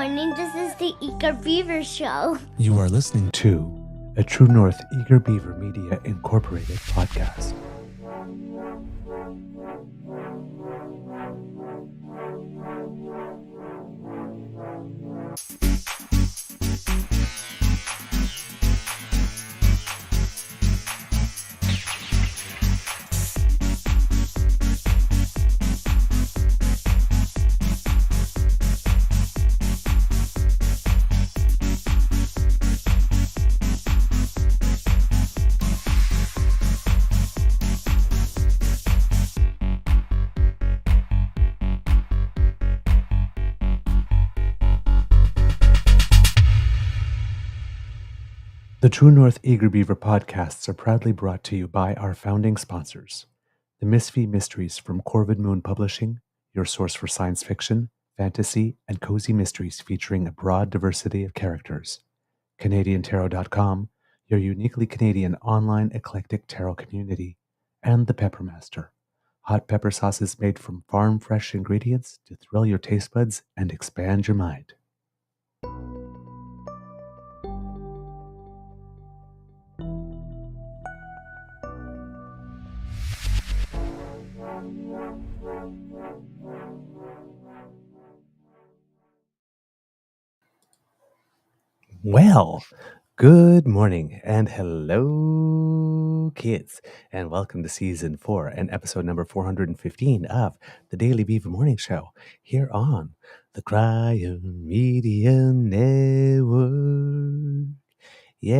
morning. This is the Eager Beaver Show. You are listening to a True North Eager Beaver Media Incorporated podcast. The True North Eager Beaver podcasts are proudly brought to you by our founding sponsors, the Misfit Mysteries from Corvid Moon Publishing, your source for science fiction, fantasy, and cozy mysteries featuring a broad diversity of characters, CanadianTarot.com, your uniquely Canadian online eclectic tarot community, and the Peppermaster, hot pepper sauces made from farm-fresh ingredients to thrill your taste buds and expand your mind. Well, good morning and hello, kids, and welcome to season 4 and episode number 415 of the Daily Beaver Morning Show here on the Cryo Media Network. Yeah.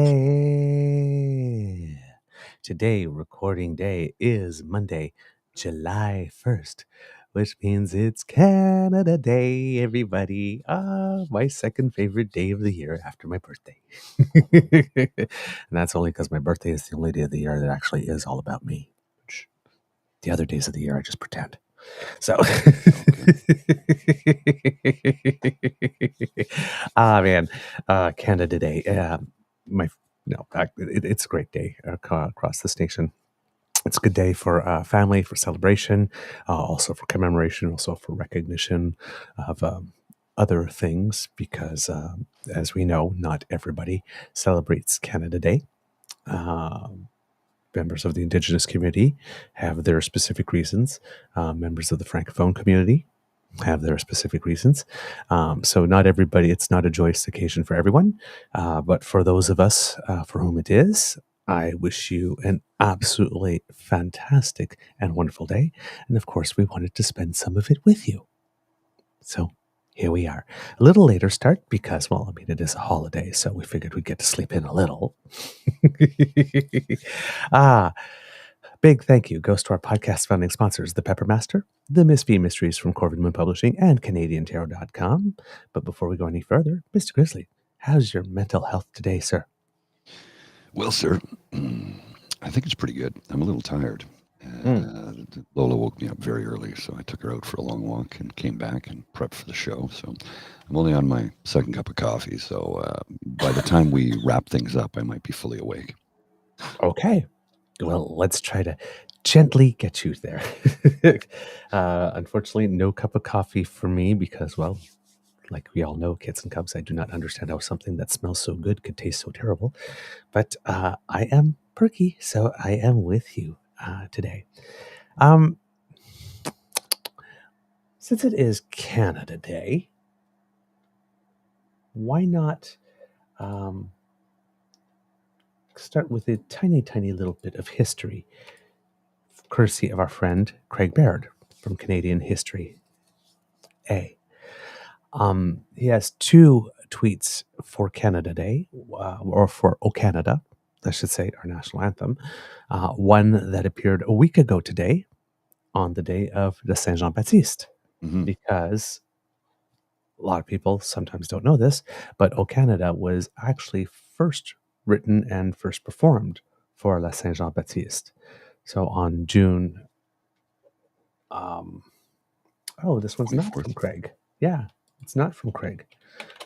Today, recording day is Monday, July 1st. Which means it's Canada Day, everybody. My second favorite day of the year after my birthday. And that's only because my birthday is the only day of the year that actually is all about me. Which the other days of the year, I just pretend. So, Canada Day. It's a great day across this nation. It's a good day for family, for celebration, also for commemoration, also for recognition of other things, because as we know, not everybody celebrates Canada Day. Members of the Indigenous community have their specific reasons. Members of the Francophone community have their specific reasons. So not everybody, it's not a joyous occasion for everyone. But for those of us for whom it is, I wish you an absolutely fantastic and wonderful day. And of course, we wanted to spend some of it with you. So here we are. A little later start because, it is a holiday, so we figured we'd get to sleep in a little. Big thank you goes to our podcast founding sponsors, the Peppermaster, the Misfit Mysteries from Corvid Moon Publishing, and CanadianTarot.com. But before we go any further, Mr. Grizzly, how's your mental health today, sir? Well, sir, I think it's pretty good. I'm a little tired. Lola woke me up very early, so I took her out for a long walk and came back and prepped for the show. So I'm only on my second cup of coffee, so by the time we wrap things up, I might be fully awake. Okay. Well, let's try to gently get you there. Unfortunately, no cup of coffee for me because, like we all know, kids and cubs, I do not understand how something that smells so good could taste so terrible. But I am perky, so I am with you today. Since it is Canada Day, why not start with a tiny, tiny little bit of history, courtesy of our friend Craig Baird from Canadian History A. He has 2 tweets for Canada Day, or for O Canada, I should say, our national anthem. One that appeared a week ago today, on the day of the Saint Jean-Baptiste, because a lot of people sometimes don't know this, but O Canada was actually first written and first performed for La Saint Jean-Baptiste. So on June, this one's 24th. not from Craig. Yeah, it's not from Craig.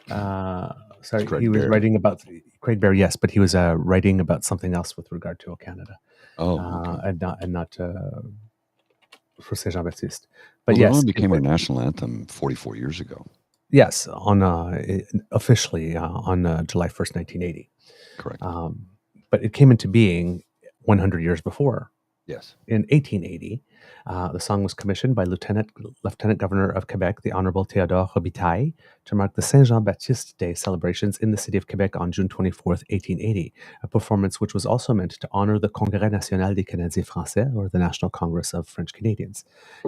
Sorry, Craig he was Baird. writing about Craig Baird, yes, but he was writing about something else with regard to O Canada. Okay. And not for Saint Jean Baptiste. But Well, yes, it only became our national anthem 44 years ago. Yes, on officially on July 1st, 1980. Correct. But it came into being 100 years before. Yes. In 1880, the song was commissioned by Lieutenant Governor of Quebec, the Honorable Théodore Robitaille, to mark the Saint Jean-Baptiste Day celebrations in the city of Quebec on June 24th, 1880, a performance which was also meant to honor the Congrès national des Canadiens Français, or the National Congress of French Canadians.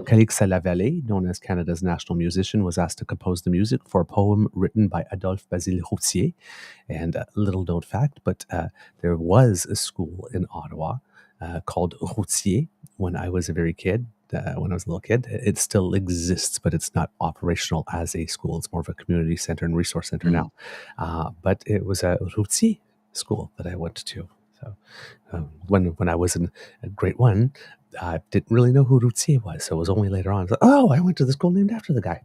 Calix Lavallée, known as Canada's national musician, was asked to compose the music for a poem written by Adolphe Basile Routier. And a little known fact, but there was a school in Ottawa called Routier when I was a very kid. When I was a little kid, it still exists, but it's not operational as a school. It's more of a community center and resource center now. But it was a Routier school that I went to. So when I was in grade one, I didn't really know who Routier was. So it was only later on. I was like, oh, I went to the school named after the guy.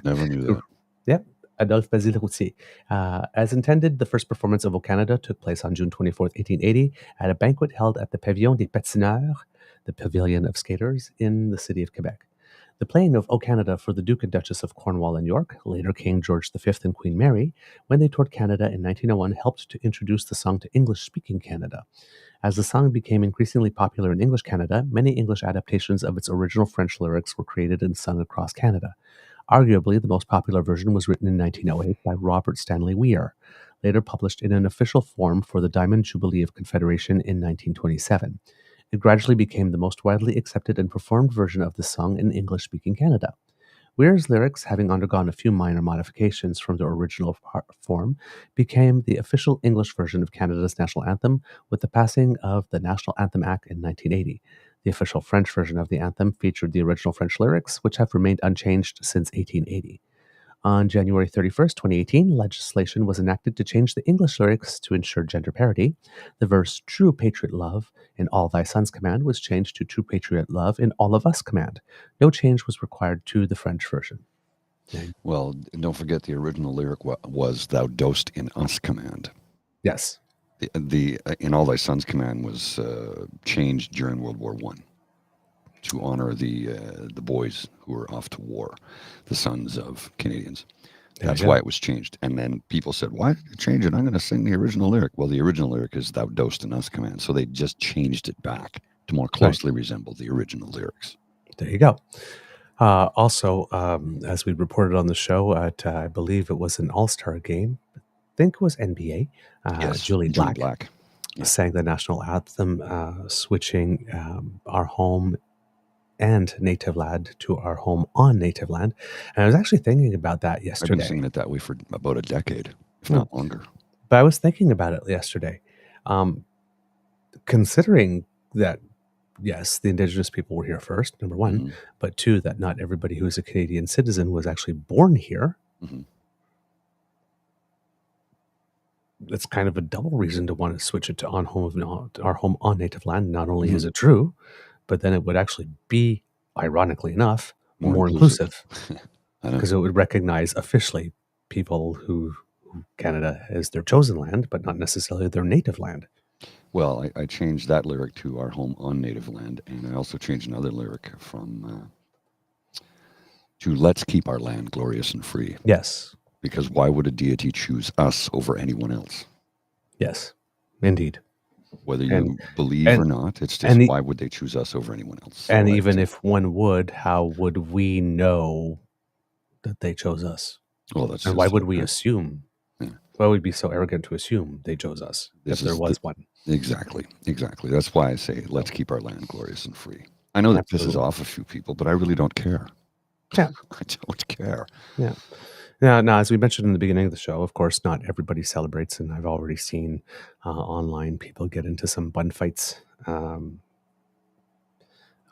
Never knew that. Yep. Adolphe Basile Routier. As intended, the first performance of O Canada took place on June 24th, 1880, at a banquet held at the Pavillon des Patineurs, the Pavilion of Skaters, in the city of Quebec. The playing of O Canada for the Duke and Duchess of Cornwall and York, later King George V and Queen Mary, when they toured Canada in 1901, helped to introduce the song to English-speaking Canada. As the song became increasingly popular in English Canada, many English adaptations of its original French lyrics were created and sung across Canada. Arguably, the most popular version was written in 1908 by Robert Stanley Weir, later published in an official form for the Diamond Jubilee of Confederation in 1927. It gradually became the most widely accepted and performed version of the song in English-speaking Canada. Weir's lyrics, having undergone a few minor modifications from the original form, became the official English version of Canada's national anthem with the passing of the National Anthem Act in 1980. The official French version of the anthem featured the original French lyrics, which have remained unchanged since 1880. On January 31st, 2018, legislation was enacted to change the English lyrics to ensure gender parity. The verse, True Patriot Love in All Thy Sons Command, was changed to True Patriot Love in All of Us Command. No change was required to the French version. Well, don't forget the original lyric was Thou dost in us command. Yes. The In All Thy Sons Command was changed during World War I to honor the boys who were off to war, the sons of Canadians. That's why it was changed. And then people said, why did you change it? I'm going to sing the original lyric. Well, the original lyric is Thou dost in us command. So they just changed it back to more closely resemble the original lyrics. There you go. Also, as we reported on the show, I believe it was an all-star game. I think it was NBA. Yes, Julie Black Yeah. sang the national anthem, switching our home and native land to our home on native land. And I was actually thinking about that yesterday. I've been singing it that way for about a decade, if not longer. But I was thinking about it yesterday. Considering that, yes, the Indigenous people were here first, number one, but two, that not everybody who is a Canadian citizen was actually born here. It's kind of a double reason to want to switch it to our home on native land. Not only is it true, but then it would actually be, ironically enough, more inclusive because it would recognize officially people who Canada is their chosen land, but not necessarily their native land. Well, I changed that lyric to our home on native land, and I also changed another lyric from to let's keep our land glorious and free. Yes. Because why would a deity choose us over anyone else? Yes, indeed. Whether you believe or not, it's just why would they choose us over anyone else? So and even if one would, how would we know that they chose us? Well, that's and why would we assume? Yeah. Why would we be so arrogant to assume they chose us if there was one? Exactly. That's why I say let's keep our land glorious and free. I know that pisses off a few people, but I really don't care. Yeah. I don't care. Yeah. Now, as we mentioned in the beginning of the show, of course, not everybody celebrates, and I've already seen online people get into some bun fights. One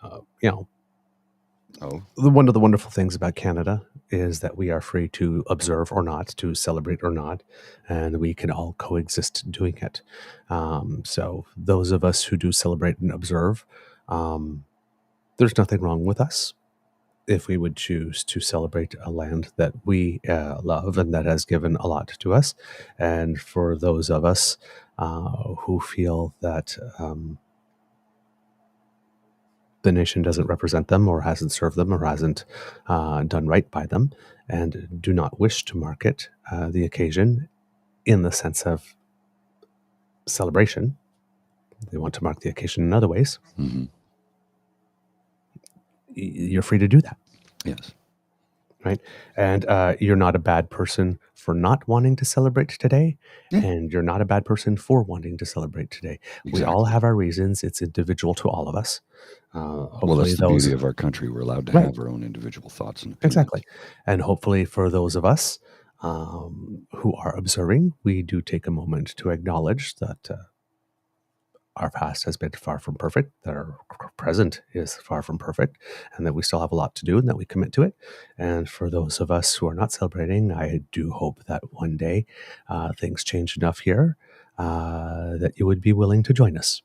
of the wonderful things about Canada is that we are free to observe or not, to celebrate or not, and we can all coexist doing it. So those of us who do celebrate and observe, there's nothing wrong with us if we would choose to celebrate a land that we love and that has given a lot to us. And for those of us who feel that the nation doesn't represent them or hasn't served them or hasn't done right by them, and do not wish to market the occasion in the sense of celebration. They want to mark the occasion in other ways. Mm-hmm. You're free to do that. Yes. Right. And you're not a bad person for not wanting to celebrate today. Yeah. And you're not a bad person for wanting to celebrate today. Exactly. We all have our reasons. It's individual to all of us. Well, that's the beauty of our country. We're allowed to have our own individual thoughts and opinions. Exactly. And hopefully for those of us who are observing, we do take a moment to acknowledge that our past has been far from perfect, that our present is far from perfect, and that we still have a lot to do and that we commit to it. And for those of us who are not celebrating, I do hope that one day things change enough here that you would be willing to join us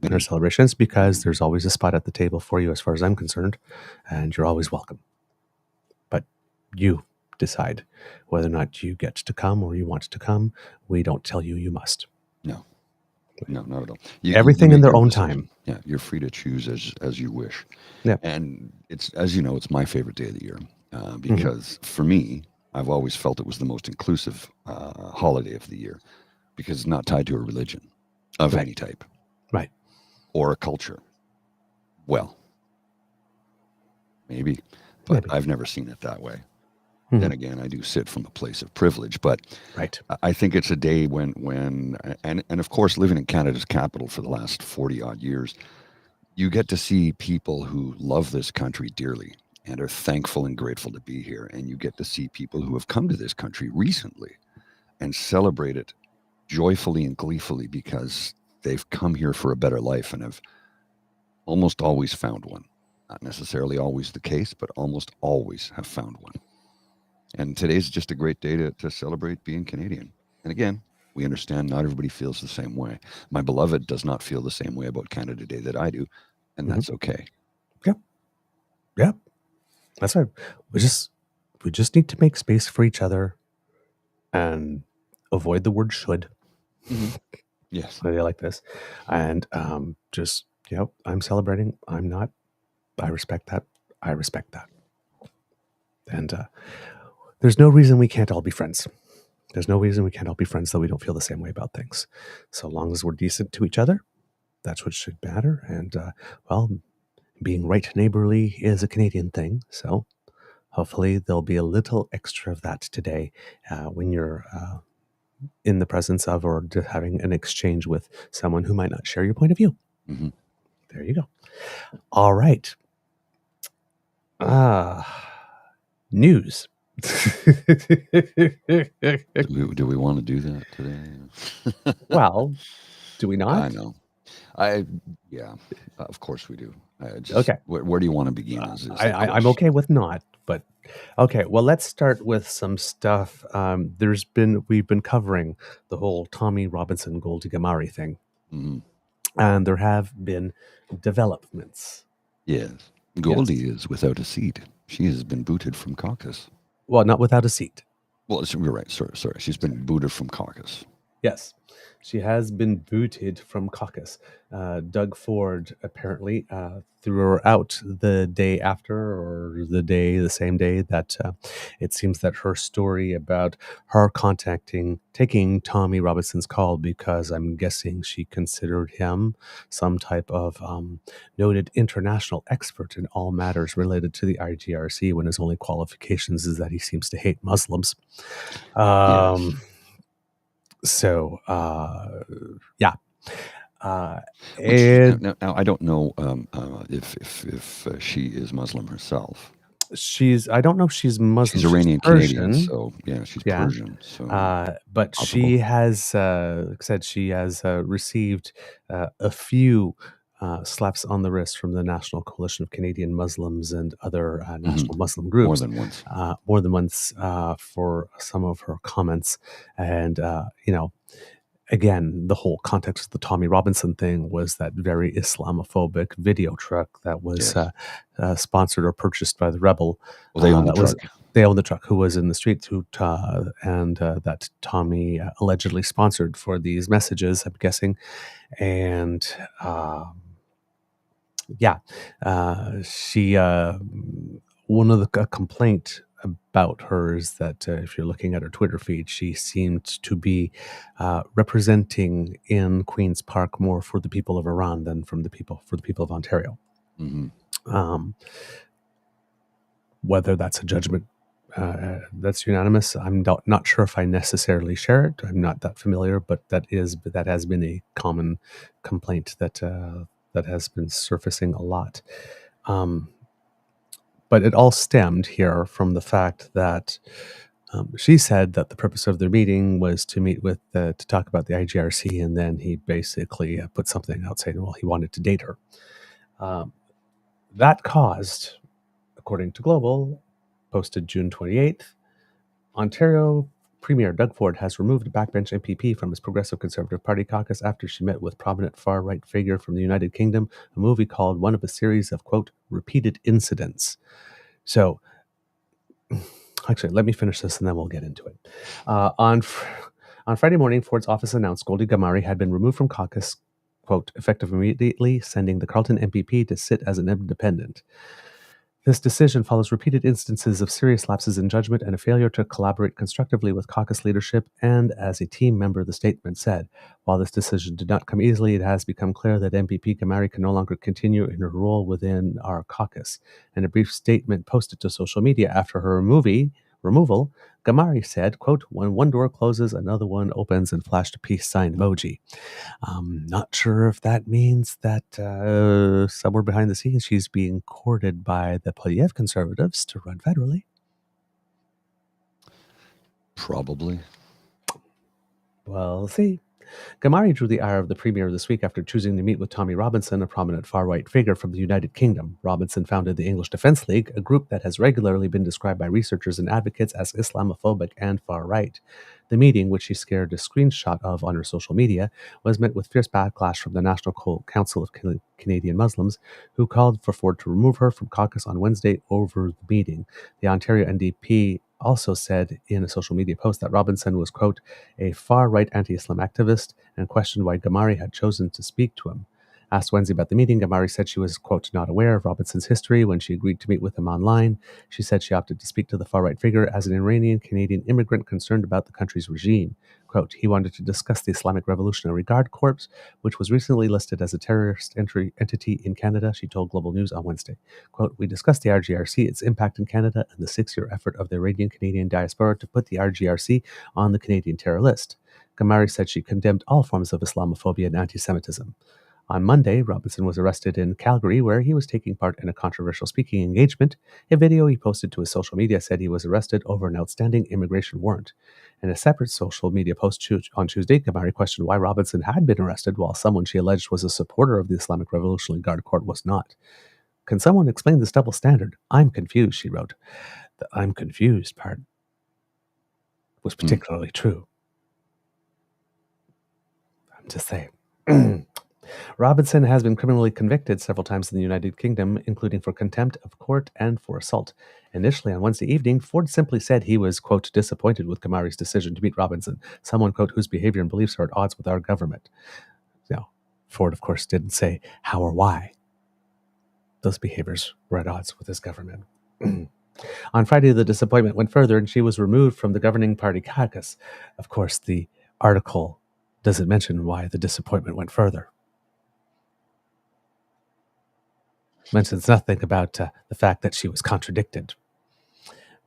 in our celebrations, because there's always a spot at the table for you as far as I'm concerned, and you're always welcome. But you decide whether or not you get to come or you want to come. We don't tell you you must. No, not at all. Everything in their own time. Yeah, you're free to choose as you wish. Yeah. And it's, as you know, it's my favorite day of the year because for me, I've always felt it was the most inclusive holiday of the year because it's not tied to a religion of any type. Right. Or a culture. Well, maybe, but I've never seen it that way. Then again, I do sit from a place of privilege, but I think it's a day when and of course, living in Canada's capital for the last 40 odd years, you get to see people who love this country dearly and are thankful and grateful to be here. And you get to see people who have come to this country recently and celebrate it joyfully and gleefully because they've come here for a better life and have almost always found one. Not necessarily always the case, but almost always have found one. And today's just a great day to celebrate being Canadian. And again, we understand not everybody feels the same way. My beloved does not feel the same way about Canada Day that I do, and that's okay. Yeah. That's right. We just need to make space for each other and avoid the word should. Yes. Maybe like this. And just, I'm celebrating. I'm not. I respect that. And there's no reason we can't all be friends. There's no reason we can't all be friends though we don't feel the same way about things. So long as we're decent to each other, that's what should matter. And being right neighborly is a Canadian thing. So hopefully there'll be a little extra of that today when you're in the presence of or having an exchange with someone who might not share your point of view. There you go. All right. News. Do we want to do that today? Well, do we not? I know. Of course we do. Okay. Where do you want to begin? I'm okay with not, but okay. Well, let's start with some stuff. We've been covering the whole Tommy Robinson Goldie Gamari thing, and there have been developments. Yes, Goldie is without a seat. She has been booted from caucus. Well, not without a seat. Well, you're right. Sorry. She's been booted from caucus. Yes, she has been booted from caucus. Doug Ford apparently threw her out the day after, or the same day that it seems that her story about her taking Tommy Robinson's call because I'm guessing she considered him some type of noted international expert in all matters related to the IGRC when his only qualifications is that he seems to hate Muslims. Yes. So, yeah. Now, I don't know if she is Muslim herself. I don't know if she's Muslim. She's Iranian Canadian, so she's Persian. So, but possible. She has, like I said, she has received a few slaps on the wrist from the National Coalition of Canadian Muslims and other national Muslim groups. More than once for some of her comments. And, again, the whole context of the Tommy Robinson thing was that very Islamophobic video truck that was sponsored or purchased by the Rebel. Well, they own the truck. They own the truck, who was in the streets, and that Tommy allegedly sponsored for these messages, I'm guessing. And she, one of the complaint about her is that if you're looking at her Twitter feed, she seemed to be representing in Queen's Park more for the people of Iran than for the people of Ontario. Mm-hmm. Whether that's a judgment that's unanimous, I'm not sure if I necessarily share it. I'm not that familiar, but that has been a common complaint that has been surfacing a lot. But it all stemmed here from the fact that she said that the purpose of their meeting was to meet with to talk about the IGRC, and then he basically put something out saying, well, he wanted to date her. That caused, according to Global, posted June 28th, Ontario Premier Doug Ford has removed a backbench MPP from his Progressive Conservative Party caucus after she met with prominent far-right figure from the United Kingdom, a movie called one of a series of, quote, repeated incidents. So, actually, let me finish this and then we'll get into it. On Friday morning, Ford's office announced Goldie Gamari had been removed from caucus, quote, effective immediately, sending the Carleton MPP to sit as an independent. This decision follows repeated instances of serious lapses in judgment and a failure to collaborate constructively with caucus leadership, and as a team member, the statement said, while this decision did not come easily, it has become clear that MPP Gamari can no longer continue in her role within our caucus. In a brief statement posted to social media after her removal, Gamari said, quote, when one door closes, another one opens, and flashed a peace sign emoji. Not sure if that means that somewhere behind the scenes she's being courted by the Polyev conservatives to run federally. Probably. We'll see. Gamari drew the ire of the Premier this week after choosing to meet with Tommy Robinson, a prominent far-right figure from the United Kingdom. Robinson founded the English Defence League, a group that has regularly been described by researchers and advocates as Islamophobic and far-right. The meeting, which she shared a screenshot of on her social media, was met with fierce backlash from the National Council of Canadian Muslims, who called for Ford to remove her from caucus on Wednesday over the meeting. The Ontario NDP also said in a social media post that Robinson was, quote, a far-right anti-Islam activist, and questioned why Gamari had chosen to speak to him. Asked Wednesday about the meeting, Gamari said she was, quote, not aware of Robinson's history when she agreed to meet with him online. She said she opted to speak to the far-right figure as an Iranian-Canadian immigrant concerned about the country's regime. Quote, he wanted to discuss the Islamic Revolutionary Guard Corps, which was recently listed as a terrorist entity in Canada, she told Global News on Wednesday. Quote, we discussed the RGRC, its impact in Canada, and the 6-year effort of the Iranian-Canadian diaspora to put the RGRC on the Canadian terror list. Gamari said she condemned all forms of Islamophobia and anti-Semitism. On Monday, Robinson was arrested in Calgary, where he was taking part in a controversial speaking engagement. A video he posted to his social media said he was arrested over an outstanding immigration warrant. In a separate social media post on Tuesday, Gamari questioned why Robinson had been arrested while someone she alleged was a supporter of the Islamic Revolutionary Guard Corps was not. Can someone explain this double standard? I'm confused, she wrote. The I'm confused part was particularly true. I'm just saying. Robinson has been criminally convicted several times in the United Kingdom, including for contempt of court and for assault. Initially, on Wednesday evening, Ford simply said he was, quote, disappointed with Gamari's decision to meet Robinson, someone, quote, whose behavior and beliefs are at odds with our government. Now, Ford, of course, didn't say how or why those behaviors were at odds with his government. On Friday, the disappointment went further, and she was removed from the governing party caucus. Of course, the article doesn't mention why the disappointment went further. Mentions nothing about the fact that she was contradicted.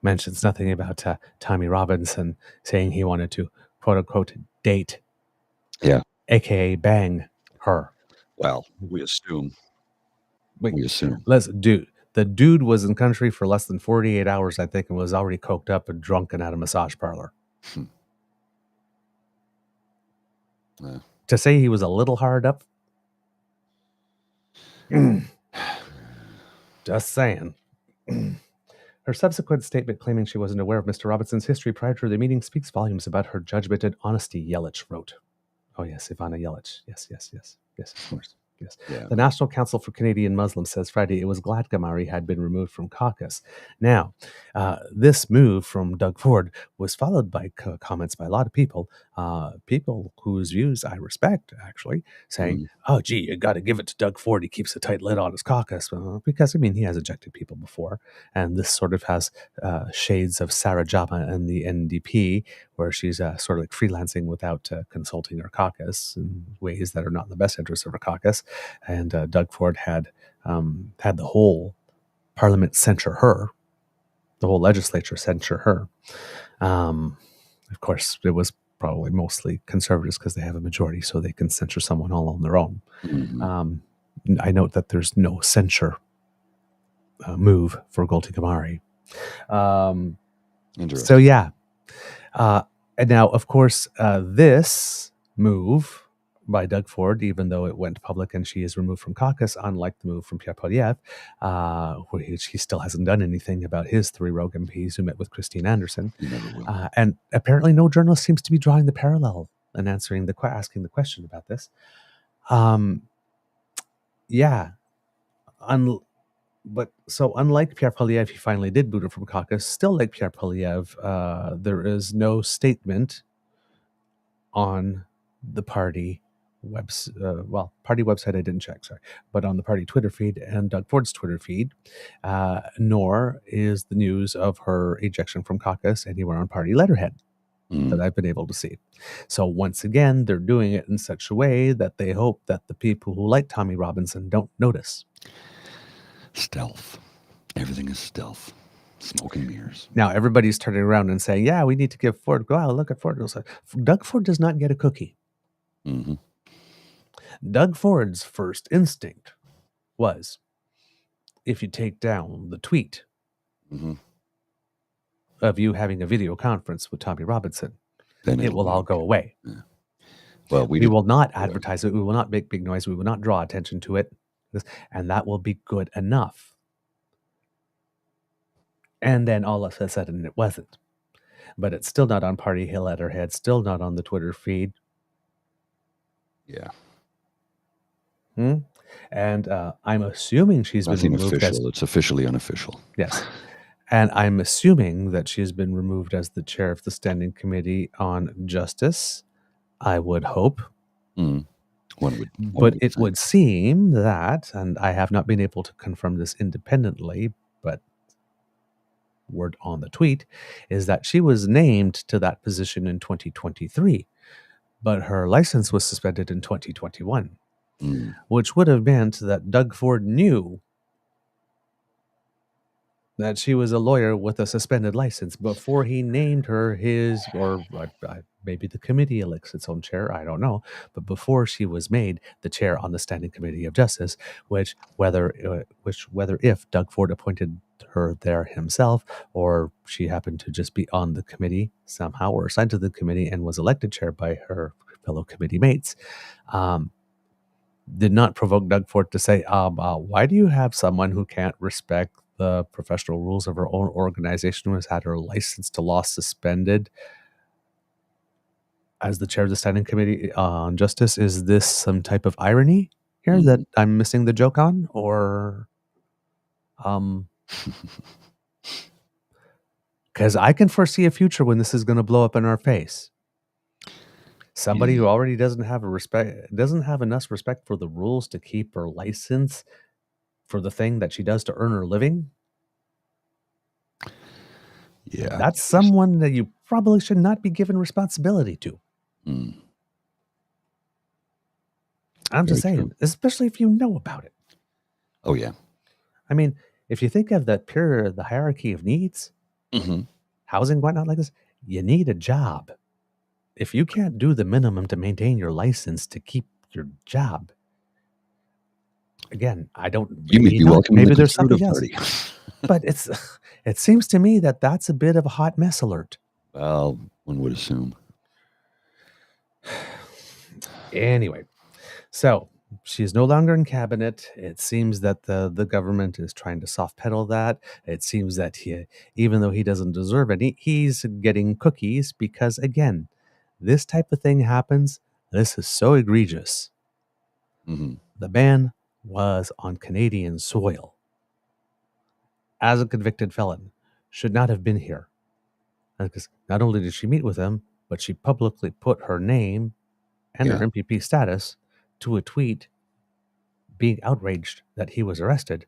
Mentions nothing about Tommy Robinson saying he wanted to, quote-unquote, date. Yeah. A.k.a. bang her. Well, we assume. The dude was in country for less than 48 hours, I think, and was already coked up and drunk and at a massage parlor. To say he was a little hard up? Just saying. Her subsequent statement claiming she wasn't aware of Mr. Robinson's history prior to the meeting speaks volumes about her judgment and honesty, Yelich wrote. Oh, yes, Ivana Yelich. Yes, of course. Yes. Yeah. The National Council for Canadian Muslims says Friday it was glad Gamari had been removed from caucus. Now, this move from Doug Ford was followed by comments by a lot of people people whose views I respect, actually, saying, oh, gee, you got to give it to Doug Ford. He keeps a tight lid on his caucus. Because, I mean, he has ejected people before. And this sort of has shades of Sarah Jama and the NDP, where she's sort of like freelancing without consulting her caucus in ways that are not in the best interest of her caucus. And Doug Ford had the whole Parliament censure her, the whole legislature censure her. Of course, it was probably mostly conservatives because they have a majority, so they can censure someone all on their own. I note that there's no censure move for Golti Kamari. So, yeah. And now, of course, this move by Doug Ford, even though it went public and she is removed from caucus, unlike the move from Pierre Poilievre, where he still hasn't done anything about his 3 rogue MPs who met with Christine Anderson. And apparently no journalist seems to be drawing the parallel and asking the question about this. Yeah. But so unlike Pierre Poilievre, he finally did boot her from caucus. Still like Pierre Poilievre, there is no statement on the party party website I didn't check, sorry, but on the party Twitter feed and Doug Ford's Twitter feed, nor is the news of her ejection from caucus anywhere on party letterhead that I've been able to see. So once again, they're doing it in such a way that they hope that the people who like Tommy Robinson don't notice. Stealth. Everything is stealth. Smoke and mirrors. Now everybody's turning around and saying, yeah, we need to give Ford, wow, look at Ford. Doug Ford does not get a cookie. Doug Ford's first instinct was, if you take down the tweet of you having a video conference with Tommy Robinson, then it will all go away. Yeah. Well, we will not advertise it. We will not make big noise. We will not draw attention to it. And that will be good enough. And then all of a sudden it wasn't. But it's still not on party hill letterhead, still not on the Twitter feed. Yeah. And I'm assuming she's been removed official. It's officially unofficial. Yes. And I'm assuming that she's been removed as the chair of the Standing Committee on Justice. I would hope. But it would seem that, and I have not been able to confirm this independently, but word on the tweet, is that she was named to that position in 2023, but her license was suspended in 2021, which would have meant that Doug Ford knew that she was a lawyer with a suspended license before he named her his, or maybe the committee elects its own chair, I don't know, but before she was made the chair on the Standing Committee of Justice, which whether if Doug Ford appointed her there himself, or she happened to just be on the committee somehow, or assigned to the committee and was elected chair by her fellow committee mates, did not provoke Doug Ford to say, why do you have someone who can't respect the professional rules of her own organization, who has had her license to law suspended as the chair of the Standing Committee on Justice? Is this some type of irony here that I'm missing the joke on? Or, because I can foresee a future when this is going to blow up in our face. Somebody who already doesn't have enough respect for the rules to keep her license for the thing that she does to earn her living. Yeah. That's someone that you probably should not be given responsibility to. I'm just saying, especially if you know about it. Oh, yeah. I mean, if you think of the hierarchy of needs, housing, whatnot like this, you need a job. If you can't do the minimum to maintain your license to keep your job, again, I don't. You may be welcome. Maybe there's something else. But it seems to me that that's a bit of a hot mess alert. Well, one would assume. Anyway, so she's no longer in cabinet. It seems that the government is trying to soft pedal that. It seems that even though he doesn't deserve any, he's getting cookies because, again, this type of thing happens. This is so egregious. The ban was on Canadian soil. As a convicted felon, should not have been here. Because not only did she meet with him, but she publicly put her name and her Yeah. MPP status to a tweet being outraged that he was arrested.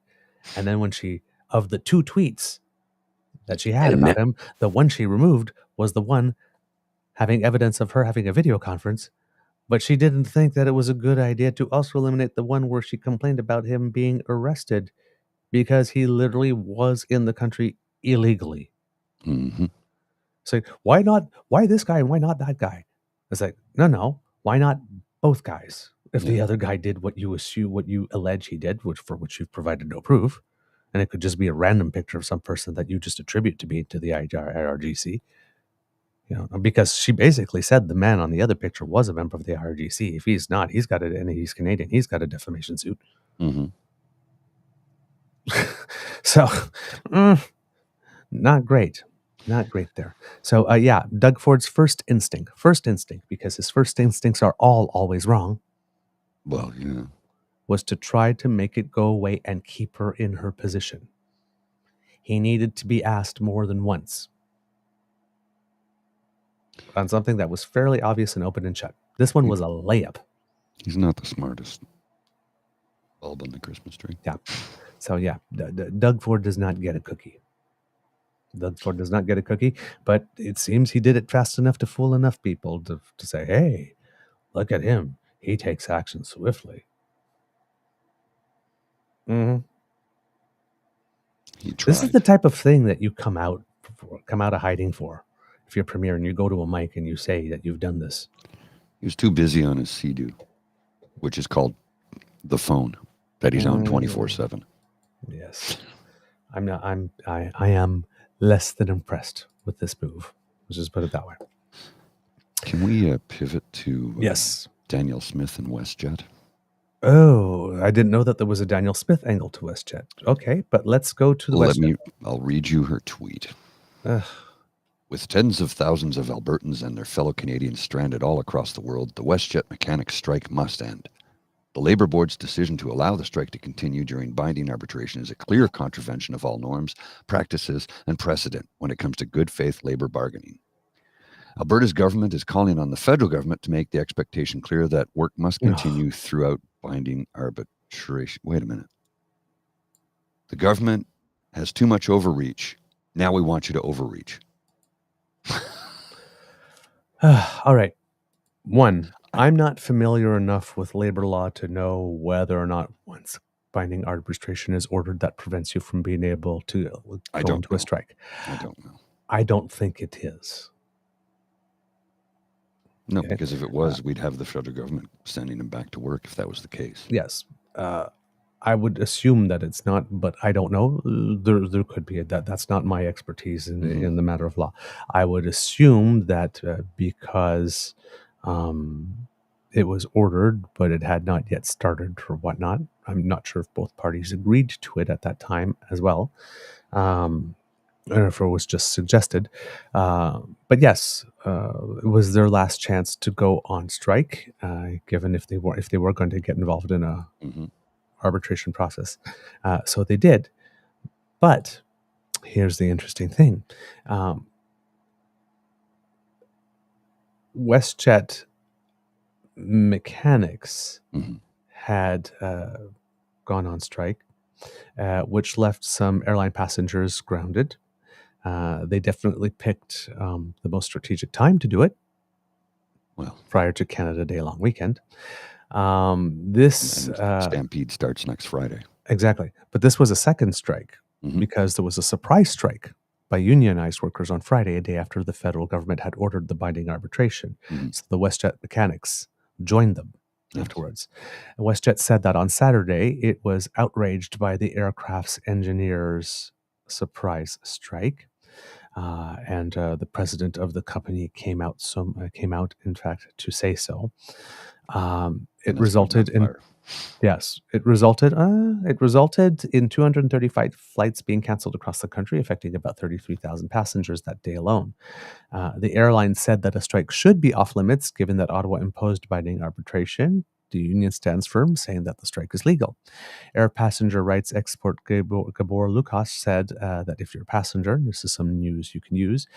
And then when of the 2 tweets that she had about him, the one she removed was the one having evidence of her having a video conference, but she didn't think that it was a good idea to also eliminate the one where she complained about him being arrested because he literally was in the country illegally. Mm-hmm. So why this guy and why not that guy? It's like, no, why not both guys? If the other guy did what you allege he did, for which you've provided no proof, and it could just be a random picture of some person that you just attribute to the IRGC, because she basically said the man on the other picture was a member of the IRGC. If he's not, he's Canadian. He's got a defamation suit. Mm-hmm. So, not great there. So, Doug Ford's first instinct, because his first instincts are always wrong. Well, yeah. Was to try to make it go away and keep her in her position. He needed to be asked more than once on something that was fairly obvious and open and shut. This one was a layup. He's not the smartest bulb on the Christmas tree. Yeah. So, Doug Ford does not get a cookie. But it seems he did it fast enough to fool enough people to say, hey, look at him. He takes action swiftly. Mm-hmm. This is the type of thing that you come out of hiding for. If you're a premier and you go to a mic and you say that you've done this. He was too busy on his Sea-Doo, which is called the phone that he's on 24/7. Yes. I am less than impressed with this move. Let's just put it that way. Can we pivot to yes, Daniel Smith and WestJet? Oh, I didn't know that there was a Daniel Smith angle to WestJet. Okay, but let's go to the WestJet. I'll read you her tweet. With tens of thousands of Albertans and their fellow Canadians stranded all across the world, the WestJet mechanics strike must end. The Labour Board's decision to allow the strike to continue during binding arbitration is a clear contravention of all norms, practices, and precedent when it comes to good faith labour bargaining. Alberta's government is calling on the federal government to make the expectation clear that work must continue throughout binding arbitration. Wait a minute. The government has too much overreach. Now we want you to overreach. All right. One, I'm not familiar enough with labor law to know whether or not once binding arbitration is ordered, that prevents you from being able to go into a strike. I don't know. I don't think it is. No, okay. Because if it was, we'd have the federal government sending them back to work if that was the case. Yes. I would assume that it's not, but I don't know. There could be that's not my expertise in the matter of law. I would assume that because it was ordered, but it had not yet started or whatnot. I'm not sure if both parties agreed to it at that time as well. Or if it was just suggested. But yes, it was their last chance to go on strike, given if they were going to get involved in a arbitration process. So they did. But here's the interesting thing. WestJet mechanics had gone on strike, which left some airline passengers grounded. They definitely picked the most strategic time to do it. Well, prior to Canada Day long weekend. This Stampede starts next Friday. Exactly. But this was a second strike because there was a surprise strike by unionized workers on Friday, a day after the federal government had ordered the binding arbitration. So the WestJet mechanics joined them afterwards. And WestJet said that on Saturday, it was outraged by the aircraft's engineers' surprise strike. And the president of the company came out, in fact, to it resulted in It resulted in 235 flights being canceled across the country, affecting about 33,000 passengers that day alone. The airline said that a strike should be off limits, given that Ottawa imposed binding arbitration, the union stands firm, saying that the strike is legal. Air passenger rights expert Gabor Lukas said that if you're a passenger, this is some news you can use,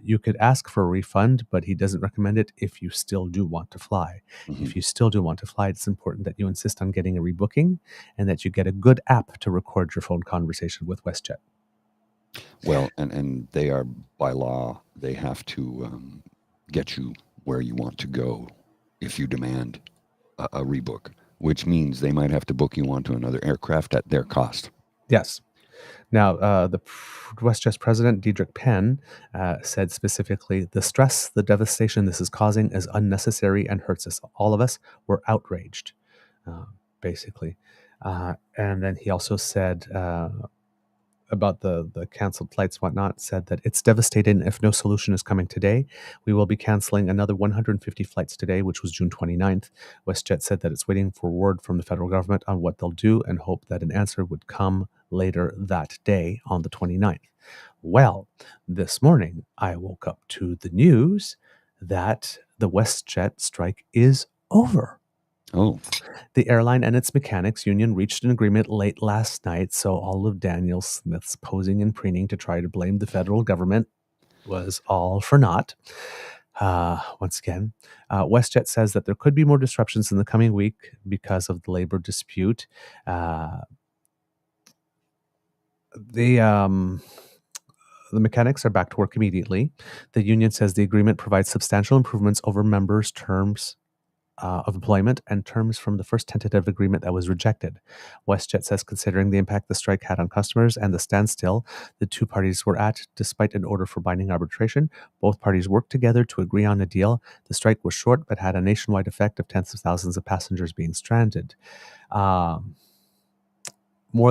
you could ask for a refund, but he doesn't recommend it if you still do want to fly. Mhm. If you still do want to fly, it's important that you insist on getting a rebooking and that you get a good app to record your phone conversation with WestJet. Well, and they are, by law, they have to get you where you want to go if you demand a rebook, which means they might have to book you onto another aircraft at their cost. Yes. Now, the WestJet's president, Diedrich Penn, said specifically, the stress, the devastation this is causing is unnecessary and hurts us. All of us were outraged, basically. And then he also said about the canceled flights, whatnot, said that it's devastating if no solution is coming today. We will be canceling another 150 flights today, which was June 29th. WestJet said that it's waiting for word from the federal government on what they'll do and hope that an answer would come later that day on the 29th. Well, this morning I woke up to the news that the WestJet strike is over. Oh, The airline and its mechanics union reached an agreement late last night, so all of Daniel Smith's posing and preening to try to blame the federal government was all for naught. Once again, WestJet says that there could be more disruptions in the coming week because of the labor dispute. The mechanics are back to work immediately. The union says the agreement provides substantial improvements over members' terms of employment and terms from the first tentative agreement that was rejected. WestJet says considering the impact the strike had on customers and the standstill the two parties were at, despite an order for binding arbitration, both parties worked together to agree on a deal. The strike was short but had a nationwide effect of tens of thousands of passengers being stranded. More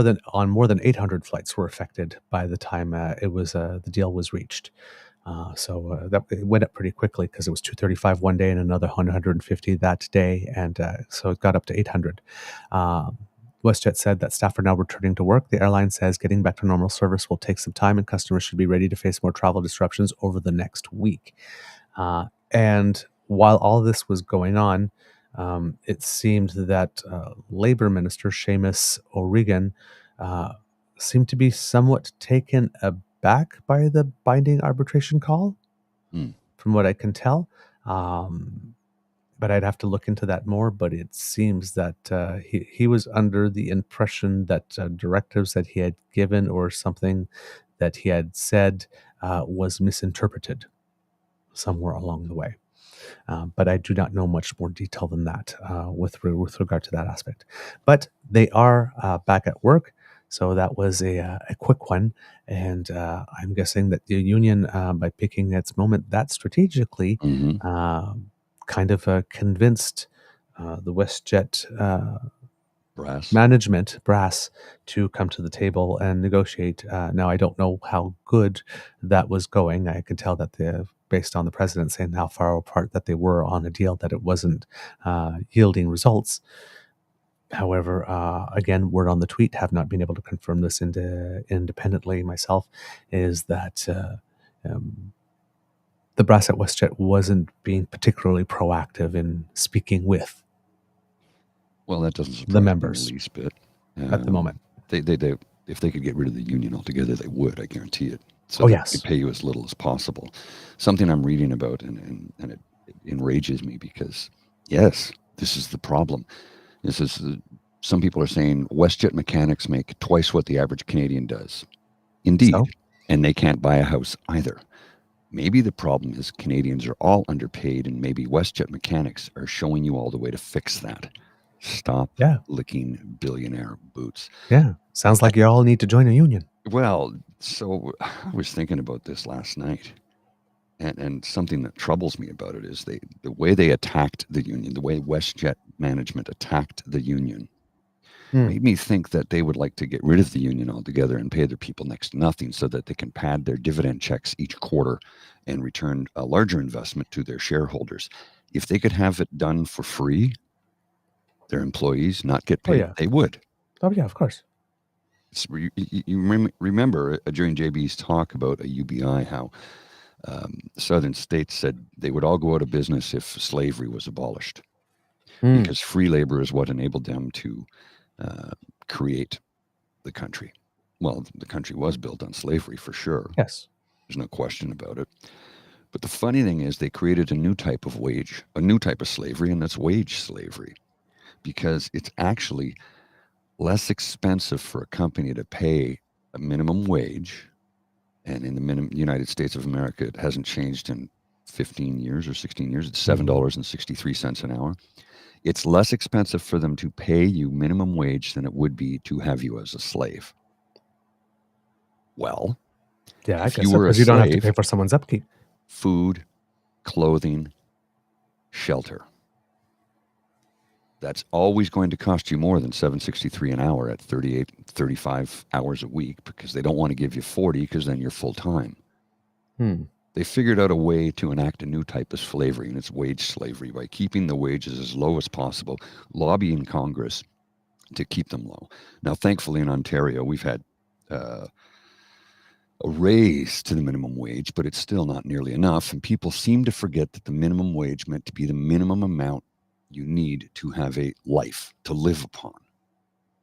than 800 flights were affected by the time the deal was reached. So it went up pretty quickly because it was 235 one day and another 150 that day, and so it got up to 800. WestJet said that staff are now returning to work. The airline says getting back to normal service will take some time, and customers should be ready to face more travel disruptions over the next week. And while all this was going on, it seemed that Labor Minister Seamus O'Regan seemed to be somewhat taken aback by the binding arbitration call, from what I can tell. But I'd have to look into that more. But it seems that he was under the impression that directives that he had given or something that he had said was misinterpreted somewhere along the way. But I do not know much more detail than that with regard to that aspect. But they are back at work. So that was a quick one. And I'm guessing that the union, by picking its moment that strategically, kind of convinced the WestJet management brass to come to the table and negotiate. Now, I don't know how good that was going. I could tell that based on the president saying how far apart that they were on a deal, that it wasn't yielding results. However, again, word on the tweet, have not been able to confirm this independently myself, is that the brass at WestJet wasn't being particularly proactive in speaking with that doesn't surprise the members me the least bit. at the moment. They if they could get rid of the union altogether, they would. I guarantee it. So they could pay you as little as possible. Something I'm reading about, and it enrages me because, yes, this is the problem. Some people are saying WestJet mechanics make twice what the average Canadian does. Indeed. So? And they can't buy a house either. Maybe the problem is Canadians are all underpaid, and maybe WestJet mechanics are showing you all the way to fix that. Stop licking billionaire boots. Yeah. Sounds like you all need to join a union. Well, so I was thinking about this last night. And something that troubles me about it is the way they attacked the union, the way WestJet management attacked the union, made me think that they would like to get rid of the union altogether and pay their people next to nothing so that they can pad their dividend checks each quarter and return a larger investment to their shareholders. If they could have it done for free, their employees not get paid, they would. Oh, yeah, of course. You remember during JB's talk about a UBI, how southern states said they would all go out of business if slavery was abolished. because free labor is what enabled them to create the country. Well, the country was built on slavery for sure. Yes. There's no question about it. But the funny thing is they created a new type of a new type of slavery, and that's wage slavery, because it's actually less expensive for a company to pay a minimum wage. And in the United States of America, it hasn't changed in 15 years or 16 years. It's $7.63 an hour. It's less expensive for them to pay you minimum wage than it would be to have you as a slave. Well, Yeah, I if guess you so, were a because you don't have to slave, pay for someone's upkeep. food, clothing, shelter. That's always going to cost you more than $7.63 an hour at 35 hours a week, because they don't want to give you 40, because then you're full time. They figured out a way to enact a new type of slavery, and it's wage slavery, by keeping the wages as low as possible, lobbying Congress to keep them low. Now, thankfully, in Ontario, we've had a raise to the minimum wage, but it's still not nearly enough. And people seem to forget that the minimum wage meant to be the minimum amount you need to have a life to live upon.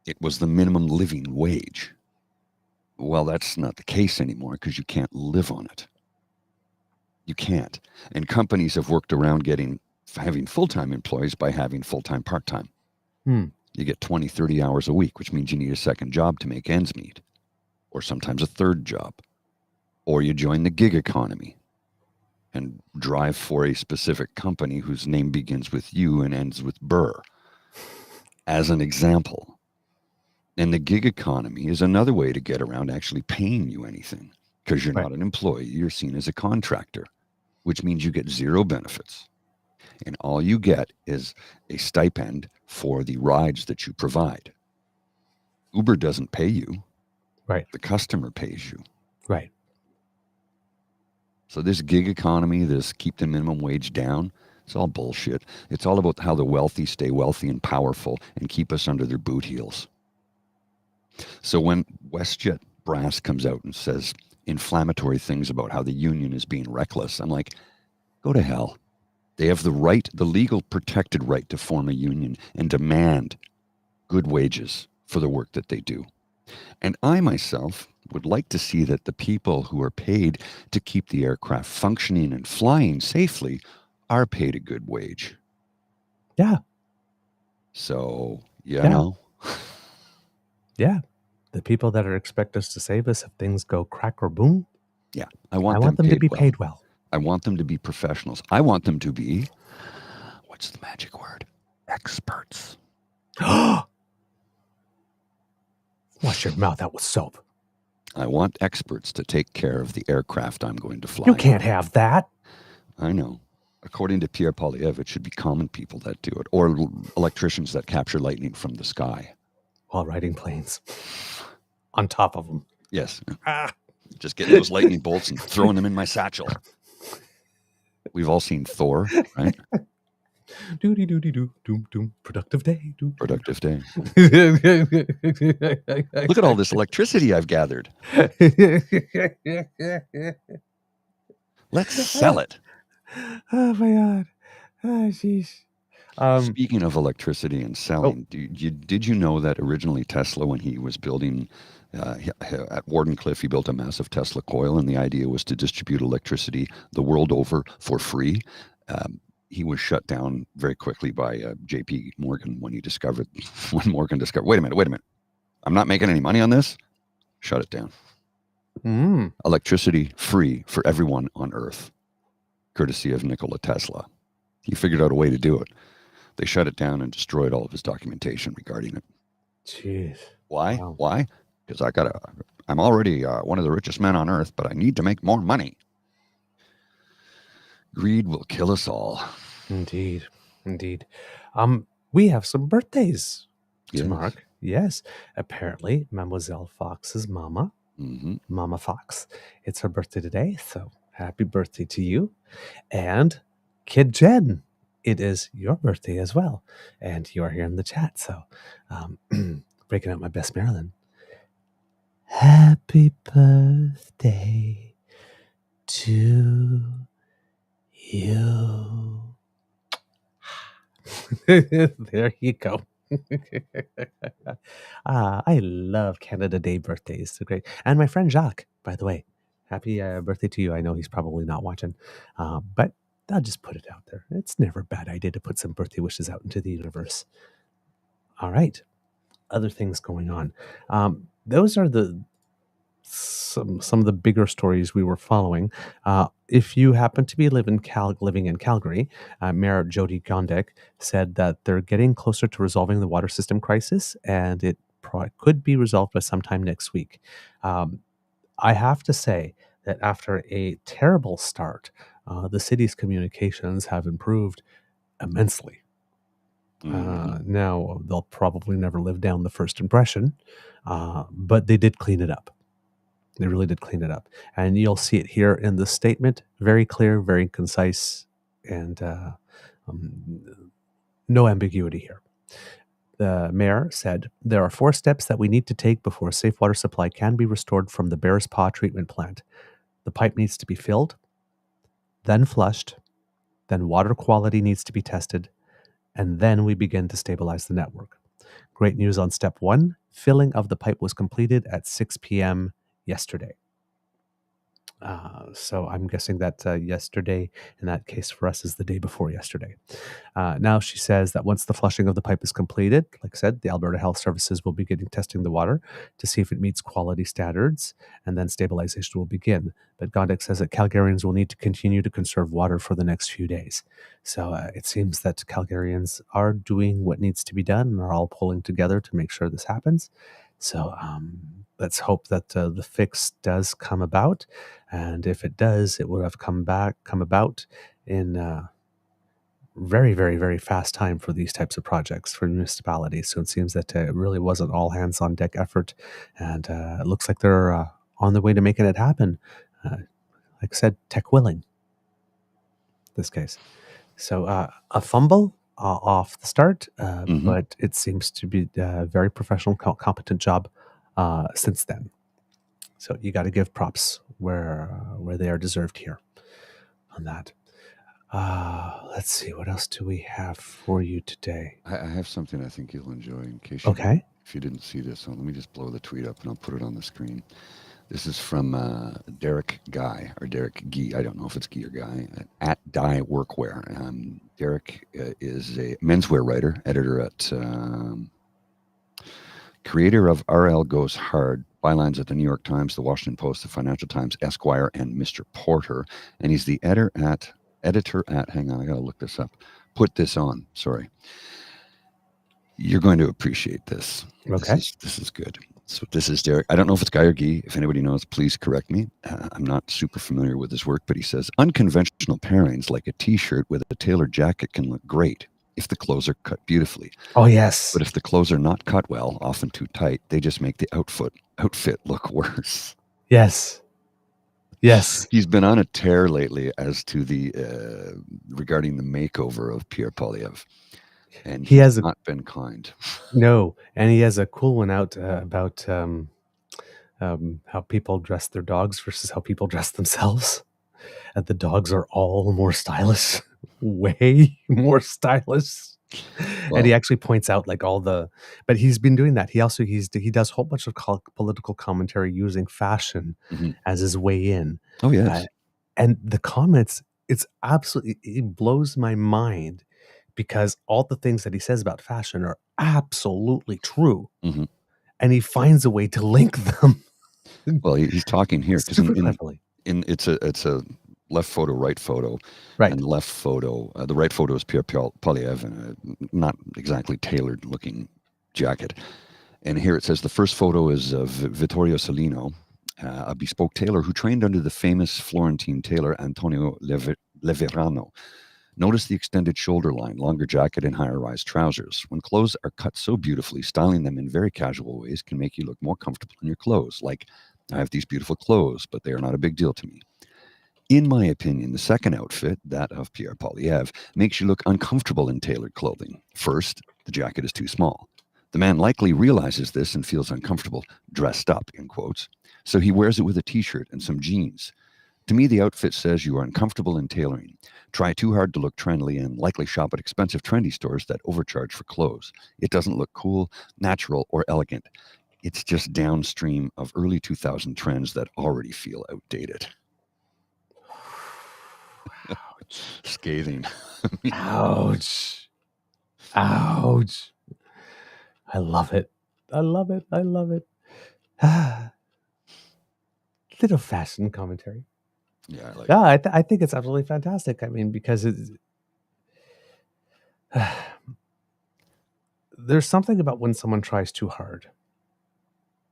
It was the minimum living wage. Well, that's not the case anymore, because you can't live on it. You can't. And companies have worked around having full-time employees by having full-time, part-time. You get 20, 30 hours a week, which means you need a second job to make ends meet, or sometimes a third job. Or you join the gig economy and drive for a specific company whose name begins with U and ends with Burr, as an example. And the gig economy is another way to get around actually paying you anything, because you're not an employee, you're seen as a contractor, which means you get zero benefits. And all you get is a stipend for the rides that you provide. Uber doesn't pay you. Right. The customer pays you. Right. So this gig economy, this keep the minimum wage down, it's all bullshit. It's all about how the wealthy stay wealthy and powerful and keep us under their boot heels. So when WestJet brass comes out and says inflammatory things about how the union is being reckless, I'm like, go to hell. They have the right, the legal protected right, to form a union and demand good wages for the work that they do. And I myself would like to see that the people who are paid to keep the aircraft functioning and flying safely are paid a good wage. Yeah. So, know. Yeah. The people that are expect us to save us if things go crack or boom. Yeah. I want them to be paid well. I want them to be professionals. I want them to be, what's the magic word? Experts. Wash your mouth out with soap. I want experts to take care of the aircraft I'm going to fly. You can't have that. I know. According to Pierre Poilievre, it should be common people that do it, or electricians that capture lightning from the sky. While riding planes. On top of them. Yes. Just getting those lightning bolts and throwing them in my satchel. We've all seen Thor, right? Doody doody doo doom doom. Productive day. Productive day. Look at all this electricity I've gathered. Let's sell it. Oh my God. Oh jeez. Speaking of electricity and selling, did you know that originally Tesla, when he was building at Wardenclyffe, he built a massive Tesla coil, and the idea was to distribute electricity the world over for free. He was shut down very quickly by J.P. Morgan when Morgan discovered, wait a minute, I'm not making any money on this. Shut it down. Electricity free for everyone on Earth, courtesy of Nikola Tesla. He figured out a way to do it. They shut it down and destroyed all of his documentation regarding it. Jeez. Why? Wow. Why? Because I'm already one of the richest men on Earth, but I need to make more money. Greed will kill us all. Indeed. We have some birthdays to mark. Yes. Apparently, Mademoiselle Fox's mama, Mama Fox, it's her birthday today. So happy birthday to you. And Kid Jen, it is your birthday as well. And you are here in the chat. So breaking out my best Marilyn. Happy birthday to you. There you go. I love Canada Day birthdays. They're great. And my friend Jacques, by the way, happy birthday to you. I know he's probably not watching, but I'll just put it out there. It's never a bad idea to put some birthday wishes out into the universe. All right. Other things going on. Those are some of the bigger stories we were following. If you happen to be living in Calgary, Mayor Jody Gondek said that they're getting closer to resolving the water system crisis, and it could be resolved by sometime next week. I have to say that after a terrible start, the city's communications have improved immensely. Now, they'll probably never live down the first impression, but they did clean it up. They really did clean it up. And you'll see it here in the statement. Very clear, very concise, and no ambiguity here. The mayor said, there are 4 steps that we need to take before a safe water supply can be restored from the Bear's Paw treatment plant. The pipe needs to be filled, then flushed, then water quality needs to be tested, and then we begin to stabilize the network. Great news on step 1. Filling of the pipe was completed at 6 p.m. yesterday. So I'm guessing that yesterday, in that case for us, is the day before yesterday. Now she says that once the flushing of the pipe is completed, like I said, the Alberta Health Services will begin testing the water to see if it meets quality standards, and then stabilization will begin. But Gondek says that Calgarians will need to continue to conserve water for the next few days. So it seems that Calgarians are doing what needs to be done and are all pulling together to make sure this happens. So let's hope that the fix does come about. And if it does, it will have come about in very, very, very fast time for these types of projects for municipalities. So it seems that it really was an all hands on deck effort. And it looks like they're on the way to making it happen. Like I said, tech willing, this case. So a fumble off the start, but it seems to be a very professional, competent job since then. So you got to give props where they are deserved here on that. Let's see, what else do we have for you today? I have something I think you'll enjoy in case if you didn't see this. So let me just blow the tweet up and I'll put it on the screen. This is from Derek Guy, or Derek Guy. I don't know if it's Guy or Guy, at Dye Workwear. Derek is a menswear writer, editor at creator of RL Goes Hard, bylines at the New York Times, the Washington Post, the Financial Times, Esquire, and Mr. Porter. And he's the editor at, hang on, I got to look this up. Put This On, sorry. You're going to appreciate this. Okay. This is good. So this is Derek. I don't know if it's Guy or Guy. If anybody knows, please correct me. I'm not super familiar with his work, but he says, unconventional pairings like a T-shirt with a tailored jacket can look great if the clothes are cut beautifully. Oh, yes. But if the clothes are not cut well, often too tight, they just make the outfit look worse. Yes. Yes. He's been on a tear lately as to the regarding the makeover of Pierre Poilievre. And he has not been kind. No, and he has a cool one out about how people dress their dogs versus how people dress themselves. And the dogs are all more stylish, way more stylish. Well, and he actually points out like but he's been doing that. He does a whole bunch of political commentary using fashion as his way in. Oh, yes. And the comments, it blows my mind. Because all the things that he says about fashion are absolutely true. And he finds a way to link them. Well, he's talking here. It's a left photo, right photo. Right. And the left photo, the right photo is Pierre Poilievre in a not exactly tailored looking jacket. And here it says the first photo is of Vittorio Cellino, a bespoke tailor who trained under the famous Florentine tailor Antonio Leverano. Notice the extended shoulder line, longer jacket, and higher rise trousers. When clothes are cut so beautifully, styling them in very casual ways can make you look more comfortable in your clothes. Like, I have these beautiful clothes, but they are not a big deal to me. In my opinion, the second outfit, that of Pierre Poilievre, makes you look uncomfortable in tailored clothing. First, the jacket is too small. The man likely realizes this and feels uncomfortable, dressed up, in quotes. So he wears it with a t-shirt and some jeans. To me, the outfit says you are uncomfortable in tailoring. Try too hard to look trendy and likely shop at expensive trendy stores that overcharge for clothes. It doesn't look cool, natural, or elegant. It's just downstream of early 2000 trends that already feel outdated. Scathing. Ouch. Ouch. I love it. I love it. I love it. Little fashion commentary. Yeah, I like Yeah, I think it's absolutely fantastic. I mean, because there's something about when someone tries too hard,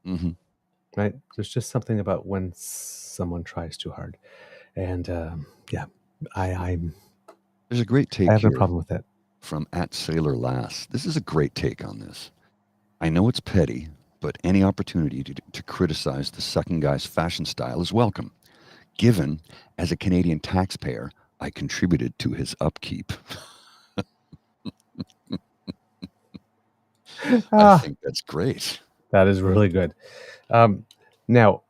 Mm-hmm. right? There's just something about when someone tries too hard, and yeah, There's a great I take have no here problem with that. from @SailorLass. This is a great take on this. I know it's petty, but any opportunity to criticize the second guy's fashion style is welcome. Given, as a Canadian taxpayer, I contributed to his upkeep. I Ah, think that's great. that is really good. Now,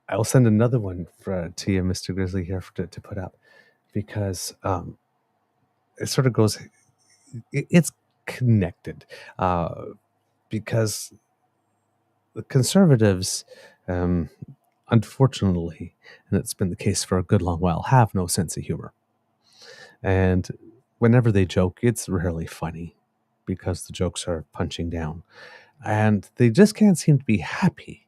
I'll send another one to you, Mr. Grizzly, here to put up, because it sort of goes, it's connected, because the conservatives, unfortunately, and it's been the case for a good long while, have no sense of humor. And whenever they joke, it's rarely funny because the jokes are punching down. And they just can't seem to be happy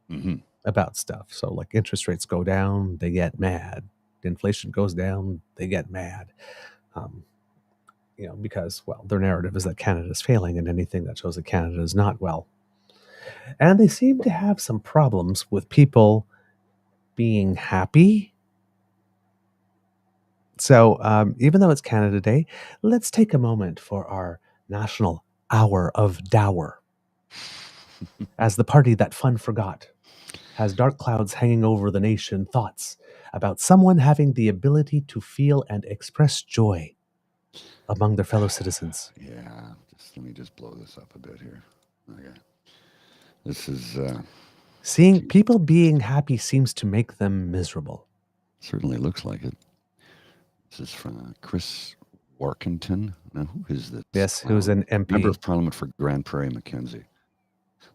Mm-hmm. about stuff. So, like, interest rates go down, they get mad. Inflation goes down, they get mad. Because, well, their narrative is that Canada's failing, and anything that shows that Canada is not well. And they seem to have some problems with people being happy. So, even though it's Canada Day, let's take a moment for our national hour of dour. As the party that fun forgot has dark clouds hanging over the nation, thoughts about someone having the ability to feel and express joy among their fellow citizens. Yeah, let me just blow this up a bit here. Okay. This is Seeing people being happy seems to make them miserable. certainly looks like it. This is from Chris Warkington. Now, who is this? Yes, who's an Member MP. of Parliament for Grand Prairie, Mackenzie.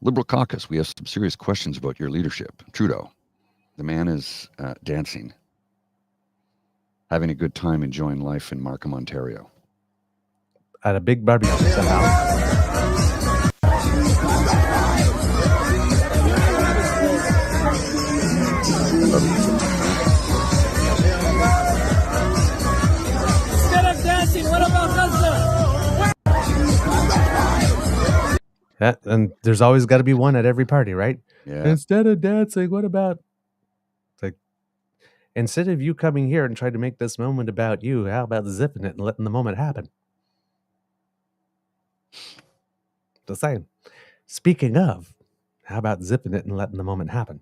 Liberal caucus, we have some serious questions about your leadership. Trudeau, the man is dancing, having a good time enjoying life in Markham, Ontario. At a big barbecue somehow. Instead of dancing, what about hustling? Yeah, and there's always got to be one at every party, right? Yeah. Instead of dancing, what about? It's like, instead of you coming here and trying to make this moment about you, how about zipping it and letting the moment happen? Just saying. Speaking of, how about zipping it and letting the moment happen?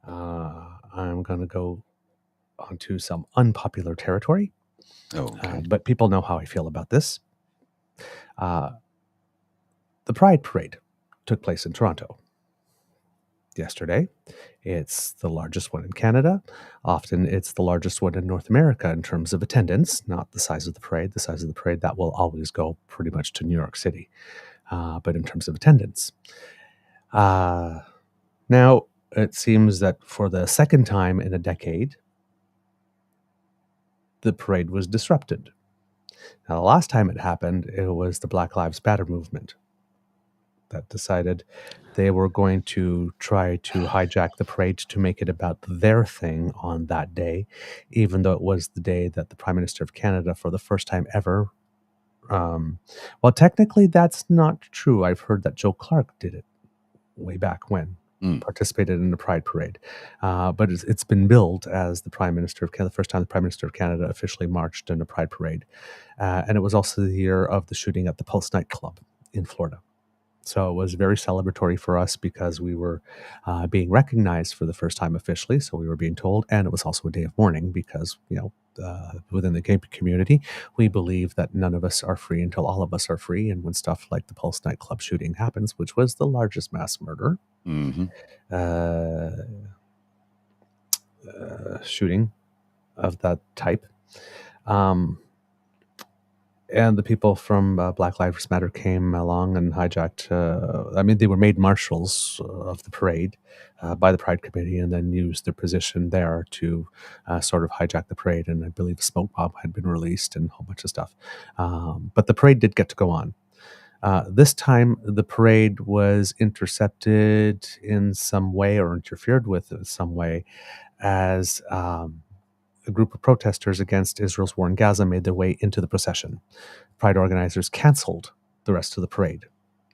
I'm going to go onto some unpopular territory, Okay. but people know how I feel about this. The Pride Parade took place in Toronto yesterday. It's the largest one in Canada. Often it's the largest one in North America in terms of attendance, not the size of the parade. The size of the parade, that will always go pretty much to New York City. But in terms of attendance. Now, it seems that for the second time in a decade, the parade was disrupted. Now, the last time it happened, it was the Black Lives Matter movement that decided they were going to try to hijack the parade to make it about their thing on that day, even though it was the day that the Prime Minister of Canada, for the first time ever, well, technically that's not true. I've heard that Joe Clark did it way back when, participated in the Pride Parade. But it's been billed as the Prime Minister of Canada, the first time the Prime Minister of Canada officially marched in a Pride Parade. And it was also the year of the shooting at the Pulse nightclub in Florida. So it was very celebratory for us because we were being recognized for the first time officially. So we were being told, and it was also a day of mourning because, within the gay community, we believe that none of us are free until all of us are free. And when stuff like the Pulse nightclub shooting happens, which was the largest mass murder shooting of that type. And the people from Black Lives Matter came along and hijacked. They were made marshals of the parade by the Pride Committee, and then used their position there to sort of hijack the parade. And I believe a smoke bomb had been released and a whole bunch of stuff. But the parade did get to go on. This time, the parade was intercepted in some way or interfered with in some way as a group of protesters against Israel's war in Gaza made their way into the procession. Pride organizers canceled the rest of the parade,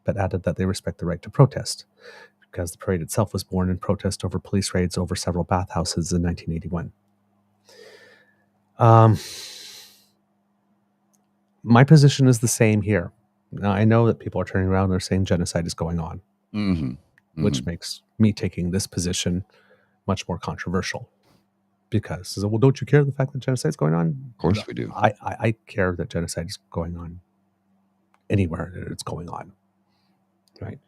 but added that they respect the right to protest, because the parade itself was born in protest over police raids over several bathhouses in 1981. My position is the same here. Now, I know that people are turning around and they're saying genocide is going on, which makes me taking this position much more controversial. Because, well, don't you care the fact that genocide is going on? Of course we do. I care that genocide is going on anywhere that it's going on, right?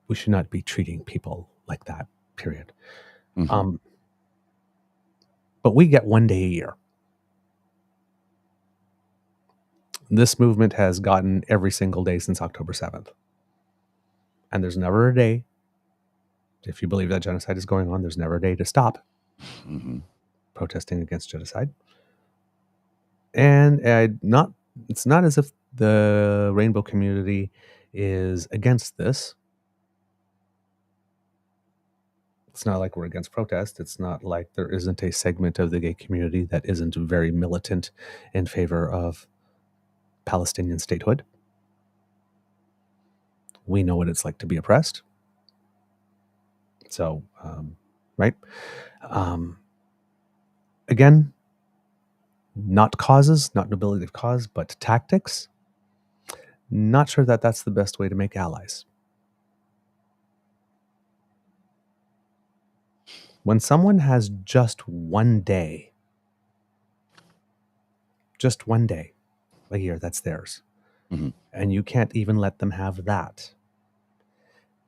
We should not be treating people like that, period. But we get one day a year. This movement has gotten every single day since October 7th. And there's never a day, if you believe that genocide is going on, there's never a day to stop protesting against genocide. And it's not as if the rainbow community is against this. It's not like we're against protest. It's not like there isn't a segment of the gay community that isn't very militant in favor of Palestinian statehood. We know what it's like to be oppressed. So, right? Again, not causes, not nobility of cause, but tactics. Not sure that that's the best way to make allies. When someone has just one day a year, that's theirs, and you can't even let them have that,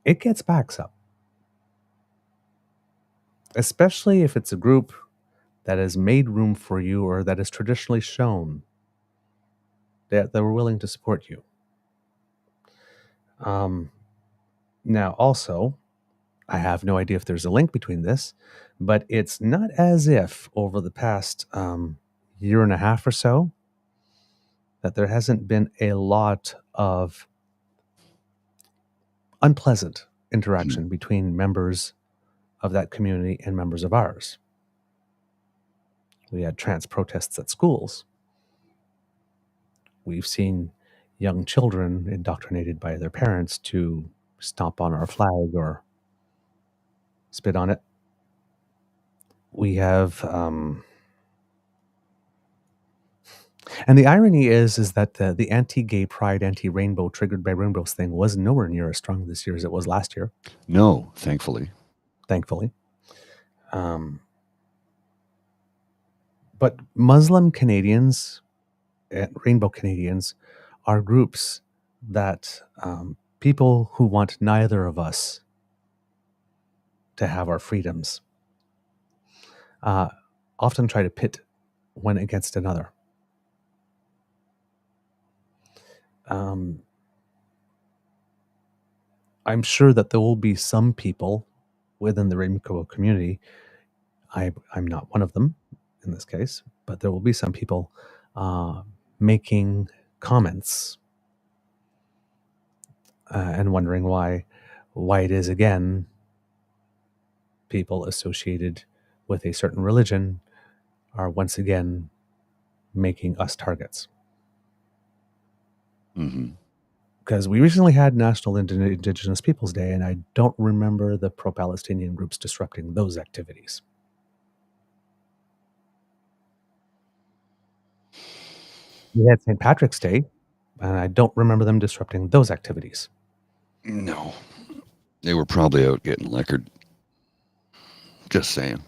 it gets backs up. Especially if it's a group that has made room for you or that has traditionally shown that they were willing to support you. Now, also, I have no idea if there's a link between this, but it's not as if over the past year and a half or so that there hasn't been a lot of unpleasant interaction between members of that community and members of ours. We had trans protests at schools. We've seen young children indoctrinated by their parents to stomp on our flag or spit on it. We have, and the irony is that the anti-gay pride, anti-rainbow, triggered by rainbows thing was nowhere near as strong this year as it was last year. No, thankfully. But Muslim Canadians and Rainbow Canadians are groups that people who want neither of us to have our freedoms often try to pit one against another. I'm sure that there will be some people within the rainbow community, I'm not one of them in this case, but there will be some people making comments and wondering why it is, again, people associated with a certain religion are once again making us targets. Because we recently had National Indigenous Peoples Day, and I don't remember the pro-Palestinian groups disrupting those activities. We had St. Patrick's Day, and I don't remember them disrupting those activities. No. They were probably out getting liquored. Just saying.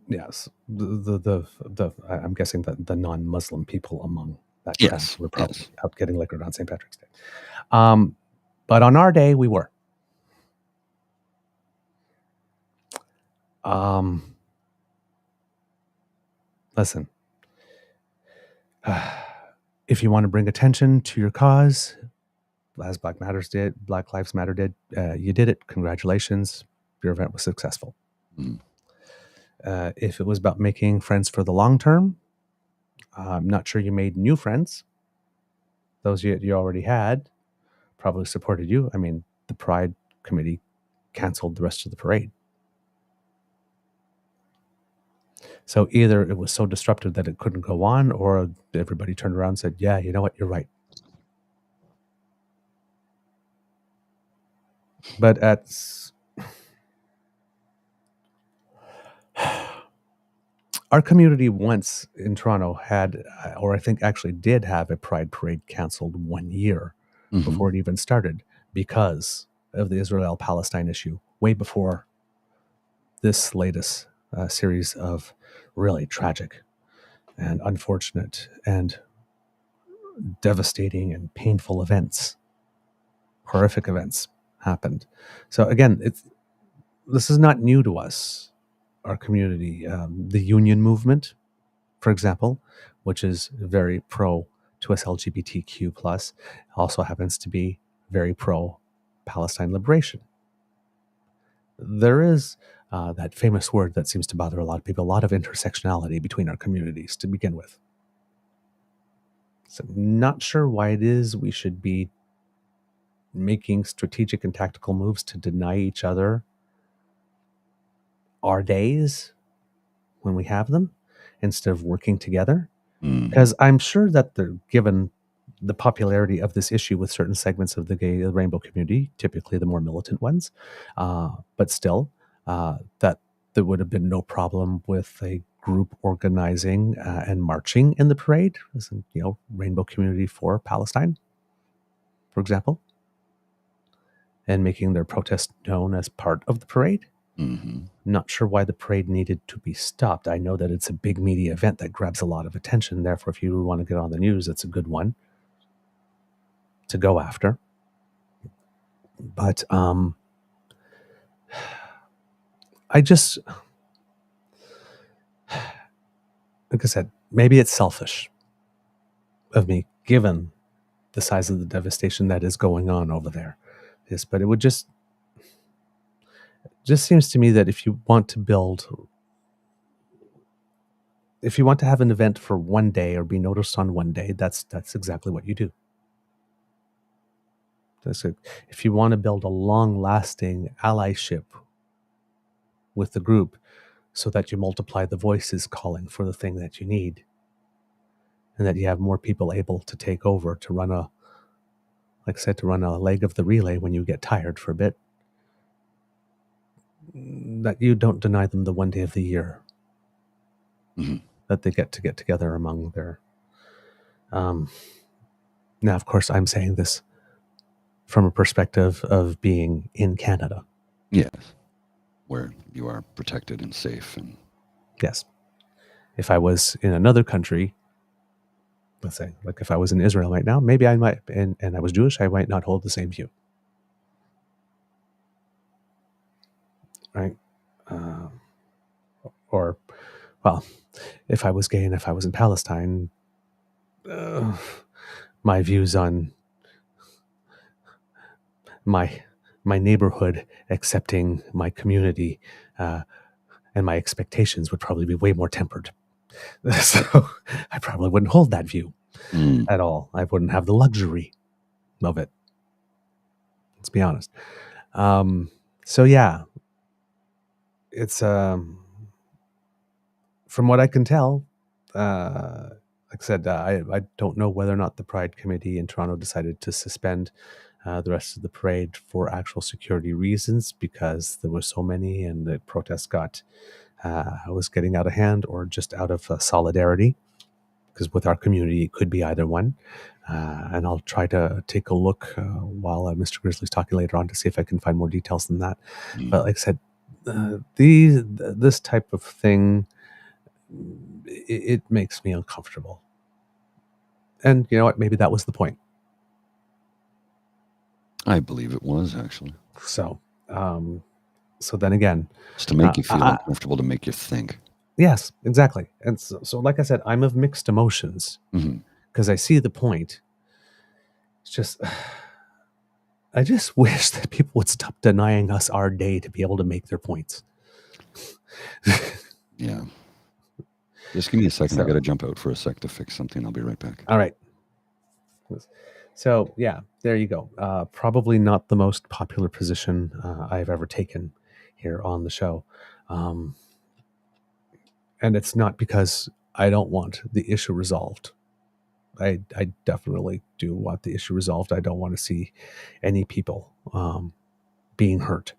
Yes. I'm guessing that the non-Muslim people among that yes, were probably out getting liquored on St. Patrick's Day. But on our day, we were. listen, if you want to bring attention to your cause, as Black Lives Matter did, you did it. Congratulations. Your event was successful. Mm. If it was about making friends for the long term, I'm not sure you made new friends. Those you already had probably supported you. I mean, the Pride Committee canceled the rest of the parade. So either it was so disruptive that it couldn't go on, or everybody turned around and said, yeah, you know what, you're right. But our community once in Toronto had, or I think actually did have, a Pride parade canceled 1 year before it even started because of the Israel-Palestine issue, way before this latest series of really tragic and unfortunate and devastating and painful events, horrific events happened. So again, this is not new to us, our community. The union movement, for example, which is very pro to us LGBTQ+, also happens to be very pro Palestine liberation. There is that famous word that seems to bother a lot of people, a lot of intersectionality between our communities to begin with. So I'm not sure why it is we should be making strategic and tactical moves to deny each other our days when we have them instead of working together. Because I'm sure that they're given the popularity of this issue with certain segments of the gay rainbow community, typically the more militant ones, but still, that there would have been no problem with a group organizing and marching in the parade, as in, Rainbow Community for Palestine, for example, and making their protest known as part of the parade. Not sure why the parade needed to be stopped. I know that it's a big media event that grabs a lot of attention. Therefore, if you want to get on the news, it's a good one to go after. But I just, like I said, maybe it's selfish of me, given the size of the devastation that is going on over there. Yes, but it would just seems to me that if you want to have an event for one day or be noticed on one day, that's exactly what you do. If you want to build a long-lasting allyship with the group so that you multiply the voices calling for the thing that you need, and that you have more people able to take over to run a leg of the relay when you get tired for a bit, that you don't deny them the one day of the year that they get together among their... Now, of course, I'm saying this from a perspective of being in Canada. Yes, where you are protected and safe. And yes. If I was in another country, let's say, like if I was in Israel right now, maybe I might, and I was Jewish, I might not hold the same view. Right? Or, well, if I was gay and if I was in Palestine, my views on my neighborhood accepting my community and my expectations would probably be way more tempered. So I probably wouldn't hold that view at all. I wouldn't have the luxury of it. Let's be honest. So yeah, it's from what I can tell, like I said, I don't know whether or not the Pride Committee in Toronto decided to suspend the rest of the parade for actual security reasons because there were so many and the protest was getting out of hand, or just out of solidarity, because with our community it could be either one. And I'll try to take a look while Mr. Grizzly's talking later on to see if I can find more details than that. But like I said, this type of thing, it makes me uncomfortable. And you know what? Maybe that was the point. I believe it was, actually. So then again, it's to make you feel uncomfortable, to make you think. Yes, exactly. And so like I said, I'm of mixed emotions because I see the point. It's just, I just wish that people would stop denying us our day to be able to make their points. Yeah. Just give me a second. So- I got to jump out for a sec to fix something. I'll be right back. All right. So yeah, there you go. Probably not the most popular position I've ever taken here on the show. And it's not because I don't want the issue resolved. I definitely do want the issue resolved. I don't want to see any people being hurt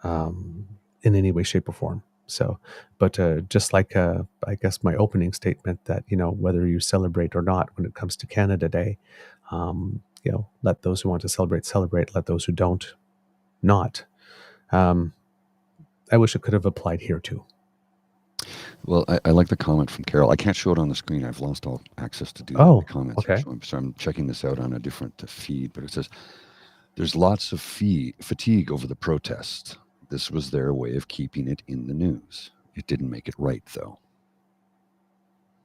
in any way, shape, or form. So, but just like I guess my opening statement that, you know, whether you celebrate or not when it comes to Canada Day, you know, let those who want to celebrate, celebrate. Let those who don't, not. I wish it could have applied here too. Well, I like the comment from Carol. I can't show it on the screen. I've lost all access to do Oh, the comments. okay. So I'm checking this out on a different feed, but it says, there's lots of fatigue over the protests. This was their way of keeping it in the news. It didn't make it right, though.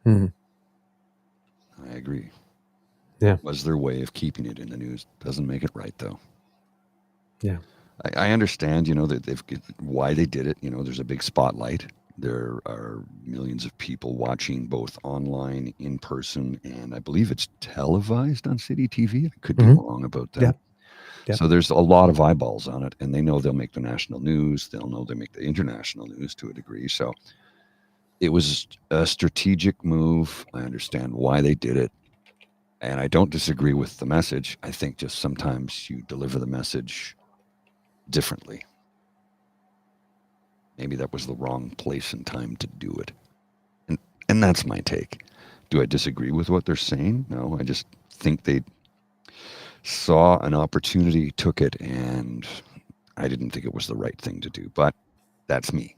Hmm. I agree. Yeah. It was their way of keeping it in the news. Doesn't make it right, though. Yeah. I understand, you know, that why they did it. You know, there's a big spotlight. There are millions of people watching both online, in person, and I believe it's televised on City TV. I could be wrong about that. Yeah. Yeah. So there's a lot of eyeballs on it, and they know they'll make the national news. They'll know they make the international news to a degree. So it was a strategic move. I understand why they did it, and I don't disagree with the message. I think just sometimes you deliver the message differently. Maybe that was the wrong place and time to do it. And that's my take. Do I disagree with what they're saying? No, I just think they saw an opportunity, took it, and I didn't think it was the right thing to do. But that's me.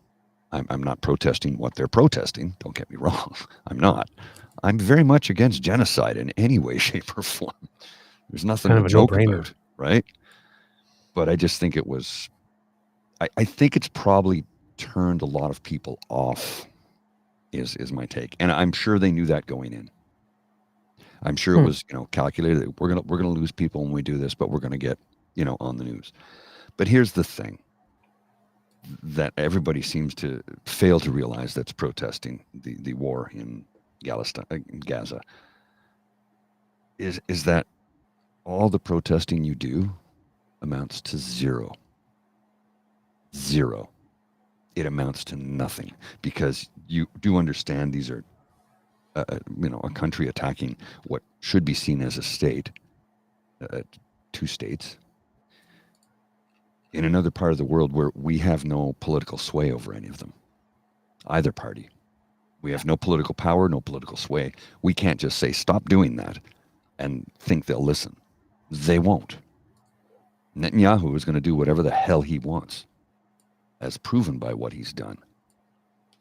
I'm not protesting what they're protesting. Don't get me wrong. I'm not. I'm very much against genocide in any way, shape, or form. There's nothing Kind to of a joke no-brainer. about, right? But I just think it was, I think it's probably turned a lot of people off, is my take. And I'm sure they knew that going in. I'm sure it was, you know, calculated. We're gonna lose people when we do this, but we're gonna get, you know, on the news. But here's the thing that everybody seems to fail to realize that's protesting the war in Gaza is that all the protesting you do amounts to zero. Zero. It amounts to nothing because you do understand these are, you know, a country attacking what should be seen as a state, two states, in another part of the world where we have no political sway over any of them, either party. We have no political power, no political sway. We can't just say, stop doing that and think they'll listen. They won't. Netanyahu is going to do whatever the hell he wants, as proven by what he's done.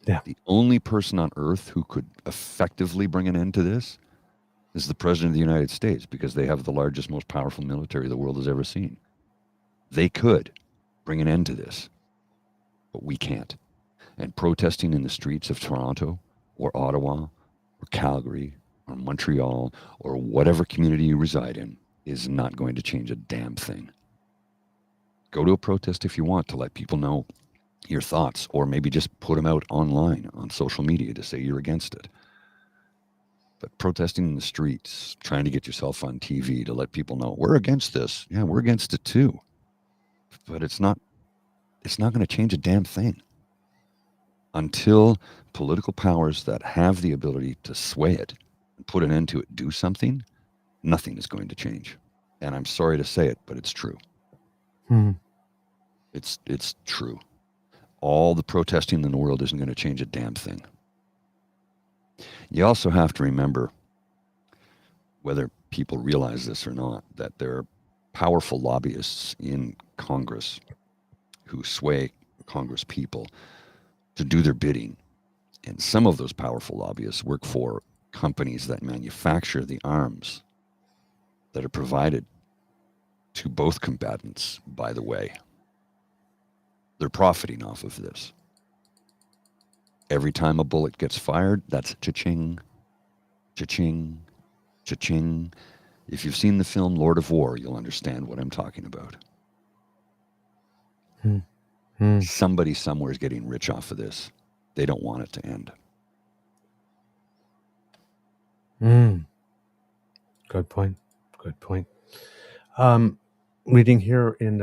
Yeah. The only person on earth who could effectively bring an end to this is the President of the United States, because they have the largest, most powerful military the world has ever seen. They could bring an end to this, but we can't. And protesting in the streets of Toronto or Ottawa or Calgary or Montreal or whatever community you reside in is not going to change a damn thing. Go to a protest if you want to let people know your thoughts, or maybe just put them out online on social media to say you're against it. But protesting in the streets, trying to get yourself on TV to let people know we're against this. Yeah, we're against it too. But it's not going to change a damn thing until political powers that have the ability to sway it and put an end to it do something. Nothing is going to change. And I'm sorry to say it, but it's true. It's true. All the protesting in the world isn't going to change a damn thing. You also have to remember, whether people realize this or not, that there are powerful lobbyists in Congress who sway Congress people to do their bidding. And some of those powerful lobbyists work for companies that manufacture the arms that are provided to both combatants, by the way. They're profiting off of this. Every time a bullet gets fired, that's cha-ching, cha-ching, cha-ching. If you've seen the film Lord of War, you'll understand what I'm talking about. Somebody somewhere is getting rich off of this. They don't want it to end. Good point. Good point. Reading here in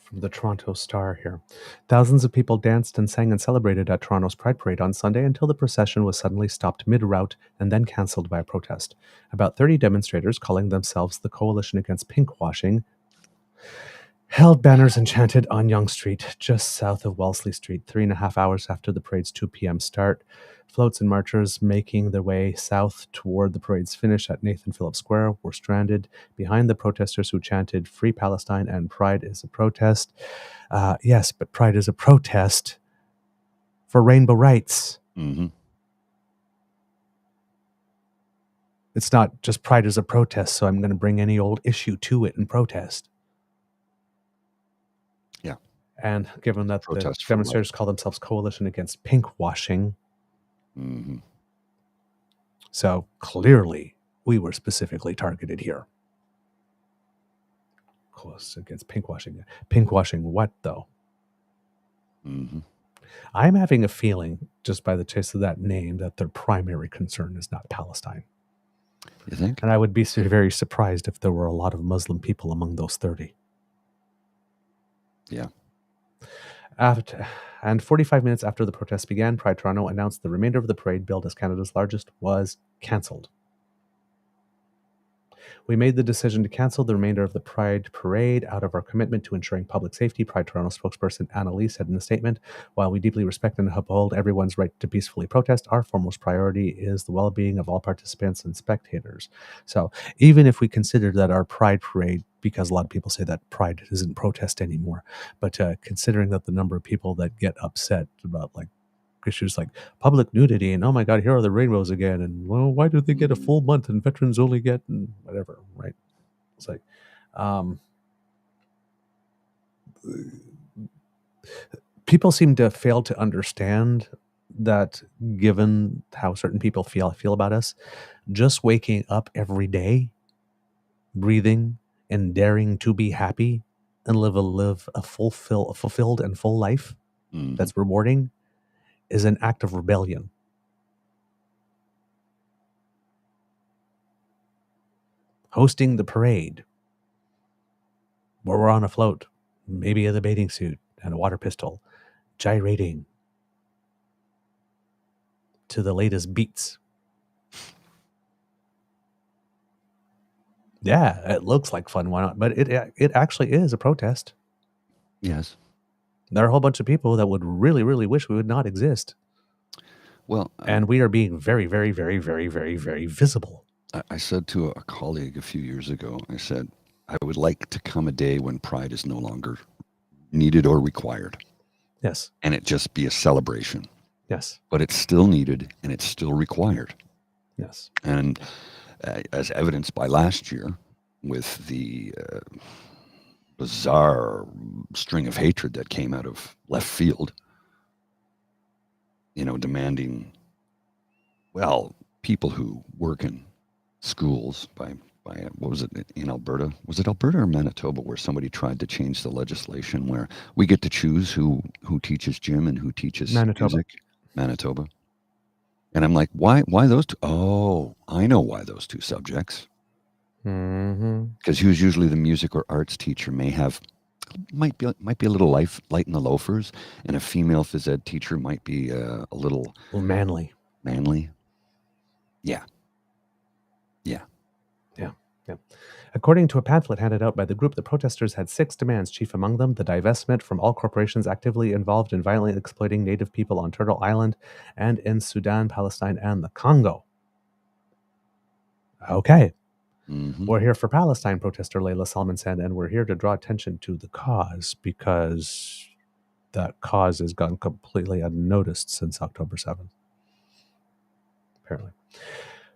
from the Toronto Star here. Thousands of people danced and sang and celebrated at Toronto's Pride Parade on Sunday until the procession was suddenly stopped mid-route and then cancelled by a protest. About 30 demonstrators, calling themselves the Coalition Against Pinkwashing, held banners and chanted on Yonge Street, just south of Wellesley Street, 3.5 hours after the parade's 2 p.m. start. Floats and marchers making their way south toward the parade's finish at Nathan Phillips Square were stranded behind the protesters who chanted Free Palestine and Pride is a protest. Yes, but Pride is a protest for rainbow rights. Mm-hmm. It's not just Pride is a protest, so I'm going to bring any old issue to it and protest. Yeah. And given that Protest the demonstrators call themselves Coalition Against Pinkwashing, so clearly we were specifically targeted here. Close against pinkwashing. Pinkwashing what, though? I'm having a feeling, just by the taste of that name, that their primary concern is not Palestine. You think? And I would be very surprised if there were a lot of Muslim people among those 30. Yeah. And 45 minutes after the protests began, Pride Toronto announced the remainder of the parade, billed as Canada's largest, was cancelled. We made the decision to cancel the remainder of the Pride Parade out of our commitment to ensuring public safety, Pride Toronto spokesperson Annalise said in a statement. While we deeply respect and uphold everyone's right to peacefully protest, our foremost priority is the well-being of all participants and spectators. So even if we consider that our Pride Parade, because a lot of people say that Pride isn't protest anymore, but considering that the number of people that get upset about like issues like public nudity and oh my god, here are the rainbows again, and well, why do they get a full month and veterans only get and whatever, right? It's like people seem to fail to understand that given how certain people feel about us, just waking up every day, breathing and daring to be happy and live a fulfilled and full life that's rewarding is an act of rebellion. Hosting the parade, where we're on a float, maybe in a bathing suit and a water pistol, gyrating to the latest beats. Yeah, it looks like fun, why not? But it actually is a protest. Yes. There are a whole bunch of people that would really, really wish we would not exist. Well, and we are being very, very, very, very, very, very visible. I said to a colleague a few years ago, I said, I would like to come a day when Pride is no longer needed or required. Yes. And it just be a celebration. Yes. But it's still needed and it's still required. Yes. And as evidenced by last year with the bizarre string of hatred that came out of left field, you know, demanding, well, people who work in schools by what was it in Alberta? Was it Alberta or Manitoba where somebody tried to change the legislation where we get to choose who teaches gym and who teaches music? Manitoba. And I'm like, why those two? Oh, I know why those two subjects. Because who's usually the music or arts teacher might be a little light in the loafers, and a female phys ed teacher might be a little manly. Yeah. According to a pamphlet handed out by the group, the protesters had 6 demands, chief among them the divestment from all corporations actively involved in violently exploiting native people on Turtle Island and in Sudan, Palestine, and the Congo. Okay. We're here for Palestine, protester Layla Salman said, and we're here to draw attention to the cause because that cause has gone completely unnoticed since October 7th. Apparently.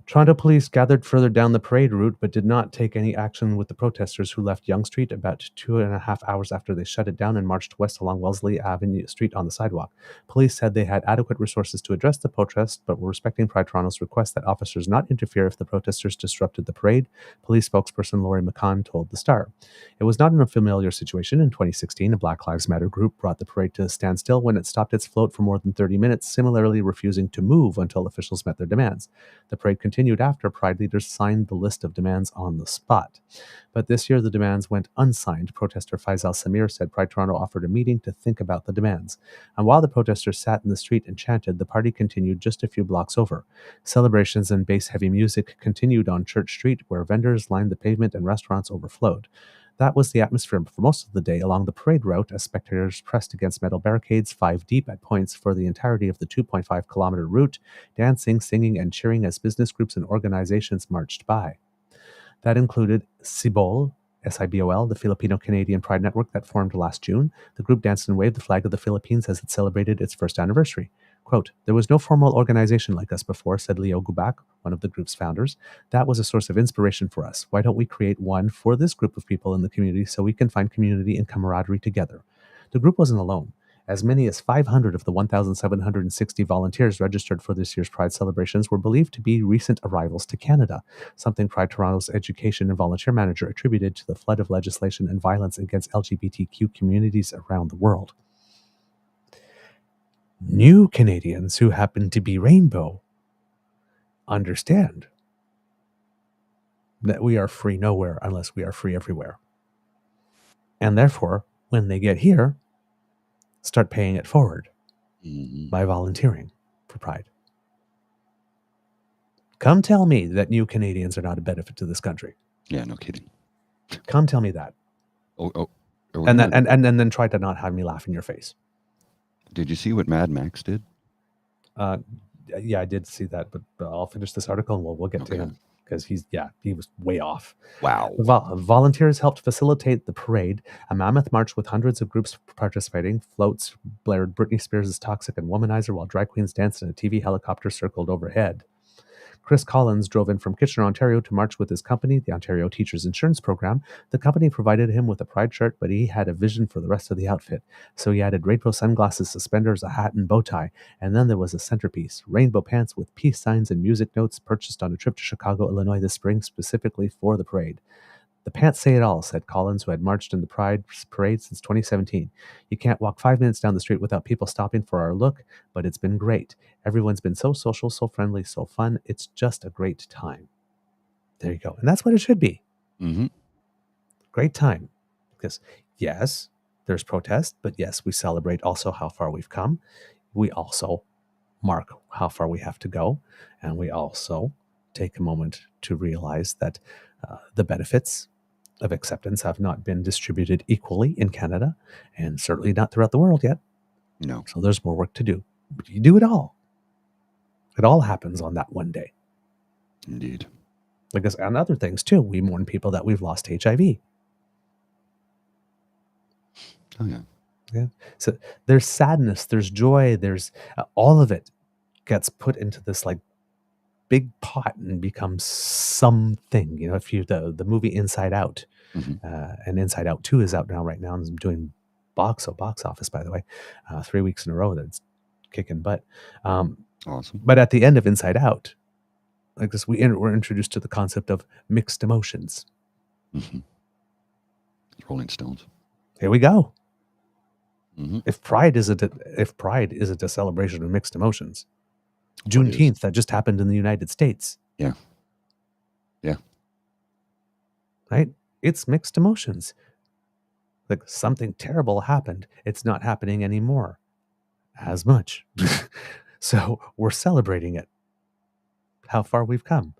Toronto police gathered further down the parade route but did not take any action with the protesters who left Yonge Street about 2.5 hours after they shut it down and marched west along Wellesley Avenue Street on the sidewalk. Police said they had adequate resources to address the protest but were respecting Pride Toronto's request that officers not interfere if the protesters disrupted the parade. Police spokesperson Laurie McCann told The Star. It was not an unfamiliar situation. In 2016, a Black Lives Matter group brought the parade to a standstill when it stopped its float for more than 30 minutes, similarly refusing to move until officials met their demands. The parade continued after Pride leaders signed the list of demands on the spot. But this year, the demands went unsigned. Protester Faisal Samir said Pride Toronto offered a meeting to think about the demands. And while the protesters sat in the street and chanted, the party continued just a few blocks over. Celebrations and bass-heavy music continued on Church Street, where vendors lined the pavement and restaurants overflowed. That was the atmosphere for most of the day along the parade route as spectators pressed against metal barricades 5 deep at points for the entirety of the 2.5-kilometer route, dancing, singing, and cheering as business groups and organizations marched by. That included SIBOL, SIBOL, the Filipino-Canadian Pride Network that formed last June. The group danced and waved the flag of the Philippines as it celebrated its first anniversary. Quote, "There was no formal organization like us before," said Leo Gubak, one of the group's founders. "That was a source of inspiration for us. Why don't we create one for this group of people in the community so we can find community and camaraderie together?" The group wasn't alone. As many as 500 of the 1,760 volunteers registered for this year's Pride celebrations were believed to be recent arrivals to Canada, something Pride Toronto's education and volunteer manager attributed to the flood of legislation and violence against LGBTQ communities around the world. New Canadians who happen to be rainbow understand that we are free nowhere unless we are free everywhere. And therefore, when they get here, start paying it forward by volunteering for Pride. Come tell me that new Canadians are not a benefit to this country. Yeah, no kidding. Come tell me that. And then try to not have me laugh in your face. Did you see what Mad Max did? Yeah, I did see that, but I'll finish this article and we'll get to him because he was way off. Wow. Volunteers helped facilitate the parade, a mammoth march with hundreds of groups participating. Floats blared Britney Spears' Toxic and Womanizer while drag queens danced and a TV helicopter circled overhead. Chris Collins drove in from Kitchener, Ontario to march with his company, the Ontario Teachers Insurance Program. The company provided him with a Pride shirt, but he had a vision for the rest of the outfit. So he added rainbow sunglasses, suspenders, a hat, and bow tie. And then there was a centerpiece, rainbow pants with peace signs and music notes purchased on a trip to Chicago, Illinois this spring specifically for the parade. "The pants say it all," said Collins, who had marched in the Pride parade since 2017. "You can't walk 5 minutes down the street without people stopping for our look, but it's been great. Everyone's been so social, so friendly, so fun. It's just a great time." There you go. And that's what it should be. Mm-hmm. Great time. Because, yes, there's protest, but yes, we celebrate also how far we've come. We also mark how far we have to go. And we also take a moment to realize that the benefits of acceptance have not been distributed equally in Canada and certainly not throughout the world yet. No. So there's more work to do. But you do it all. It all happens on that one day. Indeed. Because, and other things too. We mourn people that we've lost to HIV. Oh, yeah. Yeah. So there's sadness, there's joy, there's all of it gets put into this like big pot and becomes something. You know, if you the movie Inside Out, and Inside Out 2 is out right now and is doing box office, by the way, 3 weeks in a row. That's kicking butt. Awesome. But at the end of Inside Out, like this, we're introduced to the concept of mixed emotions. Rolling Stones. Here we go. If Pride isn't a celebration of mixed emotions, Juneteenth that just happened in the United States. Yeah. Right? It's mixed emotions. Like something terrible happened. It's not happening anymore as much. So we're celebrating it. How far we've come.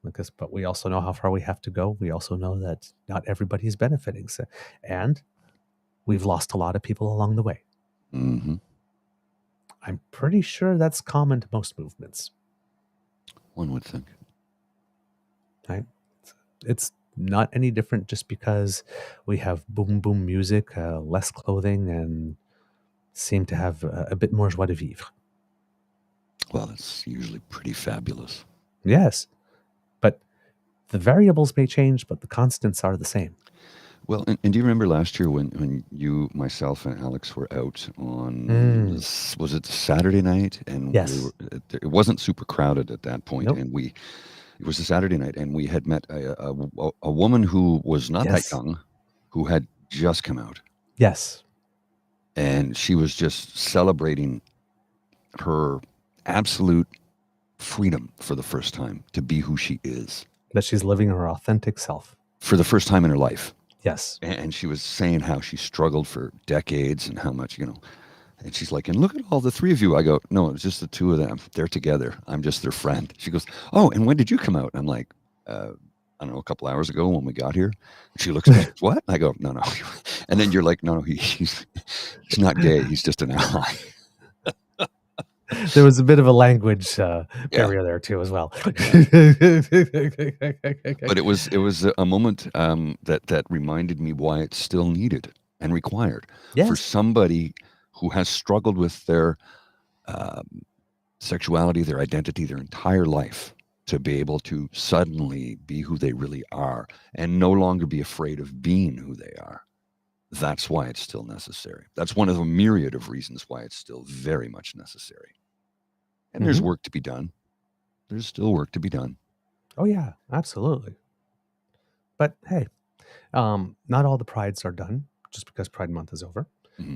But we also know how far we have to go. We also know that not everybody's benefiting. So, and we've lost a lot of people along the way. I'm pretty sure that's common to most movements. One would think. Right? It's not any different just because we have boom boom music, less clothing, and seem to have a bit more joie de vivre. Well, it's usually pretty fabulous. Yes. But the variables may change, but the constants are the same. Well, and do you remember last year when you, myself, and Alex were out on was it Saturday night, and Yes. it wasn't super crowded at that point, Nope. and it was a Saturday night, and we had met a woman who was not that Yes. young, who had just come out, Yes. and she was just celebrating her absolute freedom for the first time to be who she is, That she's living her authentic self. for the first time in her life. Yes. And she was saying how she struggled for decades and how much, and she's like, and look at all the three of you. I go, no, it's just the two of them. They're together. I'm just their friend. She goes, oh, and when did you come out? And I'm like, I don't know, a couple hours ago when we got here. And she looks at me, what? I go, no. And then you're like, no, he's not gay. He's just an ally. There was a bit of a language barrier there too, as well. But it was a moment that reminded me why it's still needed and required for somebody who has struggled with their sexuality, their identity, their entire life, to be able to suddenly be who they really are and no longer be afraid of being who they are. That's why it's still necessary. That's one of a myriad of reasons why it's still very much necessary. And there's work to be done. There's still work to be done. Oh, yeah, absolutely. But hey, not all the prides are done just because Pride Month is over,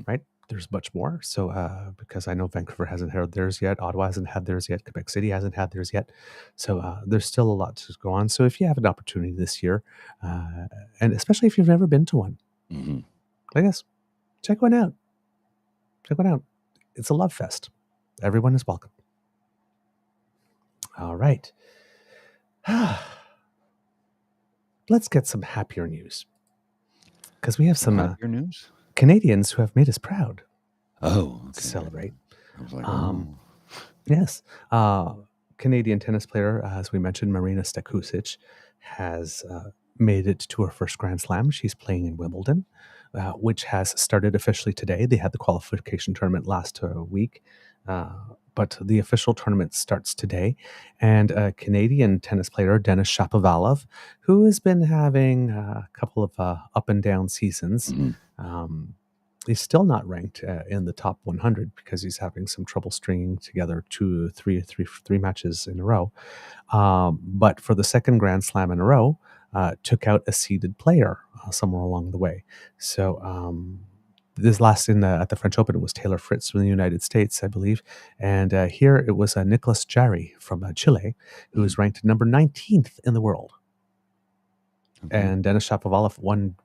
right? There's much more. So because I know Vancouver hasn't had theirs yet, Ottawa hasn't had theirs yet, Quebec City hasn't had theirs yet. So there's still a lot to go on. So if you have an opportunity this year, and especially if you've never been to one, I guess, check one out. Check one out. It's a love fest. Everyone is welcome. All right. Let's get some happier news. Because we have some happier news? Canadians who have made us proud. Oh, okay. To celebrate. I was like, yes. Canadian tennis player, as we mentioned, Marina Stekusic, has made it to her first Grand Slam. She's playing in Wimbledon, which has started officially today. They had the qualification tournament last week, but the official tournament starts today. And Canadian tennis player Denis Shapovalov, who has been having a couple of up and down seasons, he's still not ranked in the top 100 because he's having some trouble stringing together three matches in a row. But for the second Grand Slam in a row, took out a seeded player somewhere along the way. So this last at the French Open, it was Taylor Fritz from the United States, I believe. And here it was Nicolas Jarry from Chile, who is ranked number 19th in the world. Okay. And Denis Shapovalov won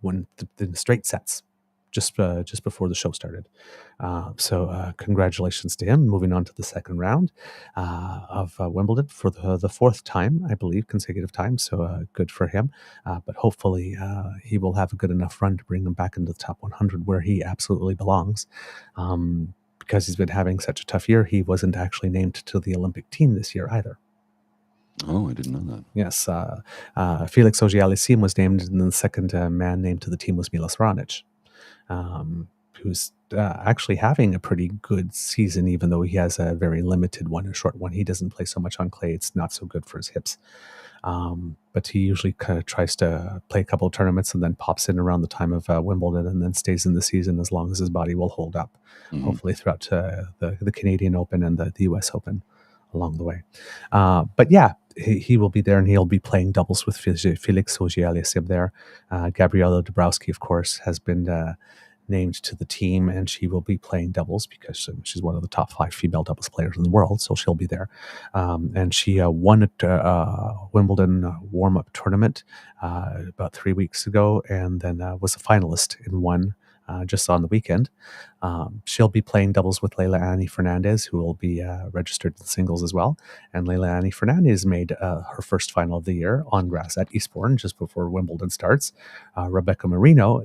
the straight sets just before the show started. So congratulations to him, moving on to the second round of Wimbledon for the fourth time, I believe, consecutive time. So good for him. But hopefully he will have a good enough run to bring him back into the top 100 where he absolutely belongs. Because he's been having such a tough year, he wasn't actually named to the Olympic team this year either. Oh, I didn't know that. Yes. Felix Auger-Aliassime was named, and then the second man named to the team was Milos Raonic. Who's actually having a pretty good season, even though he has a very limited one, a short one. He doesn't play so much on clay. It's not so good for his hips. But he usually kind of tries to play a couple of tournaments and then pops in around the time of Wimbledon and then stays in the season as long as his body will hold up, hopefully throughout the Canadian Open and the US Open along the way. But yeah, he will be there, and he'll be playing doubles with Felix Auger-Aliassime there. Gabriela Dabrowski, of course, has been named to the team, and she will be playing doubles because she's one of the top 5 female doubles players in the world, so she'll be there. And she won a Wimbledon warm-up tournament about 3 weeks ago, and then was a finalist in one just on the weekend. She'll be playing doubles with Leila Annie Fernandez, who will be registered in singles as well. And Leila Annie Fernandez made her first final of the year on grass at Eastbourne just before Wimbledon starts. Rebecca Marino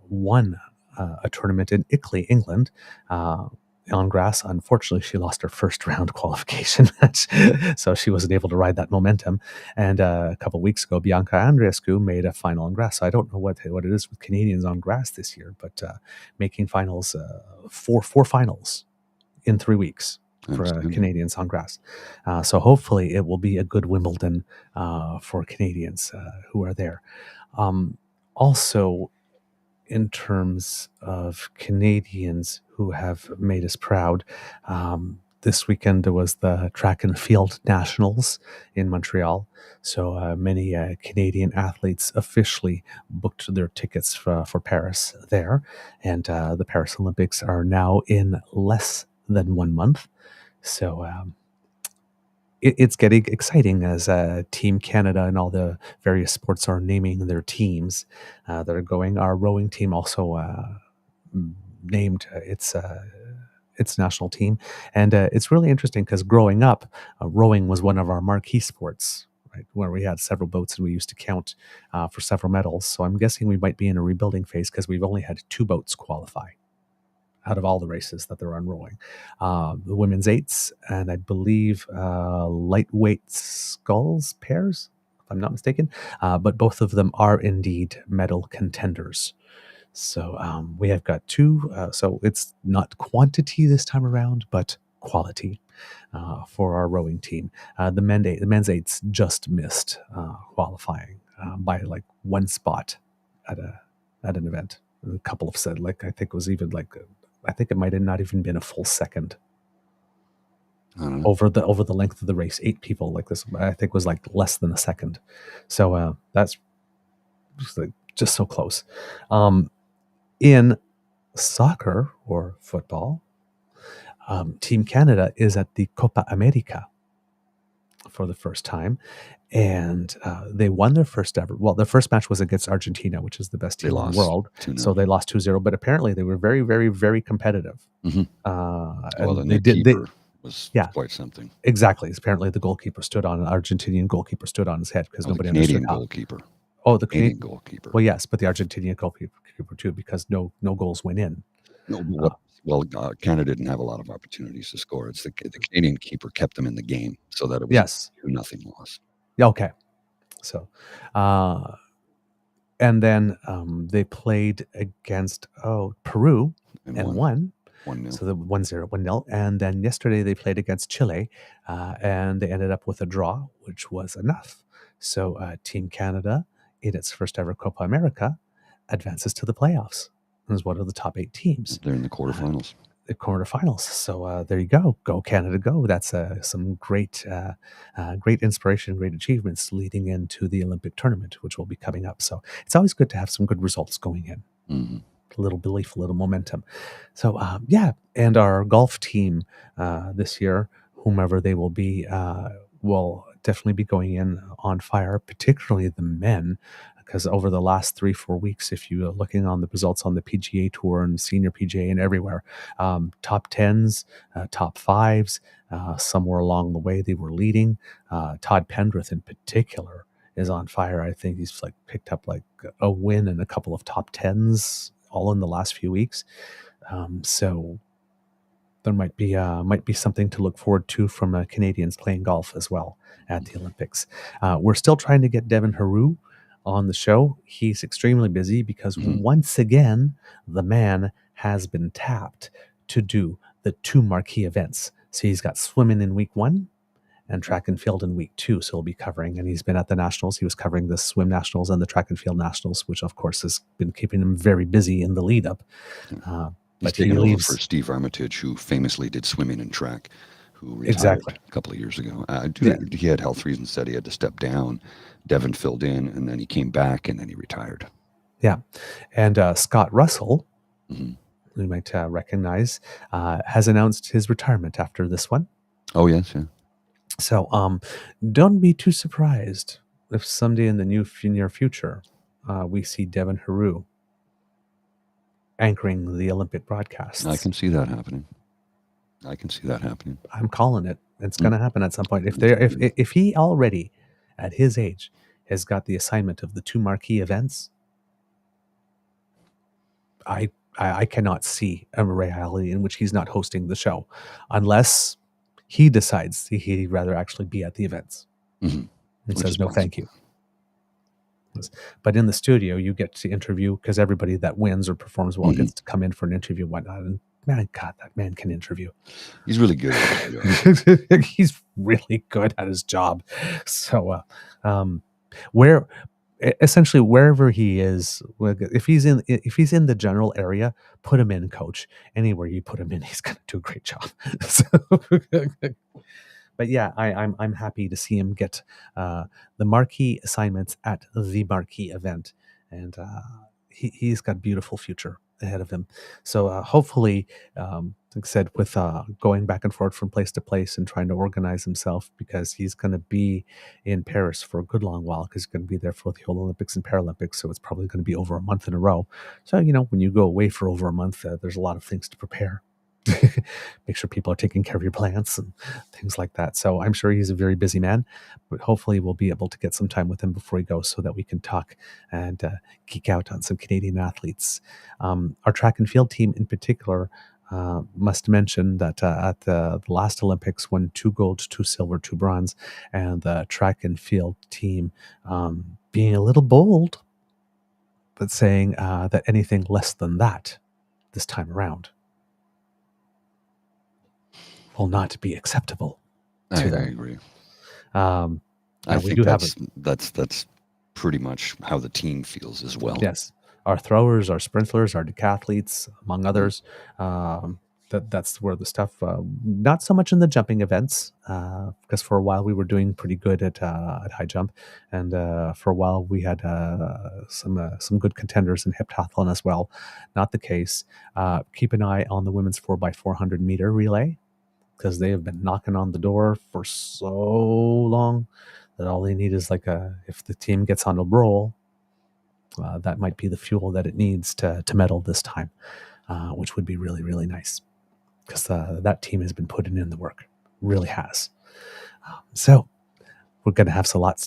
won a tournament in Ilkley, England, on grass. Unfortunately, she lost her first round qualification match, so she wasn't able to ride that momentum. And a couple of weeks ago, Bianca Andreescu made a final on grass. So I don't know what it is with Canadians on grass this year, but making finals, four finals in 3 weeks. for Understand. Canadians on grass. So hopefully it will be a good Wimbledon for Canadians who are there. Also, in terms of Canadians who have made us proud, this weekend there was the track and field nationals in Montreal. So many Canadian athletes officially booked their tickets for Paris there. And the Paris Olympics are now in less than 1 month. So it's getting exciting as Team Canada and all the various sports are naming their teams that are going. Our rowing team also named its national team, and it's really interesting because growing up, rowing was one of our marquee sports. Right, where we had several boats and we used to count for several medals. So I'm guessing we might be in a rebuilding phase because we've only had 2 boats qualify out of all the races that there are on rowing. The women's 8s, and I believe lightweight sculls pairs, if I'm not mistaken. But both of them are indeed medal contenders. So we have got 2. So it's not quantity this time around, but quality for our rowing team. The men's 8s just missed qualifying by like 1 spot at an event. A couple have said, like, I think it was even like, I think it might have not even been a full second over the length of the race. 8 people, like this, I think was like less than a second. So that's just so close. In soccer or football, Team Canada is at the Copa America for the first time, and they won their first ever. Well, their first match was against Argentina, which is the best team in the world. 2-0. So they lost 2-0, but apparently they were very, very, very competitive. Mm-hmm. And the keeper was quite something. Exactly. Apparently the goalkeeper stood on, an Argentinian goalkeeper stood on his head because nobody Canadian understood goalkeeper. Oh, the Canadian goalkeeper. Well, yes, but the Argentinian goalkeeper too, because no goals went in. No, Canada didn't have a lot of opportunities to score. It's the Canadian keeper kept them in the game so that it was 2-0 loss. Okay. So, and then they played against Peru and won. 1-0. So the 1-0, 1-0. And then yesterday they played against Chile and they ended up with a draw, which was enough. So Team Canada, in its first ever Copa America, advances to the playoffs. And is one of the top 8 teams. They're in the quarterfinals. So there you go. Go Canada, go. That's some great inspiration, great achievements leading into the Olympic tournament, which will be coming up. So it's always good to have some good results going in. Mm-hmm. A little belief, a little momentum. So and our golf team this year, whomever they will be, will definitely be going in on fire, particularly the men, because over the last 3-4 weeks, if you're looking on the results on the PGA Tour and senior PGA and everywhere, top 10s, top 5s, somewhere along the way they were leading. Todd Pendrith in particular is on fire. I think he's like picked up like a win and a couple of top 10s all in the last few weeks. So there might be something to look forward to from Canadians playing golf as well at the Olympics. We're still trying to get Devin Haru on the show. He's extremely busy because once again, the man has been tapped to do the 2 marquee events. So he's got swimming in week 1 and track and field in week 2. So he'll be covering, and he's been at the nationals. He was covering the swim nationals and the track and field nationals, which of course has been keeping him very busy in the lead up. He's taken over for Steve Armitage, who famously did swimming and track, who retired a couple of years ago. He had health reasons, said he had to step down. Devin filled in, and then he came back, and then he retired. Yeah. And Scott Russell, who you might recognize, has announced his retirement after this one. Oh, yes, yeah. So don't be too surprised if someday in the near future we see Devin Haru anchoring the Olympic broadcasts. I can see that happening. I'm calling it. It's going to happen at some point. If he already, at his age, has got the assignment of the 2 marquee events, I cannot see a reality in which he's not hosting the show, unless he decides he'd rather actually be at the events and says no, thank you. But in the studio, you get to interview, because everybody that wins or performs well gets to come in for an interview and whatnot. And man, God, that man can interview. He's really good at it. He's really good at his job. So, where essentially wherever he is, if he's in the general area, put him in, coach. Anywhere you put him in, he's going to do a great job. So, but yeah, I'm happy to see him get the marquee assignments at the marquee event, and he's got a beautiful future ahead of him. So hopefully, like I said, with going back and forth from place to place and trying to organize himself, because he's going to be in Paris for a good long while, because he's going to be there for the whole Olympics and Paralympics. So it's probably going to be over a month in a row. So, when you go away for over a month, there's a lot of things to prepare. Make sure people are taking care of your plants and things like that. So I'm sure he's a very busy man, but hopefully we'll be able to get some time with him before he goes so that we can talk and geek out on some Canadian athletes. Our track and field team in particular must mention that at the last Olympics won 2 gold, 2 silver, 2 bronze, and the track and field team being a little bold, but saying that anything less than that this time around will not be acceptable to them. I agree. I think that's pretty much how the team feels as well. Yes, our throwers, our sprinters, our decathletes, among others. That's where the stuff. Not so much in the jumping events, because for a while we were doing pretty good at high jump, and for a while we had some good contenders in heptathlon as well. Not the case. Keep an eye on the women's 4x400 meter relay, because they have been knocking on the door for so long that all they need is if the team gets on a roll, that might be the fuel that it needs to medal this time, which would be really, really nice, because that team has been putting in the work, really has. So we're going to have a lot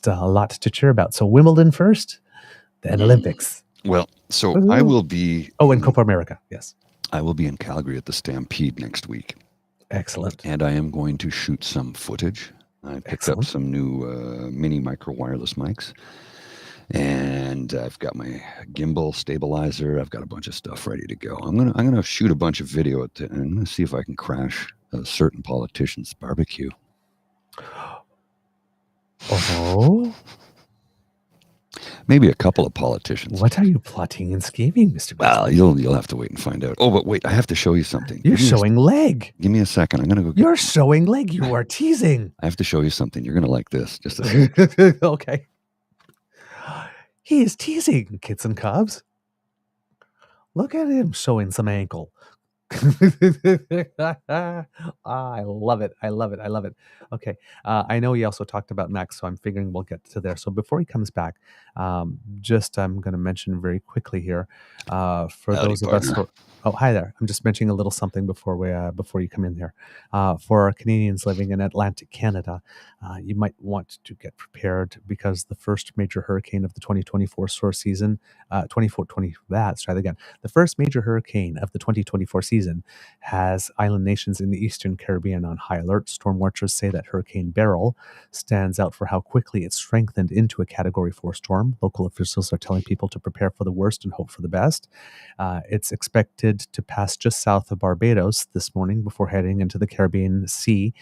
to cheer about. So Wimbledon first, then Olympics. Well, so I will be... Oh, and Copa America, yes. I will be in Calgary at the Stampede next week. Excellent. And I am going to shoot some footage. I picked up some new mini micro wireless mics. And I've got my gimbal stabilizer. I've got a bunch of stuff ready to go. I'm gonna shoot a bunch of video and I'm gonna see if I can crash a certain politician's barbecue. Oh, maybe a couple of politicians. What are you plotting and scheming, Mr. Well, you'll have to wait and find out. Oh, but wait, I have to show you something. You're showing leg. Give me a second. I'm gonna go. You're showing leg. You are teasing. I have to show you something. You're gonna like this. Just a second. Okay. He is teasing, kids and cubs. Look at him showing some ankle. I love it. I love it. I love it. Okay. I know he also talked about Max, so I'm figuring we'll get to there. So before he comes back, I'm going to mention very quickly here for Howdy, those partner. of us who... Oh, hi there. I'm just mentioning a little something before you come in here. For our Canadians living in Atlantic Canada, you might want to get prepared, because the first major hurricane of the 2024 season, the first major hurricane of the 2024 season has island nations in the Eastern Caribbean on high alert. Storm watchers say that Hurricane Beryl stands out for how quickly it strengthened into a Category 4 storm. Local officials are telling people to prepare for the worst and hope for the best. It's expected to pass just south of Barbados this morning before heading into the Caribbean Sea.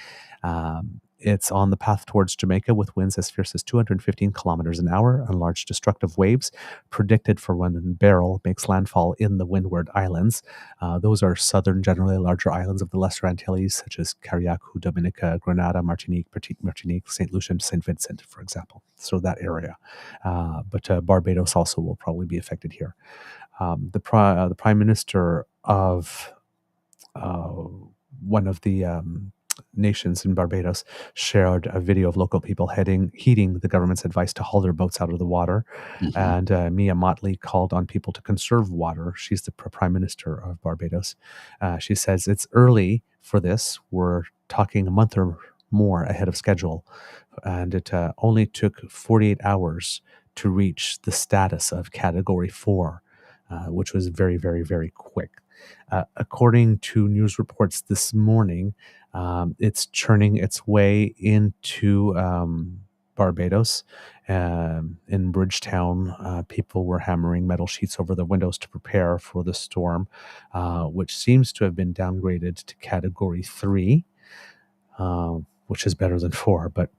It's on the path towards Jamaica with winds as fierce as 215 kilometers an hour and large destructive waves predicted for when Beryl makes landfall in the Windward Islands. Those are southern, generally larger islands of the Lesser Antilles, such as Carriacou, Dominica, Grenada, Martinique, Petite Martinique, St. Lucia, St. Vincent, for example. So that area. But Barbados also will probably be affected here. The Prime Minister of one of the nations in Barbados shared a video of local people heeding the government's advice to haul their boats out of the water. And Mia Motley called on people to conserve water. She's the Prime Minister of Barbados. She says it's early for this. We're talking a month or more ahead of schedule. And it only took 48 hours to reach the status of Category 4, which was very, very, very quick. According to news reports this morning, it's churning its way into Barbados. In Bridgetown, people were hammering metal sheets over the windows to prepare for the storm, which seems to have been downgraded to Category 3, which is better than 4, but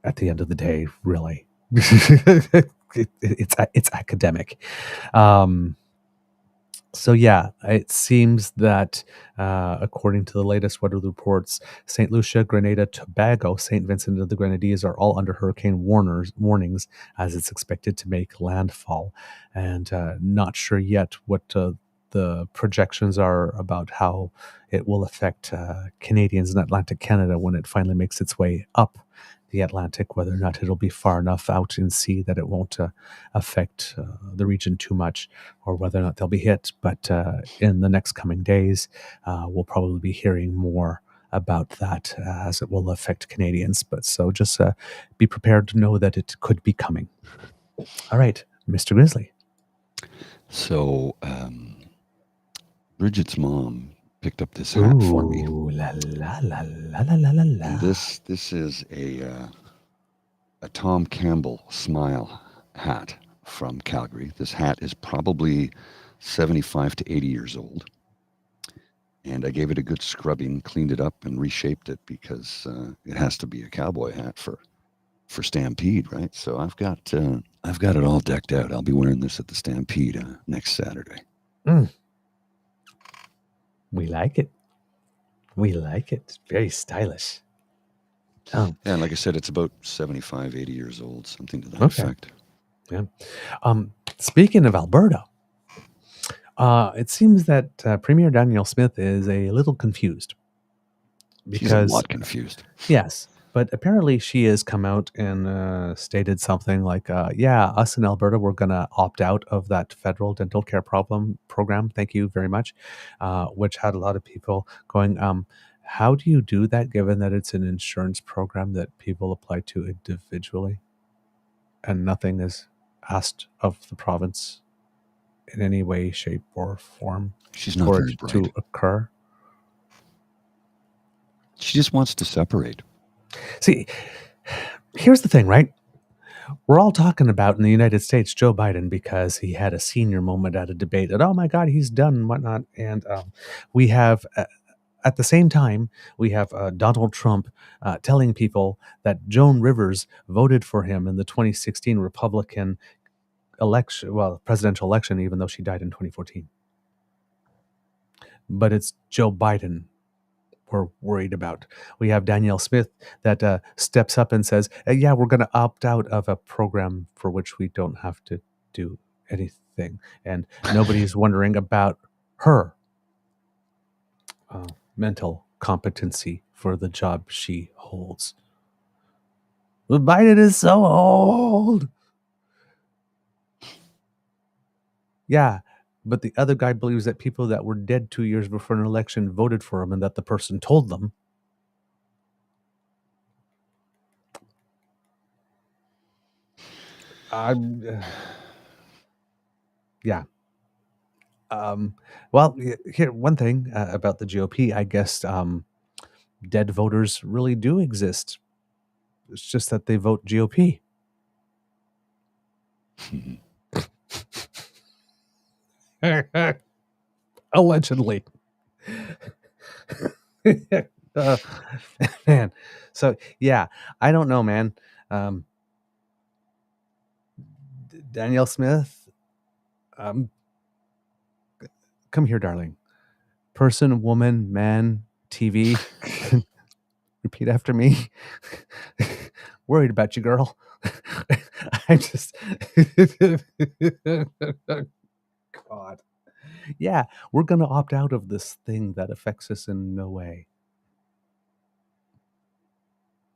at the end of the day, really, it's academic. So yeah, it seems that according to the latest weather reports, St. Lucia, Grenada, Tobago, St. Vincent and the Grenadines are all under hurricane warnings as it's expected to make landfall. And not sure yet what the projections are about how it will affect Canadians in Atlantic Canada when it finally makes its way up the Atlantic, whether or not it'll be far enough out in sea that it won't affect the region too much, or whether or not they'll be hit. But in the next coming days, we'll probably be hearing more about that as it will affect Canadians. But so just be prepared to know that it could be coming. All right, Mr. Grizzly. So Bridget's mom picked up this hat for me. La la la la la la la. And this is a Tom Campbell Smile hat from Calgary. This hat is probably 75 to 80 years old. And I gave it a good scrubbing, cleaned it up, and reshaped it because it has to be a cowboy hat for Stampede, right? So I've got it all decked out. I'll be wearing this at the Stampede next Saturday. We like it. We like it. It's very stylish. Oh. Yeah, and like I said, it's about 75, 80 years old, something to that effect. Yeah. Speaking of Alberta, it seems that Premier Danielle Smith is a little confused. She's a lot confused. Yes. But apparently she has come out and stated something like, us in Alberta, we're going to opt out of that federal dental care program. Thank you very much. Which had a lot of people going, how do you do that given that it's an insurance program that people apply to individually and nothing is asked of the province in any way, shape, or form She's not for very it bright. to occur? She just wants to separate. See, here's the thing, right? We're all talking about in the United States Joe Biden because he had a senior moment at a debate and, oh my God, he's done and whatnot. And we have, at the same time, we have Donald Trump telling people that Joan Rivers voted for him in the 2016 Republican presidential election, even though she died in 2014. But it's Joe Biden we're worried about. We have Danielle Smith that steps up and says, we're going to opt out of a program for which we don't have to do anything. And nobody's wondering about her mental competency for the job she holds. Biden is so old. Yeah. But the other guy believes that people that were dead 2 years before an election voted for him and that the person told them. Yeah. Here, one thing about the GOP, I guess dead voters really do exist. It's just that they vote GOP. Allegedly. Man. So, yeah, I don't know, man. Danielle Smith, come here, darling. Person, woman, man, TV. Repeat after me. Worried about you, girl. I'm just... God. Yeah, we're going to opt out of this thing that affects us in no way.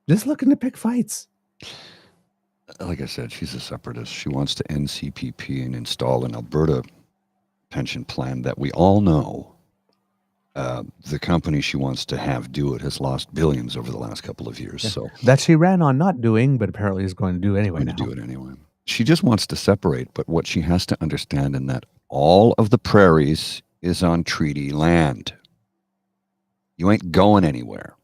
Just looking to pick fights. Like I said, she's a separatist. She wants to end CPP and install an Alberta pension plan that we all know the company she wants to have do it has lost billions over the last couple of years. So that she ran on not doing, but apparently is going to do anyway now. Do it anyway. She just wants to separate, but what she has to understand in that all of the prairies is on treaty land. You ain't going anywhere.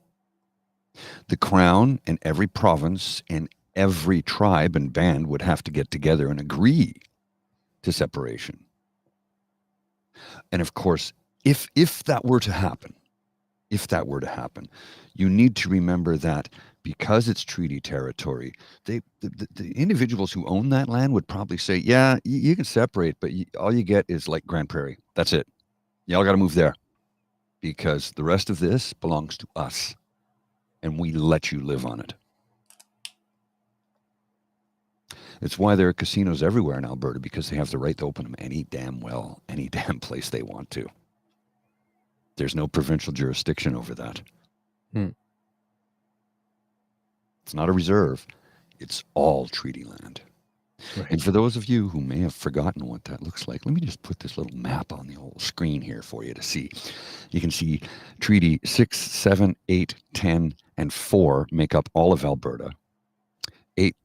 The Crown and every province and every tribe and band would have to get together and agree to separation. And of course, if that were to happen, you need to remember that because it's treaty territory, the individuals who own that land would probably say, yeah, you can separate, but all you get is like Grand Prairie. That's it. Y'all got to move there because the rest of this belongs to us and we let you live on it. It's why there are casinos everywhere in Alberta, because they have the right to open them any damn place they want to. There's no provincial jurisdiction over that. It's not a reserve. It's all treaty land. Right. And for those of you who may have forgotten what that looks like, let me just put this little map on the old screen here for you to see. You can see Treaty 6, 7, 8, 10, and 4 make up all of Alberta. 8,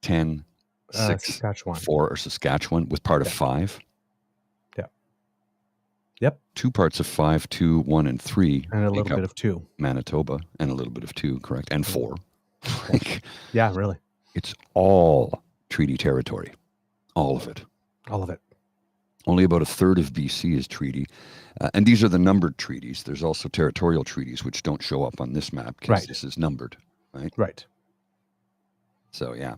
10, 6, Saskatchewan. 4 are Saskatchewan with part of 5. Yep. 2 parts of 5, 2, 1, and 3. And a little bit of 2. Manitoba, and a little bit of 2, correct? And 4. Yeah, really. It's all treaty territory. All of it. All of it. Only about a third of BC is treaty. And these are the numbered treaties. There's also territorial treaties, which don't show up on this map because this is numbered. Right? Right. So, yeah.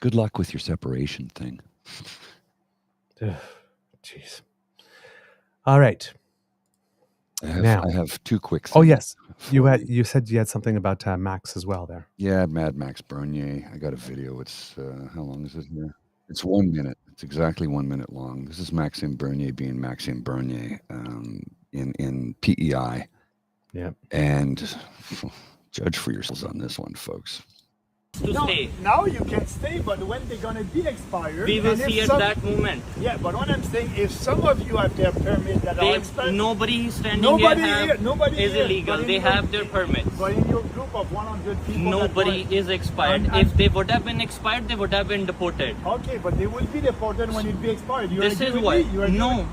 Good luck with your separation thing. Jeez. All right. I have 2 quick things. Oh, yes. You said you had something about Max as well there. Yeah, Mad Max Bernier. I got a video. It's, how long is it here? It's 1 minute. It's exactly 1 minute long. This is Maxime Bernier being Maxime Bernier in PEI. Yeah. And judge for yourselves on this one, folks. Stay. Now you can stay, but when they're going to be expired... We will see at that moment. Yeah, but what I'm saying, if some of you have their permit that are expired... Nobody standing here is illegal. They have their permits. But in your group of 100 people... Nobody is expired. If they would have been expired, they would have been deported. Okay, but they will be deported when it be expired. This is why. No,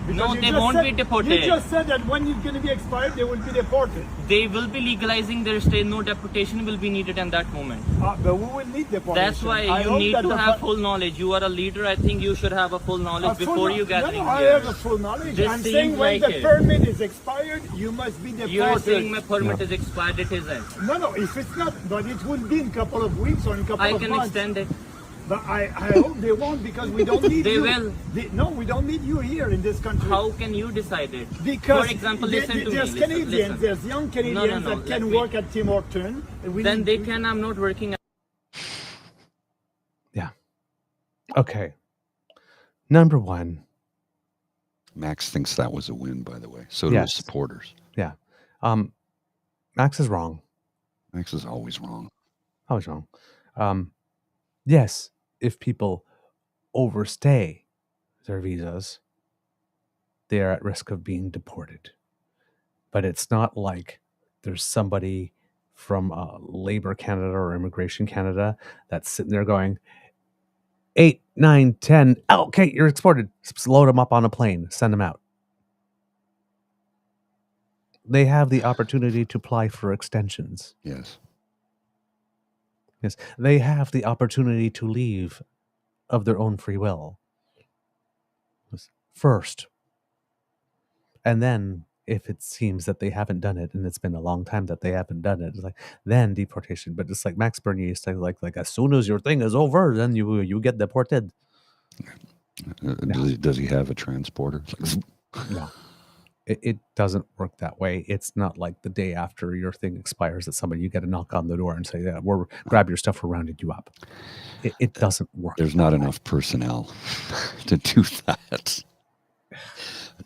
they won't be deported. You just said that when it's going to be expired, they will be deported. They will be legalizing their stay. No deportation will be needed in that moment. But we will need deportation. That's why you need to have full knowledge. You are a leader. I think you should have a full knowledge before you get in here. I have a full knowledge. I'm saying when the permit is expired, you must be deported. You're saying my permit is expired. It isn't. No, if it's not, but it will be in a couple of weeks or in a couple of months. I can extend it. But I hope they won't, because we don't need they you. Will. No, we don't need you here in this country. How can you decide it? Because for example, there's Canadians, there's young Canadians that can work at Tim Hortons. Then they can. I'm not working. Yeah. Okay. Number 1. Max thinks that was a win, by the way. So do his supporters. Yeah. Max is wrong. Max is always wrong. Always wrong. Yes, if people overstay their visas, they are at risk of being deported. But it's not like there's somebody from Labor Canada or Immigration Canada that's sitting there going, 8, 9, 10, okay, you're exported. Load them up on a plane, send them out. They have the opportunity to apply for extensions. Yes. Yes, they have the opportunity to leave of their own free will first. And then, if it seems that they haven't done it, and it's been a long time that they haven't done it, it's like, then deportation. But it's like Max Bernier used to like as soon as your thing is over, then you get deported. Does he have a transporter? No. It doesn't work that way. It's not like the day after your thing expires that you get a knock on the door and say, grab your stuff, we're rounding you up. It doesn't work. There's not enough personnel to do that.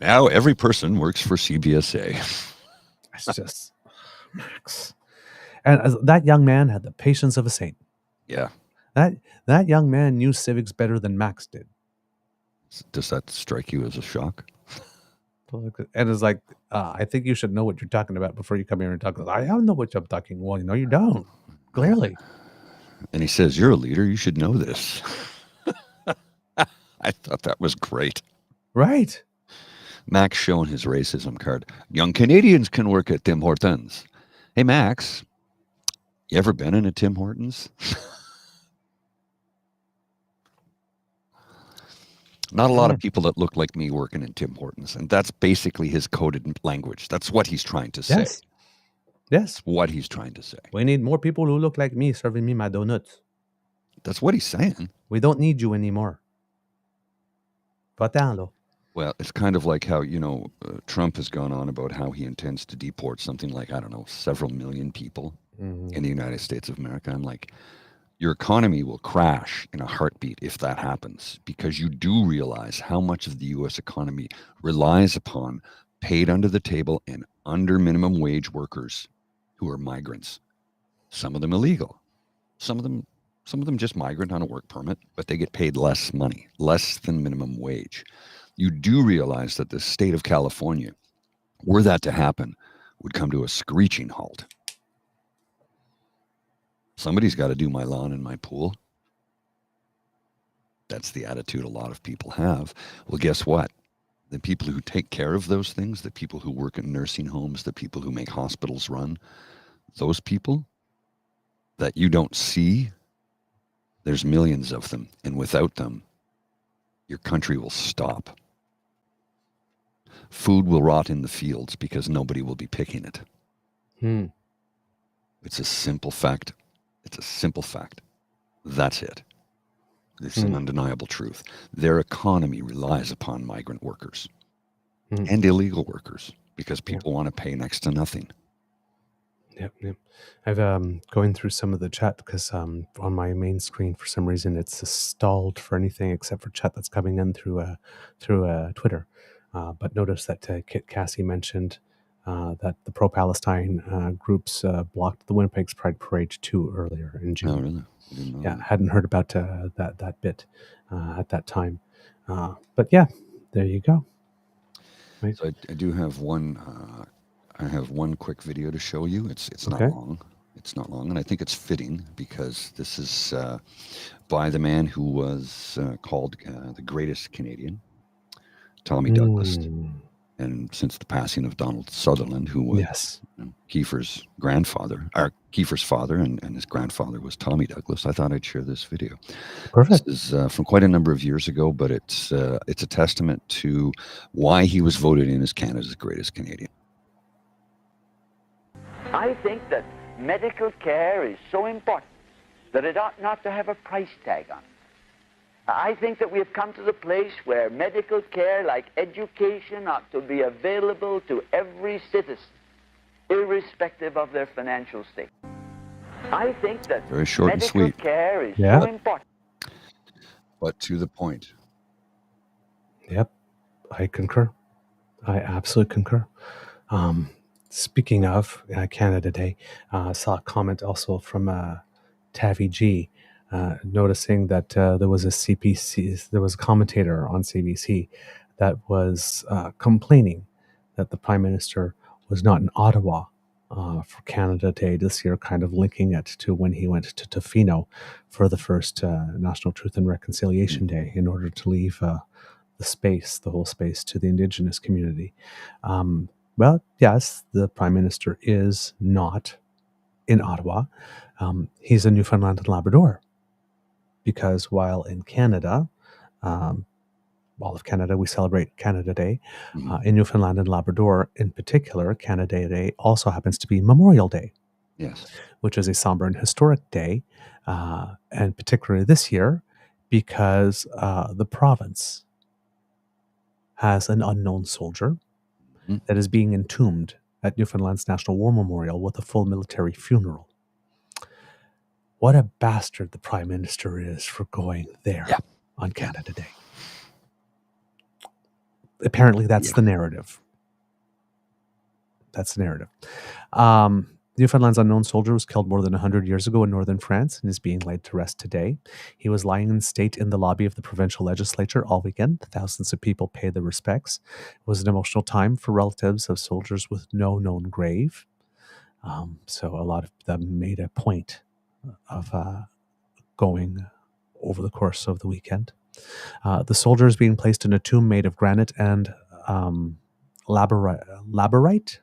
Now every person works for CBSA. It's just Max. And that young man had the patience of a saint. Yeah. That young man knew civics better than Max did. Does that strike you as a shock? And it's like, I think you should know what you're talking about before you come here and talk. I don't know what I'm talking. Well, you don't. Clearly. And he says, you're a leader. You should know this. I thought that was great. Right. Max showing his racism card. Young Canadians can work at Tim Hortons. Hey, Max, you ever been in a Tim Hortons? Not a lot of people that look like me working in Tim Hortons. And that's basically his coded language. That's what he's trying to say. Yes. Yes. What he's trying to say. We need more people who look like me serving me my donuts. That's what he's saying. We don't need you anymore. Va-t'en, là. Well, it's kind of like how, Trump has gone on about how he intends to deport something like, I don't know, several million people in the United States of America. I'm like, your economy will crash in a heartbeat if that happens, because you do realize how much of the U.S. economy relies upon paid under the table and under minimum wage workers who are migrants. Some of them illegal. Some of them just migrant on a work permit, but they get paid less money, less than minimum wage. You do realize that the state of California, were that to happen, would come to a screeching halt. Somebody's got to do my lawn and my pool. That's the attitude a lot of people have. Well, guess what? The people who take care of those things, the people who work in nursing homes, the people who make hospitals run, those people that you don't see, there's millions of them. And without them, your country will stop. Food will rot in the fields because nobody will be picking it. It's a simple fact. It's a simple fact. That's it. It's an undeniable truth. Their economy relies upon migrant workers and illegal workers because people want to pay next to nothing. Yep. I've going through some of the chat because on my main screen for some reason it's stalled for anything except for chat that's coming in through Twitter. But notice that Kit Cassie mentioned that the pro-Palestine groups blocked the Winnipeg's Pride Parade too earlier in June. Oh, really? I didn't know that. Hadn't heard about that bit at that time. But yeah, there you go. Right. So I do have one. I have one quick video to show you. It's not Okay. long. It's not long, and I think it's fitting because this is by the man who was called the greatest Canadian, Tommy Douglas. And since the passing of Donald Sutherland, who was Kiefer's grandfather, or Kiefer's father, and his grandfather was Tommy Douglas, I thought I'd share this video. Perfect. This is from quite a number of years ago, but it's a testament to why he was voted in as Canada's greatest Canadian. I think that medical care is so important that it ought not to have a price tag on it. I think that we have come to the place where medical care, like education, ought to be available to every citizen, irrespective of their financial state. I think that Very short and medical sweet. care is Yeah. so important. But to the point. Yep, I concur. I absolutely concur. Speaking of Canada Day, I saw a comment also from Tavi G, noticing that there was a commentator on CBC that was complaining that the Prime Minister was not in Ottawa for Canada Day this year, kind of linking it to when he went to Tofino for the first National Truth and Reconciliation Day in order to leave the whole space to the Indigenous community. Well, yes, the Prime Minister is not in Ottawa. He's in Newfoundland and Labrador. Because while in Canada, all of Canada, we celebrate Canada Day, in Newfoundland and Labrador in particular, Canada Day also happens to be Memorial Day. Yes. Which is a somber and historic day, and particularly this year because the province has an unknown soldier that is being entombed at Newfoundland's National War Memorial with a full military funeral. What a bastard the Prime Minister is for going there on Canada Day. Apparently, that's the narrative. That's the narrative. Newfoundland's unknown soldier was killed more than 100 years ago in northern France and is being laid to rest today. He was lying in state in the lobby of the provincial legislature all weekend. Thousands of people paid their respects. It was an emotional time for relatives of soldiers with no known grave. So a lot of them made a point of going over the course of the weekend. The soldier is being placed in a tomb made of granite and labradorite,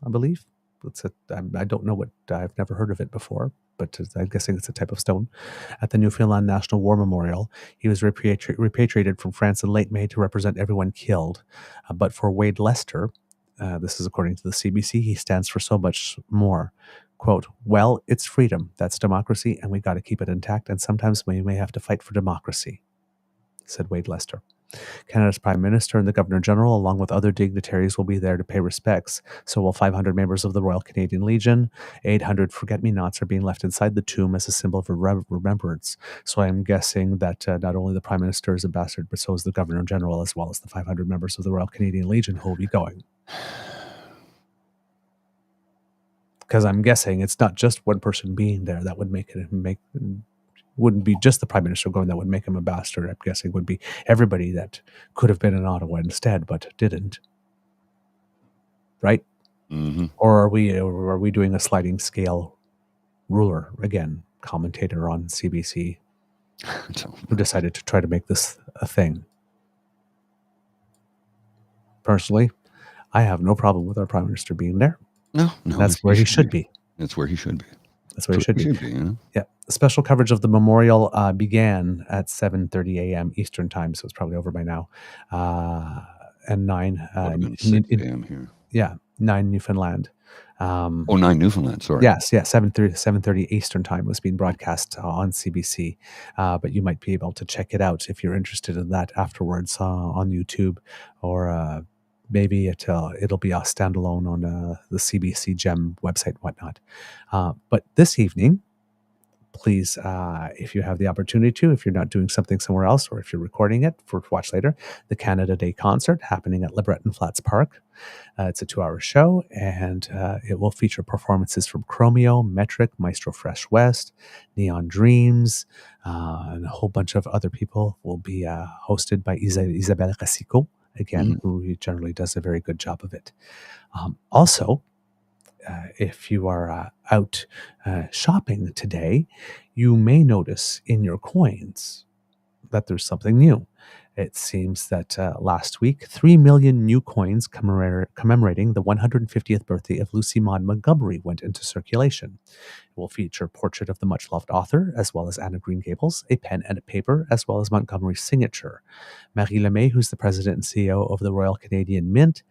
I believe I don't know what, I've never heard of it before, but I'm guessing it's a type of stone. At the Newfoundland National War Memorial, he was repatriated from France in late May to represent everyone killed. But for Wade Lester, this is according to the CBC, he stands for so much more. Quote, well, it's freedom. That's democracy, and we got to keep it intact. And sometimes we may have to fight for democracy, said Wade Lester. Canada's Prime Minister and the Governor General, along with other dignitaries, will be there to pay respects. So will 500 members of the Royal Canadian Legion. 800 forget-me-nots are being left inside the tomb as a symbol of remembrance. So I'm guessing that not only the Prime Minister is ambassador, but so is the Governor General, as well as the 500 members of the Royal Canadian Legion who will be going. Because I'm guessing it's not just one person being there that would wouldn't be just the Prime Minister going that would make him ambassador. I'm guessing would be everybody that could have been in Ottawa instead, but didn't. Right? Mm-hmm. Or are we doing a sliding scale ruler again? Commentator on CBC who decided to try to make this a thing. Personally, I have no problem with our Prime Minister being there. No, that's where he should be. That's where he should be. That's where he should be. You know? Yeah. Special coverage of the memorial began at 7:30 a.m. Eastern time, so it's probably over by now. And 9 a.m. here. Yeah, 9 Newfoundland. 9 Newfoundland. Sorry. Yes, 7:30 Eastern time was being broadcast on CBC. But you might be able to check it out if you're interested in that afterwards on YouTube, or maybe it'll be a standalone on the CBC Gem website, whatnot. But this evening, please, if you have the opportunity to, if you're not doing something somewhere else, or if you're recording it to watch later, the Canada Day concert happening at LeBreton Flats Park. It's a 2-hour show, and it will feature performances from Chromeo, Metric, Maestro Fresh West, Neon Dreams, and a whole bunch of other people. Will be hosted by Isabelle Racicot, again, who generally does a very good job of it. Also, if you are out shopping today, you may notice in your coins that there's something new. It seems that last week, 3 million new coins commemorating the 150th birthday of Lucy Maud Montgomery went into circulation. It will feature a portrait of the much-loved author, as well as Anna Green Gables, a pen and a paper, as well as Montgomery's signature. Marie Lemay, who's the president and CEO of the Royal Canadian Mint,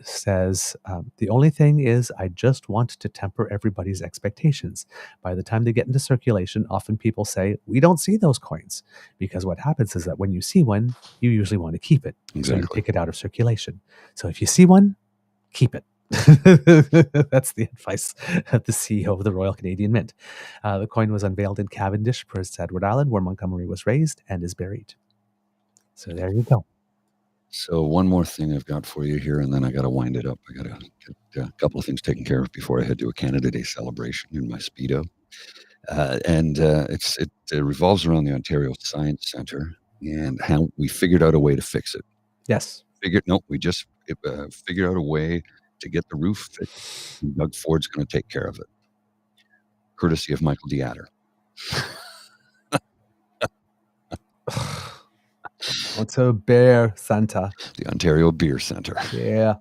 says, the only thing is I just want to temper everybody's expectations. By the time they get into circulation, often people say, we don't see those coins. Because what happens is that when you see one, you usually want to keep it. Exactly. So you take it out of circulation. So if you see one, keep it. That's the advice of the CEO of the Royal Canadian Mint. The coin was unveiled in Cavendish, Prince Edward Island, where Montgomery was raised and is buried. So there you go. So one more thing I've got for you here, and then I got to wind it up. I got to get a couple of things taken care of before I head to a Canada Day celebration in my Speedo. It revolves around the Ontario Science Centre and how we figured out a way to fix it. Yes. We just figured out a way to get the roof fixed. Doug Ford's going to take care of it, courtesy of Michael DeAtter. It's a beer center. The Ontario Beer Centre. Yeah.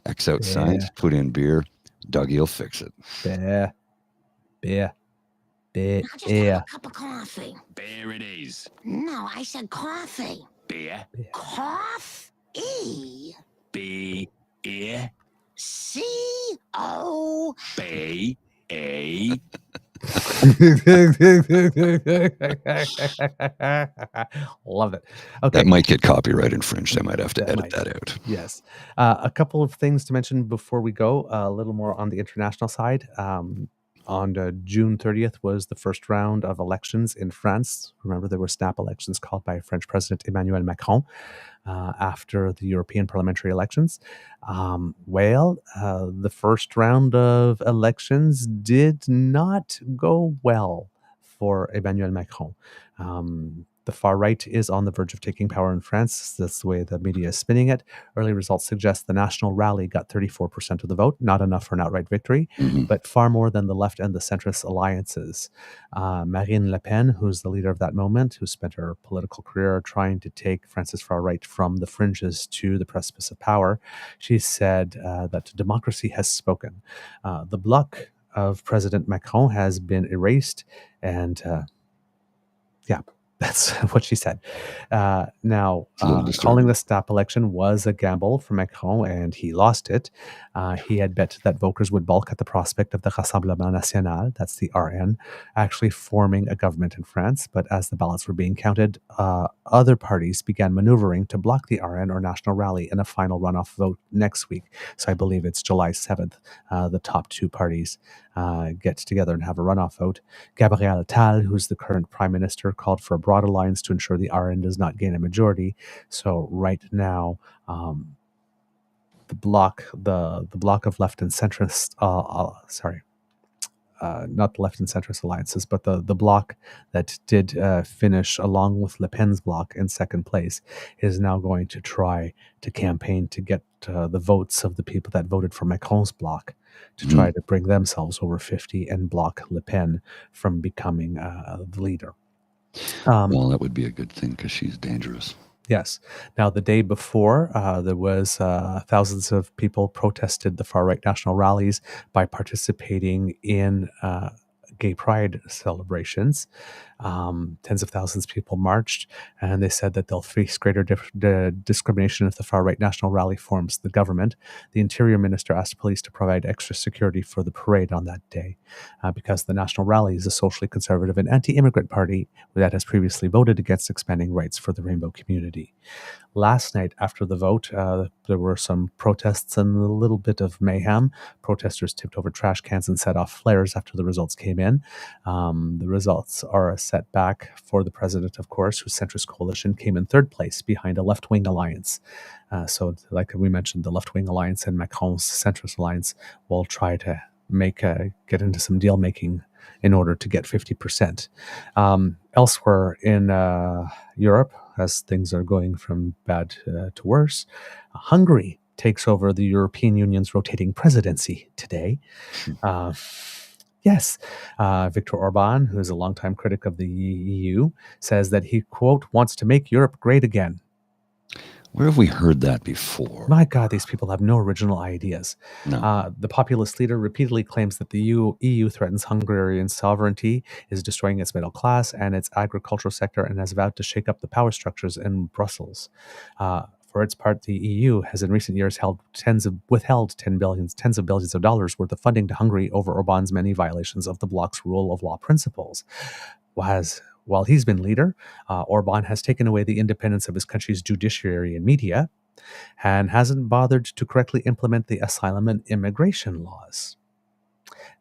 X out science, put in beer. Dougie will fix it. Beer. I just have a cup of coffee. Beer it is. No, I said coffee. Beer. Coffee. B-E. C-O-B-A. Love it. Okay. That might get copyright infringed. I might have to edit that out. Yes. A couple of things to mention before we go. A little more on the international side. On June 30th was the first round of elections in France. Remember, there were snap elections called by French President Emmanuel Macron after the European parliamentary elections. The first round of elections did not go well for Emmanuel Macron. The far right is on the verge of taking power in France. That's the way the media is spinning it. Early results suggest the National Rally got 34% of the vote, not enough for an outright victory, but far more than the left and the centrist alliances. Marine Le Pen, who's the leader of that moment, who spent her political career trying to take France's far right from the fringes to the precipice of power, she said that democracy has spoken. The bloc of President Macron has been erased, and that's what she said. Now, calling the snap election was a gamble for Macron, and he lost it. He had bet that voters would balk at the prospect of the Rassemblement National, that's the RN, actually forming a government in France. But as the ballots were being counted, other parties began maneuvering to block the RN or National Rally in a final runoff vote next week. So I believe it's July 7th. The top two parties get together and have a runoff vote. Gabriel Attal, who's the current prime minister, called for a broad alliance to ensure the RN does not gain a majority. So right now, the bloc of left and centrist, not the left and centrist alliances, but the bloc that did finish along with Le Pen's bloc in second place is now going to try to campaign to get the votes of the people that voted for Macron's bloc to try to bring themselves over 50 and block Le Pen from becoming the leader. Well, that would be a good thing because she's dangerous. Yes. Now, the day before, there was thousands of people protested the far-right national rallies by participating in gay pride celebrations. Tens of thousands of people marched, and they said that they'll face greater discrimination if the far-right national rally forms the government. The Interior Minister asked police to provide extra security for the parade on that day because the national rally is a socially conservative and anti-immigrant party that has previously voted against expanding rights for the rainbow community. Last night, after the vote, there were some protests and a little bit of mayhem. Protesters tipped over trash cans and set off flares after the results came in. The results are a setback for the president, of course, whose centrist coalition came in third place behind a left-wing alliance. So, like we mentioned, the left-wing alliance and Macron's centrist alliance will try to get into some deal-making in order to get 50%. Elsewhere in Europe, as things are going from bad to worse, Hungary takes over the European Union's rotating presidency today. Yes, Viktor Orban, who is a longtime critic of the EU, says that he, quote, wants to make Europe great again. Where have we heard that before? My God, these people have no original ideas. No. The populist leader repeatedly claims that the EU threatens Hungarian sovereignty, is destroying its middle class and its agricultural sector, and has vowed to shake up the power structures in Brussels. For its part, the EU has in recent years withheld tens of billions of dollars worth of funding to Hungary over Orban's many violations of the bloc's rule of law principles. While he's been leader, Orban has taken away the independence of his country's judiciary and media and hasn't bothered to correctly implement the asylum and immigration laws.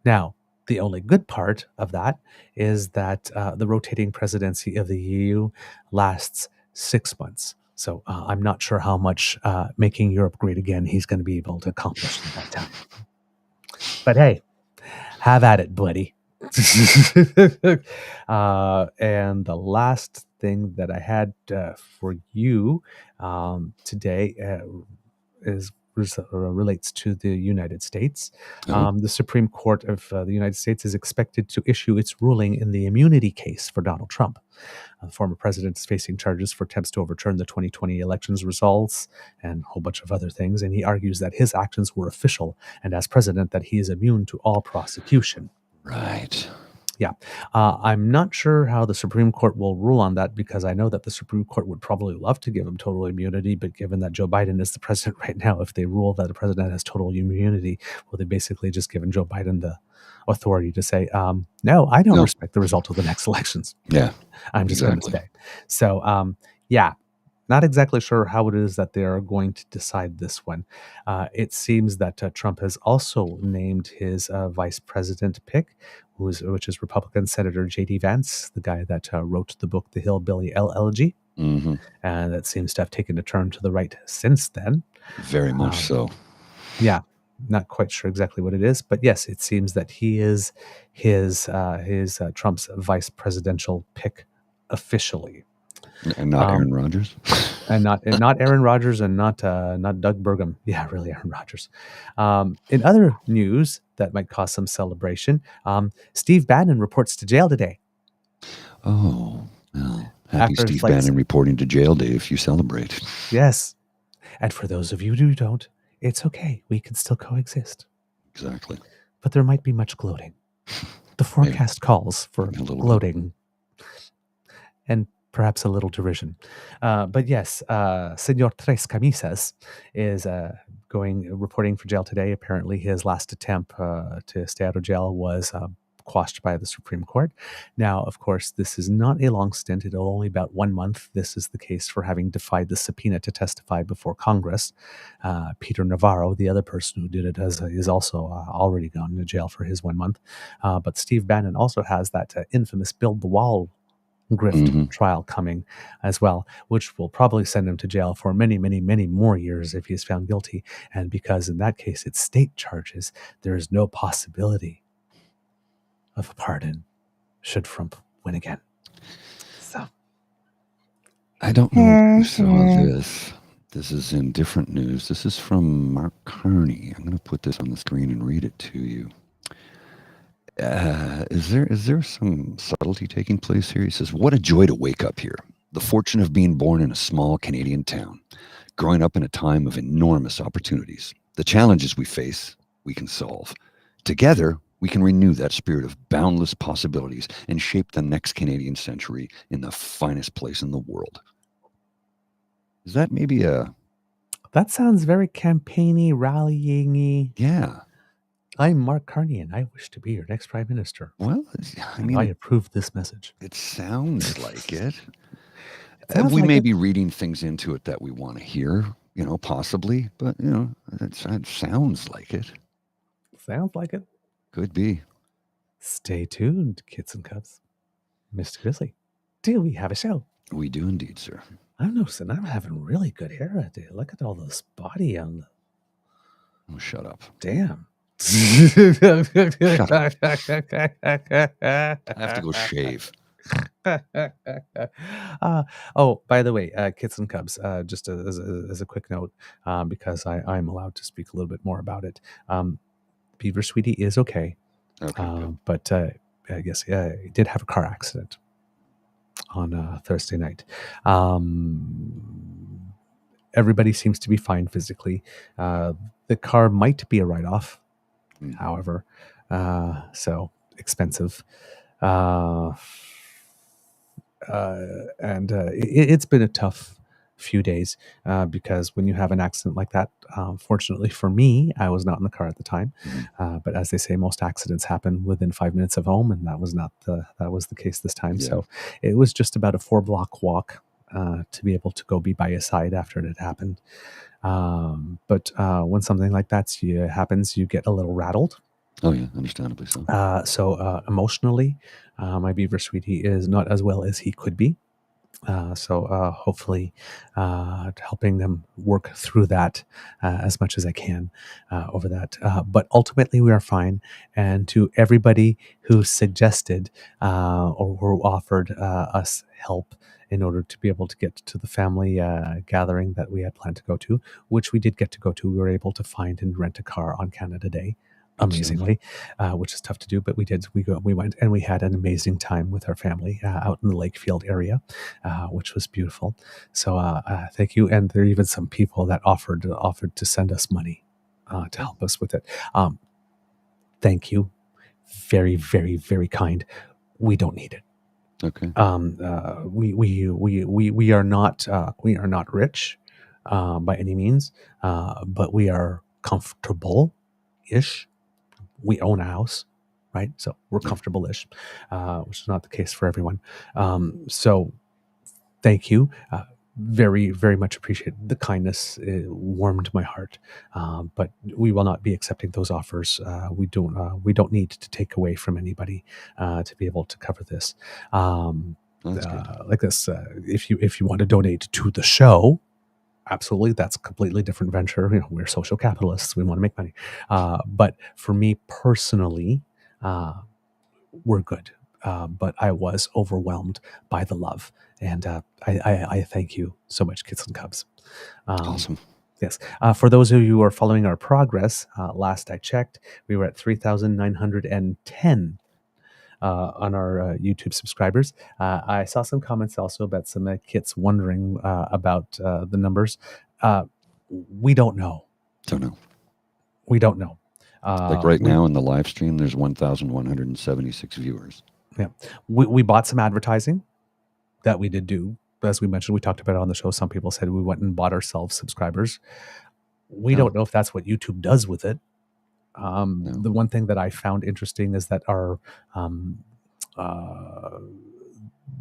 Now, the only good part of that is that the rotating presidency of the EU lasts 6 months. So I'm not sure how much making Europe great again he's going to be able to accomplish at that time. But hey, have at it, buddy. And the last thing that I had for you today relates to the United States. The Supreme Court of the United States is expected to issue its ruling in the immunity case for Donald Trump. The former president is facing charges for attempts to overturn the 2020 elections results and a whole bunch of other things, and he argues that his actions were official, and as president that he is immune to all prosecution. Right. Yeah. I'm not sure how the Supreme Court will rule on that, because I know that the Supreme Court would probably love to give him total immunity, but given that Joe Biden is the president right now, if they rule that the president has total immunity, well, they basically just given Joe Biden the authority to say, no, I don't respect the result of the next elections. Yeah. I'm just going to stay. So, yeah. Not exactly sure how it is that they are going to decide this one. It seems that Trump has also named his vice president pick, which is Republican Senator J.D. Vance, the guy that wrote the book The Hillbilly LLG. Mm-hmm. And that seems to have taken a turn to the right since then. Very much so. Yeah. Not quite sure exactly what it is, but yes, it seems that he is his Trump's vice presidential pick officially. And not Um, Aaron Rodgers. and not Aaron Rodgers and not Doug Burgum. Yeah, really Aaron Rodgers. In other news that might cause some celebration, Steve Bannon reports to jail today. Oh, well, happy After Steve like Bannon reporting to jail day if you celebrate. yes, and for those of you who don't, it's okay. We can still coexist. Exactly. But there might be much gloating. The forecast calls for a little gloating and perhaps a little derision. But yes, Senor Tres Camisas is reporting for jail today. Apparently, his last attempt to stay out of jail was quashed by the Supreme Court. Now, of course, this is not a long stint. It'll only about 1 month. This is the case for having defied the subpoena to testify before Congress. Peter Navarro, the other person who did it, is also already gone to jail for his 1 month. But Steve Bannon also has that infamous Build the Wall grift trial coming as well, which will probably send him to jail for many, many, many more years if he is found guilty. And because in that case it's state charges, there is no possibility of a pardon should Trump win again. So I don't know if you saw this. This is in different news. This is from Mark Carney. I'm going to put this on the screen and read it to you. Is there some subtlety taking place here? He says, "What a joy to wake up here. The fortune of being born in a small Canadian town, growing up in a time of enormous opportunities. The challenges we face, we can solve. Together, we can renew that spirit of boundless possibilities and shape the next Canadian century in the finest place in the world." Is that maybe that sounds very campaigny, rallying-y. Yeah. I'm Mark Carney, and I wish to be your next prime minister. Well, I mean, I approve this message. It sounds like it. We may be reading things into it that we want to hear, possibly, but, it sounds like it. Sounds like it. Could be. Stay tuned, kids and cubs. Mr. Grizzly, do we have a show? We do indeed, sir. I'm noticing I'm having really good hair today. Look at all this body on the... Oh, shut up. Damn. Shut up. I have to go shave. By the way, kids and cubs, just as a quick note, because I'm allowed to speak a little bit more about it. Beaver Sweetie is okay. Okay, but I guess he did have a car accident on Thursday night. Everybody seems to be fine physically. The car might be a write-off, however, so expensive. And it's been a tough few days because when you have an accident like that, fortunately for me, I was not in the car at the time. But as they say, most accidents happen within 5 minutes of home, and that was the case this time. Yeah. So it was just about a 4-block walk to be able to go be by his side after it had happened. But when something like that happens, you get a little rattled. Oh yeah, understandably so. So emotionally, my Beaver Sweetie is not as well as he could be. So hopefully helping them work through that as much as I can over that. But ultimately we are fine. And to everybody who suggested or who offered us help in order to be able to get to the family gathering that we had planned to go to, which we did get to go to, we were able to find and rent a car on Canada Day. Amazingly, which is tough to do, but we did. We went and we had an amazing time with our family out in the Lakefield area, which was beautiful. So thank you. And there are even some people that offered to send us money to help us with it. Thank you, very, very, very kind. We don't need it. Okay. We are not rich by any means, but we are comfortable-ish. We own a house, right? So we're comfortable-ish, which is not the case for everyone. So thank you. Very, very much appreciate the kindness. It warmed my heart. But we will not be accepting those offers. We don't need to take away from anybody to be able to cover this. Like this, if you want to donate to the show, absolutely, that's a completely different venture. We're social capitalists. We want to make money. But for me personally, we're good. but I was overwhelmed by the love. And I thank you so much, Kids and Cubs. Awesome. Yes. For those of you who are following our progress, last I checked, we were at 3,910 on our YouTube subscribers. I saw some comments also about some kits wondering about the numbers. We don't know. Don't know. We don't know. Like right now in the live stream, there's 1,176 viewers. Yeah. We bought some advertising that we did do. As we mentioned, we talked about it on the show. Some people said we went and bought ourselves subscribers. We don't know if that's what YouTube does with it. The one thing that I found interesting is that our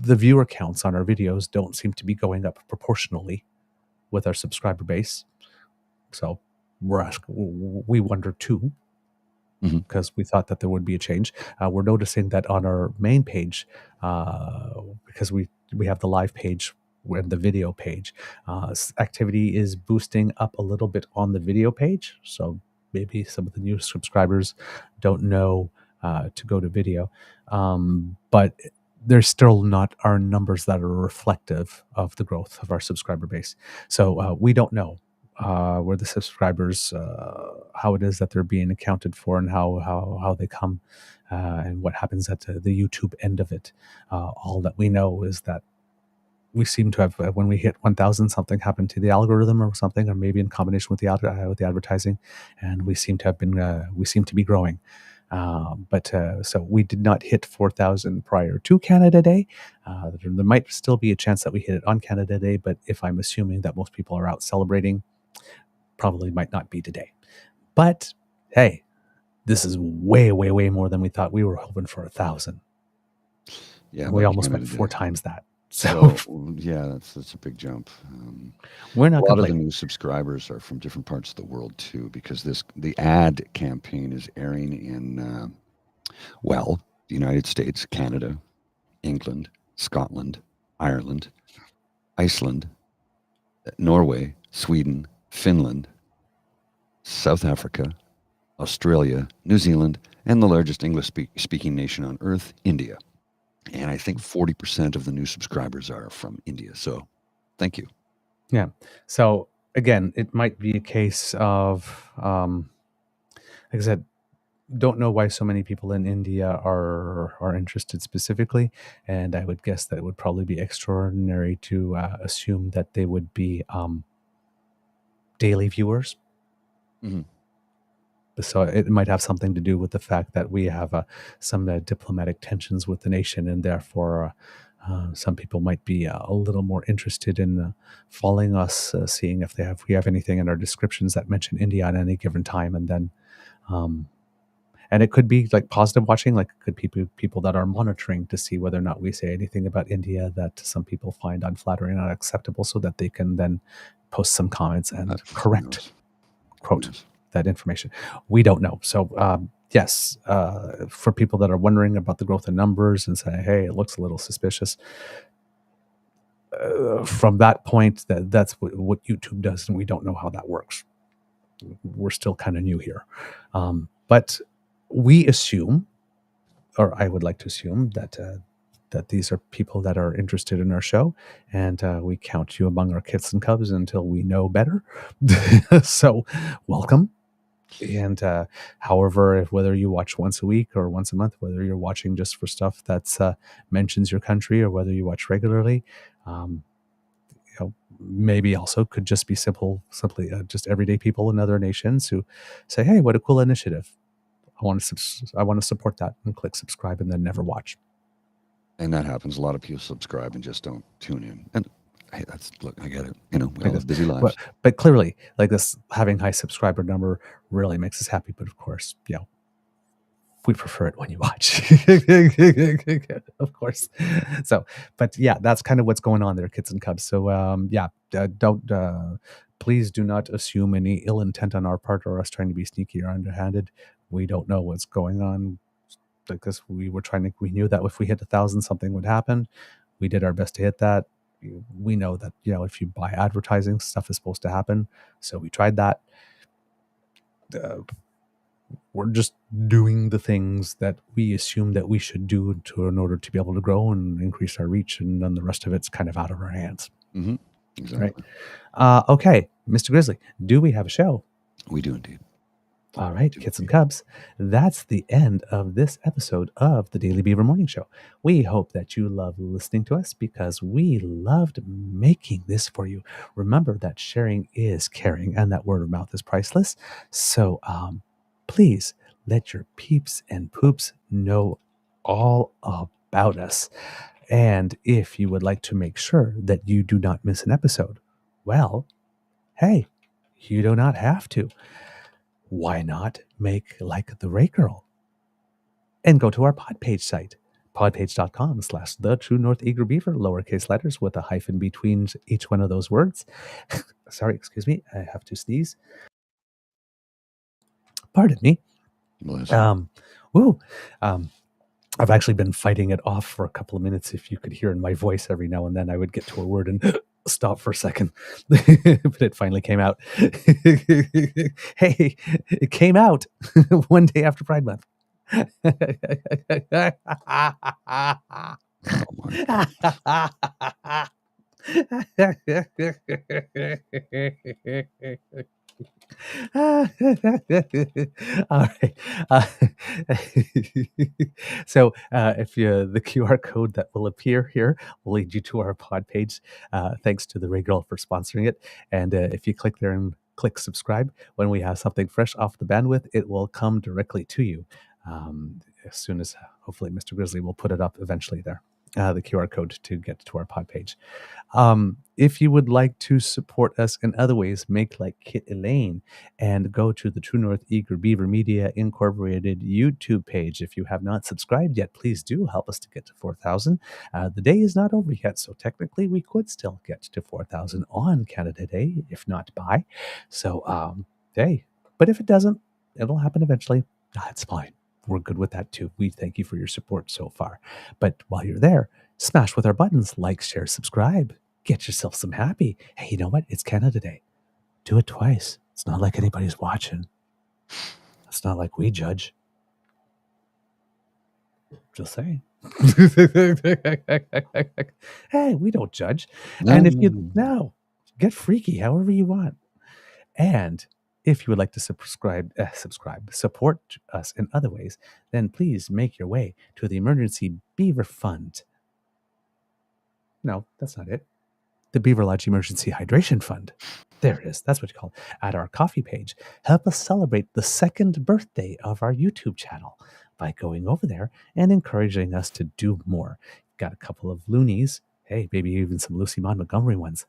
the viewer counts on our videos don't seem to be going up proportionally with our subscriber base. So we wonder too, because we thought that there would be a change. We're noticing that on our main page, because we have the live page and the video page, activity is boosting up a little bit on the video page. So maybe some of the new subscribers don't know to go to video, but there's still not our numbers that are reflective of the growth of our subscriber base. So we don't know where the subscribers, how it is that they're being accounted for, and how they come, and what happens at the YouTube end of it. All that we know is that we seem to have, when we hit 1,000, something happened to the algorithm or something, or maybe in combination with the advertising, and we seem to have been, we seem to be growing. So we did not hit 4,000 prior to Canada Day. There might still be a chance that we hit it on Canada Day, but if I'm assuming that most people are out celebrating, probably might not be today. But hey, this is way, way, way more than we thought. We were hoping for 1,000. Yeah, we almost went 4 times that. So yeah, that's a big jump. We're not a lot of the complaining. new subscribers are from different parts of the world too, because the ad campaign is airing in the United States, Canada, England, Scotland, Ireland, Iceland, Norway, Sweden, Finland, South Africa, Australia, New Zealand, and the largest English-speaking nation on earth, India. And I think 40% of the new subscribers are from India. So thank you. Yeah. So again, it might be a case of, like I said, don't know why so many people in India are interested specifically. And I would guess that it would probably be extraordinary to assume that they would be daily viewers. Mm-hmm. So it might have something to do with the fact that we have some diplomatic tensions with the nation, and therefore some people might be a little more interested in following us, seeing if we have anything in our descriptions that mention India at any given time, and then and it could be like positive watching, like it could be people that are monitoring to see whether or not we say anything about India that some people find unflattering and unacceptable, so that they can then post some comments and correct quote that information. We don't know. So yes, for people that are wondering about the growth in numbers and say, hey, it looks a little suspicious, from that point, that's what YouTube does, and we don't know how that works. We're still kind of new here, but we assume, or I would like to assume, that these are people that are interested in our show, and we count you among our kits and cubs until we know better. So welcome. And however, whether you watch once a week or once a month, whether you're watching just for stuff that's mentions your country, or whether you watch regularly, maybe also could just be simply just everyday people in other nations who say, hey, what a cool initiative. I want to support that, and click subscribe and then never watch. And that happens. A lot of people subscribe and just don't tune in. And hey, I get it. We all have busy lives. But clearly, like this, having high subscriber number really makes us happy. But of course, we prefer it when you watch, of course. So, but yeah, that's kind of what's going on there, kids and cubs. So, please do not assume any ill intent on our part, or us trying to be sneaky or underhanded. We don't know what's going on. Because we knew that if we hit 1,000, something would happen. We did our best to hit that. We know that, if you buy advertising, stuff is supposed to happen. So we tried that. we're just doing the things that we assume that we should do in order to be able to grow and increase our reach, and then the rest of it's kind of out of our hands. Mm-hmm. Exactly. Right. Okay, Mr. Grizzly, do we have a show? We do indeed. All right, kids and cubs, that's the end of this episode of the Daily Beaver Morning Show. We hope that you love listening to us because we loved making this for you. Remember that sharing is caring and that word of mouth is priceless. So please let your peeps and poops know all about us. And if you would like to make sure that you do not miss an episode, well, hey, you do not have to. Why not make like the Ray Girl and go to our Podpage site, podpage.com/the True North Eager Beaver, lowercase letters with a hyphen between each one of those words. Sorry, excuse me, I have to sneeze. Pardon me. Bless you. I've actually been fighting it off for a couple of minutes. If you could hear in my voice every now and then, I would get to a word and stop for a second. But it finally came out. Hey, it came out one day after Pride Month. All right. So if the QR code that will appear here will lead you to our pod page. Thanks to the Ray Girl for sponsoring it. And if you click there and click subscribe, when we have something fresh off the bandwidth, it will come directly to you. As soon as hopefully Mr. Grizzly will put it up eventually there. The QR code to get to our pod page. If you would like to support us in other ways, make like Kit Elaine and go to the True North Eager Beaver Media Incorporated YouTube page. If you have not subscribed yet, please do help us to get to 4,000. The day is not over yet, so technically we could still get to 4,000 on Canada Day, if not by. So, hey, but if it doesn't, it'll happen eventually. That's fine. We're good with that too. We thank you for your support so far. But while you're there, smash with our buttons, like, share, subscribe. Get yourself some happy. Hey, you know what? It's Canada Day. Do it twice. It's not like anybody's watching. It's not like we judge. Just saying. Hey, we don't judge. And if you get freaky however you want. And if you would like to support us in other ways, then please make your way to the Emergency Beaver Fund. No, that's not it. The Beaver Lodge Emergency Hydration Fund. There it is. That's what you call it. At our coffee page. Help us celebrate the second birthday of our YouTube channel by going over there and encouraging us to do more. Got a couple of loonies. Hey, maybe even some Lucy Maud Montgomery ones.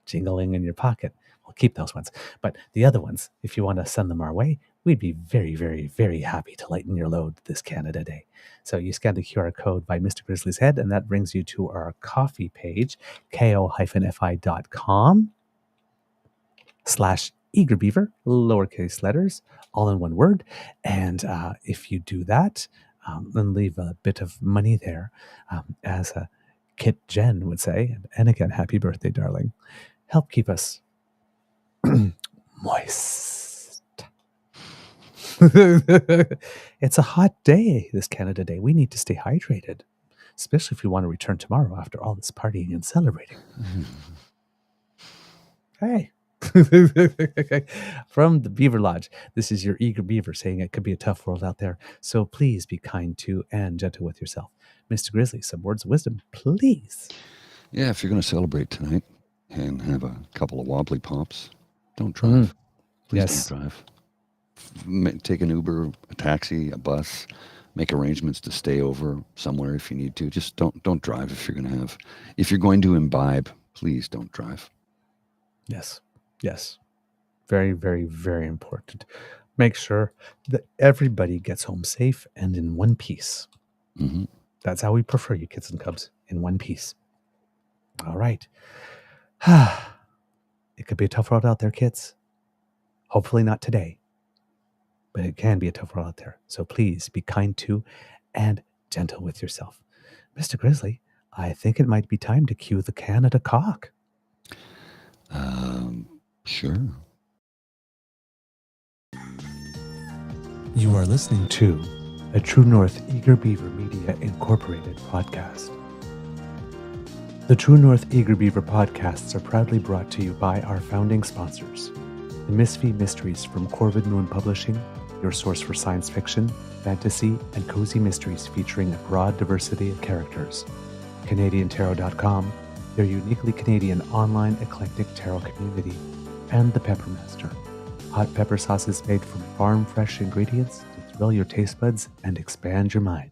Jingling in your pocket. We'll keep those ones. But the other ones, if you want to send them our way, we'd be very, very, very happy to lighten your load this Canada Day. So you scan the QR code by Mr. Grizzly's head, and that brings you to our coffee page, ko-fi.com/eagerbeaver, lowercase letters, all in one word. And if you do that, then leave a bit of money there, as Kit Jen would say. And again, happy birthday, darling. Help keep us moist. It's a hot day, this Canada Day. We need to stay hydrated, especially if we want to return tomorrow after all this partying and celebrating. Hey. From the Beaver Lodge, this is your eager beaver saying it could be a tough world out there. So please be kind to and gentle with yourself. Mr. Grizzly, some words of wisdom, please. Yeah, if you're going to celebrate tonight and have a couple of wobbly pops, don't drive. Please don't drive. Take an Uber, a taxi, a bus. Make arrangements to stay over somewhere if you need to. Just don't drive if you're going to imbibe. Please don't drive. Yes. Very, very, very important. Make sure that everybody gets home safe and in one piece. Mm-hmm. That's how we prefer you, kids and cubs, in one piece. All right. It could be a tough world out there, kids. Hopefully not today, but it can be a tough world out there. So please be kind to and gentle with yourself. Mr. Grizzly, I think it might be time to cue the Canada cock. Sure. You are listening to a True North Eager Beaver Media Incorporated podcast. The True North Eager Beaver podcasts are proudly brought to you by our founding sponsors, the Misfit Mysteries from Corvid Moon Publishing, your source for science fiction, fantasy, and cozy mysteries featuring a broad diversity of characters, CanadianTarot.com, their uniquely Canadian online eclectic tarot community, and the Peppermaster, hot pepper sauces made from farm-fresh ingredients to thrill your taste buds and expand your mind.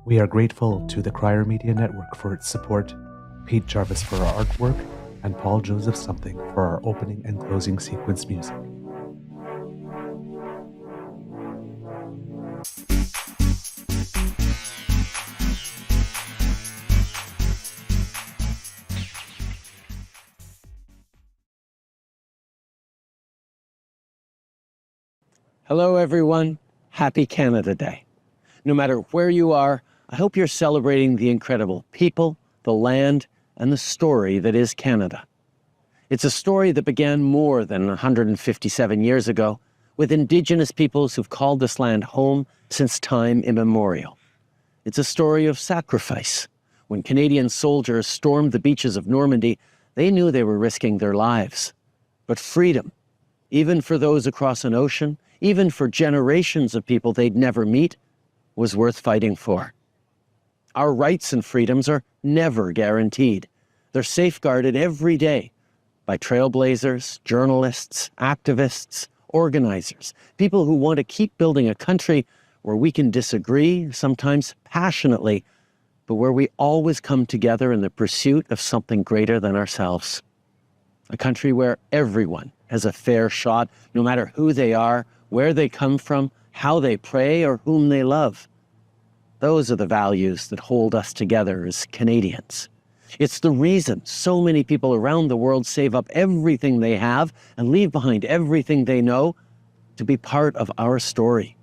We are grateful to the Crier Media Network for its support, Pete Jarvis for our artwork, and Paul Joseph Something for our opening and closing sequence music. Hello, everyone. Happy Canada Day. No matter where you are, I hope you're celebrating the incredible people, the land, and the story that is Canada. It's a story that began more than 157 years ago with Indigenous peoples who've called this land home since time immemorial. It's a story of sacrifice. When Canadian soldiers stormed the beaches of Normandy, they knew they were risking their lives. But freedom, even for those across an ocean, even for generations of people they'd never meet, was worth fighting for. Our rights and freedoms are never guaranteed. They're safeguarded every day by trailblazers, journalists, activists, organizers, people who want to keep building a country where we can disagree, sometimes passionately, but where we always come together in the pursuit of something greater than ourselves. A country where everyone has a fair shot, no matter who they are, where they come from, how they pray, or whom they love. Those are the values that hold us together as Canadians. It's the reason so many people around the world save up everything they have and leave behind everything they know to be part of our story.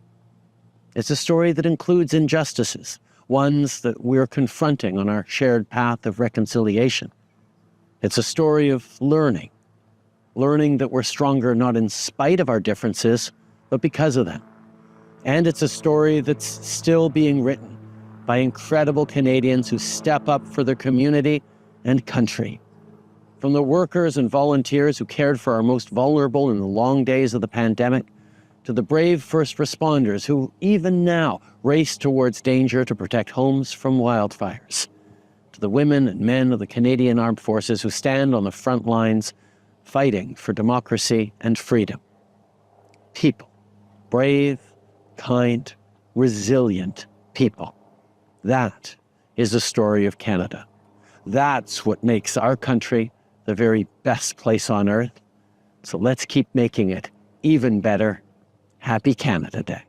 It's a story that includes injustices, ones that we're confronting on our shared path of reconciliation. It's a story of learning that we're stronger not in spite of our differences, but because of them. And it's a story that's still being written by incredible Canadians who step up for their community and country. From the workers and volunteers who cared for our most vulnerable in the long days of the pandemic, to the brave first responders who even now race towards danger to protect homes from wildfires, to the women and men of the Canadian Armed Forces who stand on the front lines fighting for democracy and freedom. People, brave, kind, resilient people. That is the story of Canada. That's what makes our country the very best place on earth. So let's keep making it even better. Happy Canada Day.